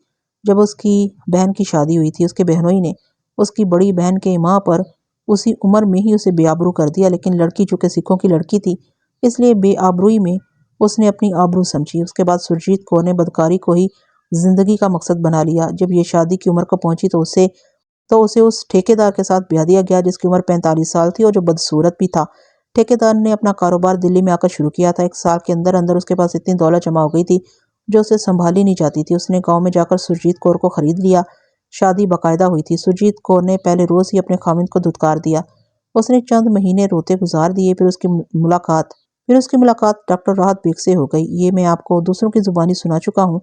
جب اس کی بہن کی شادی ہوئی تھی۔ اس کے بہنوئی نے اس کی بڑی بہن کے ماں پر اسی عمر میں ہی اسے بے آبرو کر دیا، لیکن لڑکی چونکہ سکھوں کی لڑکی تھی اس لیے بے آبروئی میں اس نے اپنی آبرو سمجھی۔ اس کے بعد سرجیت کور نے بدکاری کو ہی زندگی کا مقصد بنا لیا۔ جب یہ شادی کی عمر کو پہنچی تو اسے اس ٹھیکیدار کے ساتھ بیاہ دیا گیا جس کی عمر 45 سال تھی اور جو بدصورت بھی تھا۔ ٹھیکیدار نے اپنا کاروبار دلی میں آ کر شروع کیا تھا۔ 1 سال کے اندر اندر اس کے پاس اتنی دولت جمع ہو گئی تھی جو اسے سنبھالی نہیں جاتی تھی۔ اس نے گاؤں میں جا کر سرجیت کور کو خرید لیا۔ شادی باقاعدہ ہوئی تھی۔ سرجیت کور نے پہلے روز ہی اپنے خاوند کو دھتکار دیا۔ اس نے چند مہینے روتے گزار دیے، پھر اس کی ملاقات ڈاکٹر راحت بیگ سے ہو گئی۔ یہ میں آپ کو دوسروں کی زبانی سنا چکا ہوں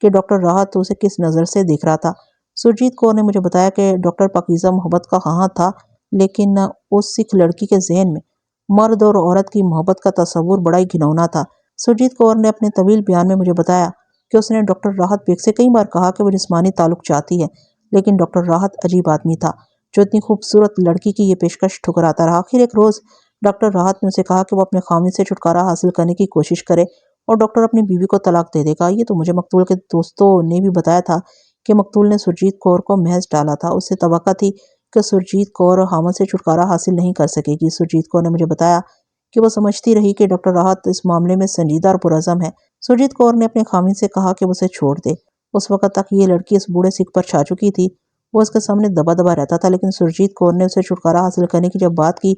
کہ ڈاکٹر راحت اسے کس نظر سے دیکھ رہا تھا۔ سرجیت کور نے مجھے بتایا کہ ڈاکٹر پاکیزہ محبت کا خواہاں تھا، لیکن اس سکھ لڑکی کے ذہن میں مرد اور عورت کی محبت کا تصور بڑا ہی گھنونا تھا۔ سرجیت کور نے اپنے طویل بیان میں مجھے بتایا کہ اس نے ڈاکٹر راحت بیگ سے کئی بار کہا کہ وہ جسمانی تعلق چاہتی ہے، لیکن ڈاکٹر راحت عجیب آدمی تھا جو اتنی خوبصورت لڑکی کی یہ پیشکش ٹھکراتا رہا۔ آخر ایک روز ڈاکٹر راحت نے اسے کہا کہ وہ اپنے خاوند سے چھٹکارا حاصل کرنے کی کوشش کرے اور ڈاکٹر اپنی بیوی کو طلاق دے دے گا۔ یہ تو مجھے مقتول کے دوستوں نے بھی بتایا تھا کہ مقتول نے سرجیت کور کو محض ٹالا تھا۔ اس سے توقع تھی کہ سرجیت کور حامد سے چھٹکارا حاصل نہیں کر سکے گی۔ سرجیت کور نے مجھے بتایا کہ وہ سمجھتی رہی کہ ڈاکٹر راحت اس معاملے میں سنجیدہ اور پرعزم ہے۔ سرجیت کور نے اپنے خامد سے کہا کہ وہ اسے چھوڑ دے۔ اس وقت تک یہ لڑکی اس بوڑھے سکھ پر چھا چکی تھی۔ وہ اس کے سامنے دبا دبا رہتا تھا، لیکن سرجیت کور نے اسے چھٹکارا حاصل کرنے کی جب بات کی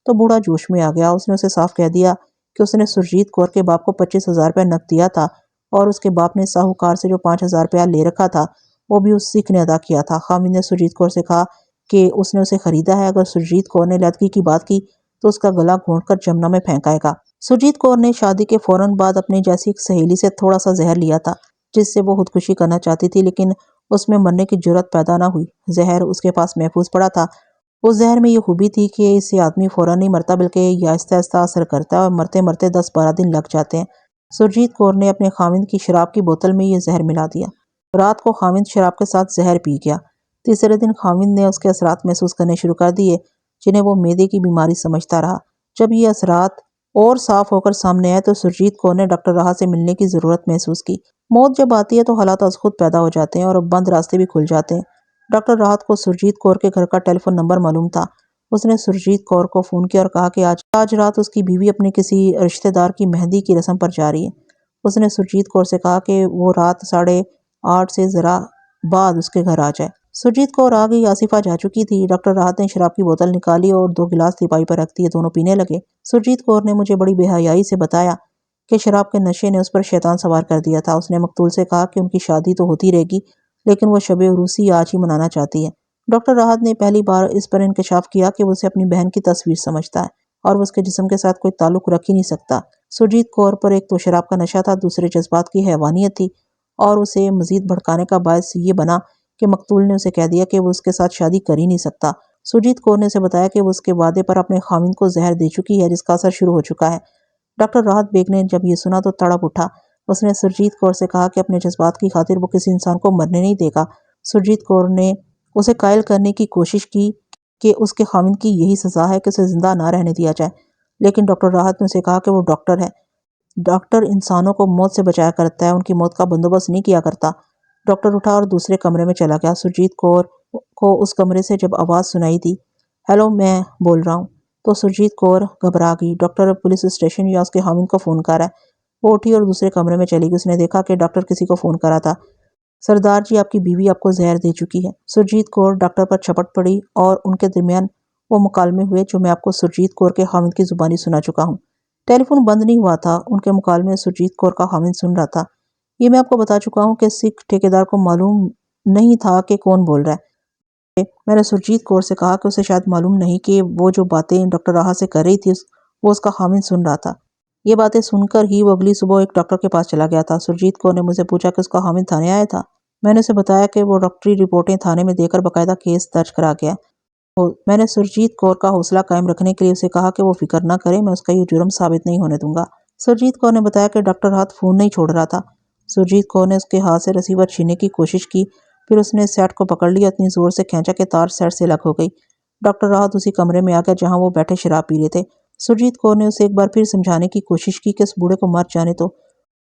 تو بوڑھا جوش میں آ گیا۔ اس نے اسے صاف کہہ دیا کہ اس نے سرجیت کور کے باپ کو 25,000 روپے نقد دیا تھا اور اس کے باپ نے ساہوکار سے جو 5,000 روپیہ لے رکھا تھا وہ بھی اس سکھ نے ادا کیا تھا۔ خامد نے سرجیت کور سے کہا کہ اس نے اسے خریدا ہے۔ اگر سرجیت کور نے علیحدگی کی بات کی تو اس کا گلا گھونٹ کر جمنا میں پھینکائے گا۔ سرجیت کور نے شادی کے فوراً بعد اپنے جیسی ایک سہیلی سے تھوڑا سا زہر لیا تھا جس سے وہ خودکشی کرنا چاہتی تھی، لیکن اس میں مرنے کی جرات پیدا نہ ہوئی۔ زہر اس کے پاس محفوظ پڑا تھا۔ اس زہر میں یہ خوبی تھی کہ اس سے آدمی فوراً نہیں مرتا بلکہ یہ آہستہ آہستہ اثر کرتا ہے اور مرتے مرتے 10-12 دن لگ جاتے ہیں۔ سرجیت کور نے اپنے خامد کی شراب کی بوتل میں یہ زہر ملا دیا۔ رات کو خامد شراب کے ساتھ زہر پی گیا۔ تیسرے دن خامد نے اس کے اثرات محسوس کرنے شروع کر دیے جنہیں وہ معدے کی بیماری سمجھتا رہا۔ جب یہ اثرات اور صاف ہو کر سامنے آئے تو سرجیت کور نے ڈاکٹر راحت سے ملنے کی ضرورت محسوس کی۔ موت جب آتی ہے تو حالات از خود پیدا ہو جاتے ہیں اور بند راستے بھی کھل جاتے ہیں۔ ڈاکٹر راحت کو سرجیت کور کے گھر کا ٹیلی فون نمبر معلوم تھا۔ اس نے سرجیت کور کو فون کیا اور کہا کہ آج رات اس کی بیوی اپنے کسی رشتہ دار کی مہندی کی رسم پر جا رہی ہے۔ اس نے سرجیت کور سے کہا کہ وہ رات 8:30 سے ذرا بعد اس کے گھر آ جائے۔ سرجیت کور آ گئی۔ آصفہ جا چکی تھی۔ ڈاکٹر راحت نے شراب کی بوتل نکالی اور 2 گلاس تیپائی پر رکھ دیے۔ دونوں پینے لگے۔ سرجیت کور نے مجھے بڑی بے حیائی سے بتایا کہ شراب کے نشے نے اس پر شیطان سوار کر دیا تھا۔ اس نے مقتول سے کہا کہ ان کی شادی تو ہوتی رہے گی لیکن وہ شب عروسی آج ہی منانا چاہتی ہے۔ ڈاکٹر راحت نے پہلی بار اس پر انکشاف کیا کہ وہ اسے اپنی بہن کی تصویر سمجھتا ہے اور وہ اس کے جسم کے ساتھ کوئی تعلق رکھ ہی نہیں سکتا۔ سرجیت کور پر ایک تو شراب کا نشہ تھا، دوسرے جذبات کی حیوانیت تھی اور اسے مزید بھڑکانے کا باعث یہ بنا کہ مقتول نے اسے کہہ دیا کہ وہ اس کے ساتھ شادی کر ہی نہیں سکتا۔ سرجیت کور نے اسے بتایا کہ وہ اس کے وعدے پر اپنے خامند کو زہر دے چکی ہے جس کا اثر شروع ہو چکا ہے۔ ڈاکٹر راحت بیگ نے جب یہ سنا تو تڑپ اٹھا۔ اس نے سرجیت کور سے کہا کہ اپنے جذبات کی خاطر وہ کسی انسان کو مرنے نہیں دے گا۔ سرجیت کور نے اسے قائل کرنے کی کوشش کی کہ اس کے خامند کی یہی سزا ہے کہ اسے زندہ نہ رہنے دیا جائے، لیکن ڈاکٹر راحت نے اسے کہا کہ وہ ڈاکٹر ہے۔ ڈاکٹر انسانوں کو موت سے بچایا کرتا ہے، ان کی موت کا بندوبست نہیں کیا کرتا۔ ڈاکٹر اٹھا اور دوسرے کمرے میں چلا گیا۔ سرجیت کور کو اس کمرے سے جب آواز سنائی دی، ہیلو میں بول رہا ہوں، تو سرجیت کور گھبرا گئی۔ ڈاکٹر پولیس اسٹیشن یا اس کے خامند کو فون کر رہا ہے۔ وہ اٹھی اور دوسرے کمرے میں چلی گئی۔ اس نے دیکھا کہ ڈاکٹر کسی کو فون کرا تھا۔ سردار جی، آپ کی بیوی آپ کو زہر دے چکی ہے۔ سرجیت کور ڈاکٹر پر چھپٹ پڑی اور ان کے درمیان وہ مکالمے ہوئے جو میں آپ کو سرجیت کور کے خامند کی زبانی سنا چکا ہوں۔ ٹیلی فون بند نہیں ہوا تھا۔ ان کے مکالمے سرجیت کور کا خامند سن رہا تھا۔ یہ میں آپ کو بتا چکا ہوں کہ سکھ ٹھیکیدار کو معلوم نہیں تھا کہ کون بول رہا ہے۔ میں نے سرجیت کور سے کہا کہ اسے شاید معلوم نہیں کہ وہ جو باتیں ڈاکٹر راحت سے کر رہی تھی وہ اس کا خامند سن رہا تھا۔ یہ باتیں سن کر ہی وہ اگلی صبح ایک ڈاکٹر کے پاس چلا گیا تھا۔ سرجیت کور نے مجھ سے پوچھا کہ اس کا خامند تھانے آیا تھا۔ میں نے اسے بتایا کہ وہ ڈاکٹری رپورٹیں تھانے میں دے کر باقاعدہ کیس درج کرا گیا۔ میں نے سرجیت کور کا حوصلہ قائم رکھنے کے لیے اسے کہا کہ وہ فکر نہ کرے، میں اس کا یہ جرم ثابت نہیں ہونے دوں گا۔ سرجیت کور نے بتایا کہ ڈاکٹر راحت فون نہیں چھوڑ رہا تھا۔ سرجیت کور نے اس کے ہاتھ سے ریسیور چھیننے کی کوشش کی، پھر اس نے سیٹ کو پکڑ لیا، اتنی زور سے کھینچا کہ تار سیٹ سے الگ ہو گئی۔ ڈاکٹر راحت اسی کمرے میں آ گیا جہاں وہ بیٹھے شراب پی رہے تھے۔ سرجیت کور نے اسے ایک بار پھر سمجھانے کی کوشش کی کہ اس بوڑھے کو مر جانے دو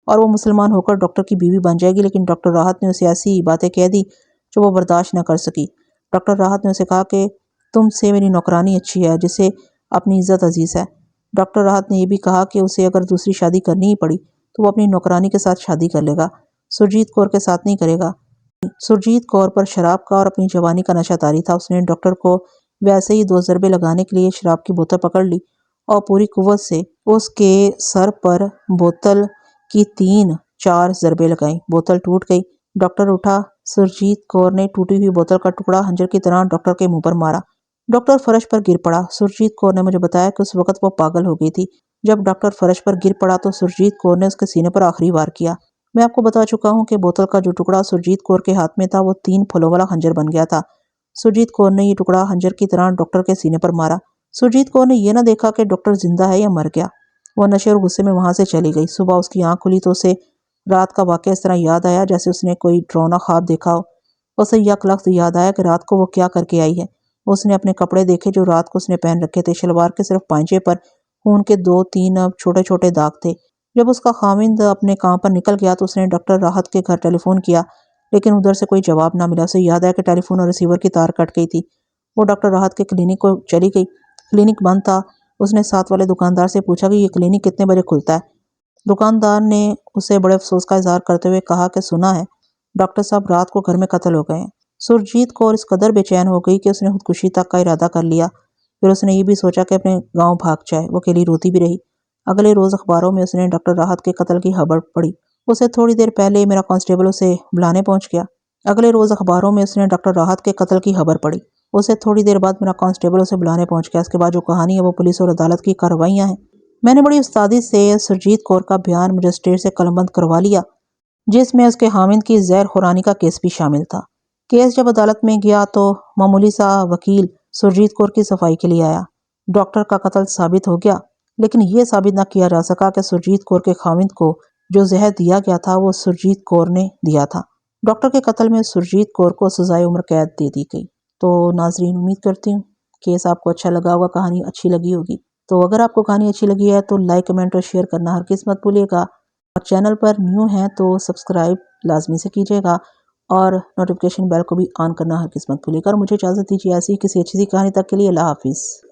اور وہ مسلمان ہو کر ڈاکٹر کی بیوی بن جائے گی، لیکن ڈاکٹر راحت نے اسے ایسی باتیں کہہ دی جو وہ برداشت نہ کر سکی۔ ڈاکٹر راحت نے اسے کہا کہ تم سے میری نوکرانی اچھی ہے جسے اپنی عزت عزیز ہے۔ ڈاکٹر راحت نے یہ بھی کہا کہ اسے اگر دوسری شادی کرنی ہی پڑی تو وہ اپنی نوکرانی کے ساتھ شادی کر لے گا، سرجیت کور کے ساتھ نہیں کرے گا۔ سرجیت کور پر شراب کا اور اپنی جوانی کا نشہ طاری تھا۔ اس نے ڈاکٹر کو ویسے ہی 2 ضربے لگانے کے لیے شراب کی بوتل پکڑ لی اور پوری قوت سے اس کے سر پر بوتل کی 3-4 ضربے لگائیں۔ بوتل ٹوٹ گئی۔ ڈاکٹر اٹھا۔ سرجیت کور نے ٹوٹی ہوئی بوتل کا ٹکڑا خنجر کی طرح ڈاکٹر کے منہ پر مارا۔ ڈاکٹر فرش پر گر پڑا۔ سرجیت کور نے مجھے بتایا کہ اس وقت وہ پاگل ہو گئی تھی۔ جب ڈاکٹر فرش پر گر پڑا تو سرجیت کور نے اس کے سینے پر آخری وار کیا۔ میں آپ کو بتا چکا ہوں کہ بوتل کا جو ٹکڑا سرجیت کور کے ہاتھ میں تھا وہ 3 پھولوں والا خنجر بن گیا تھا۔ سرجیت کور نے یہ ٹکڑا خنجر کی طرح ڈاکٹر کے سینے پر مارا۔ سرجیت کور نے یہ نہ دیکھا کہ ڈاکٹر زندہ ہے یا مر گیا۔ وہ نشے اور غصے میں وہاں سے چلی گئی۔ صبح اس کی آنکھ کھلی تو اسے رات کا واقعہ اس طرح یاد آیا جیسے اس نے کوئی ڈراؤنا خواب دیکھا ہو۔ اسے یک لفظ یاد آیا کہ رات کو وہ کیا کر کے آئی ہے۔ اس نے اپنے کپڑے دیکھے جو رات کو اس نے پہن رکھے تھے۔ شلوار کے صرف پائنچے پر خون کے 2-3 چھوٹے چھوٹے داغ تھے۔ جب اس کا خامند اپنے کام پر نکل گیا تو اس نے ڈاکٹر راحت کے گھر ٹیلی فون کیا، لیکن ادھر سے کوئی جواب نہ ملا۔ اسے یاد ہے کہ ٹیلی فون اور ریسیور کی تار کٹ گئی تھی۔ وہ ڈاکٹر راحت کے کلینک کو چلی گئی۔ کلینک بند تھا۔ اس نے ساتھ والے دکاندار سے پوچھا کہ یہ کلینک کتنے بجے کھلتا ہے؟ دکاندار نے اسے بڑے افسوس کا اظہار کرتے ہوئے کہا کہ سنا ہے ڈاکٹر صاحب رات کو گھر میں قتل ہو گئے ہیں۔ سرجیت کور اس قدر بے چین ہو گئی کہ اس نے خودکشی تک کا ارادہ کر لیا۔ پھر اس نے یہ بھی سوچا کہ اپنے گاؤں بھاگ جائے۔ وہ اکیلی روتی بھی رہی۔ اگلے روز اخباروں میں اس نے ڈاکٹر راحت کے قتل کی خبر پڑھی۔ اسے تھوڑی دیر پہلے میرا کانسٹیبل اسے بلانے پہنچ گیا۔ اگلے روز اخباروں میں اس نے ڈاکٹر راحت کے قتل کی خبر پڑھی۔ اسے تھوڑی دیر بعد میرا کانسٹیبل اسے بلانے پہنچ گیا۔ اس کے بعد جو کہانی ہے وہ پولیس اور عدالت کی کارروائیاں ہیں۔ میں نے بڑی استادی سے سرجیت کور کا بیان مجسٹریٹ سے قلم بند کروا لیا، جس میں اس کے خاوند کی زہر خورانی کا کیس بھی شامل تھا۔ کیس جب عدالت میں گیا تو معمولی سا وکیل سرجیت کور کی صفائی کے لیے آیا۔ ڈاکٹر کا قتل ثابت ہو گیا، لیکن یہ ثابت نہ کیا جا سکا کہ سرجیت کور کے خاوند کو جو زہر دیا گیا تھا وہ سرجیت کور نے دیا تھا۔ ڈاکٹر کے قتل میں سرجیت کور کو سزائے عمر قید دے دی گئی۔ تو ناظرین، امید کرتی ہوں کیس آپ کو اچھا لگا ہوگا، کہانی اچھی لگی ہوگی۔ تو اگر آپ کو کہانی اچھی لگی ہے تو لائک، کمنٹ اور شیئر کرنا ہرگز مت بھولیے گا، اور چینل پر نیو ہیں تو سبسکرائب لازمی سے کیجیے گا، اور نوٹیفیکیشن بیل کو بھی آن کرنا ہرگز مت بھولیے گا۔ اور مجھے اجازت دیجیے ایسی کسی اچھی سی کہانی تک کے لیے اللہ حافظ۔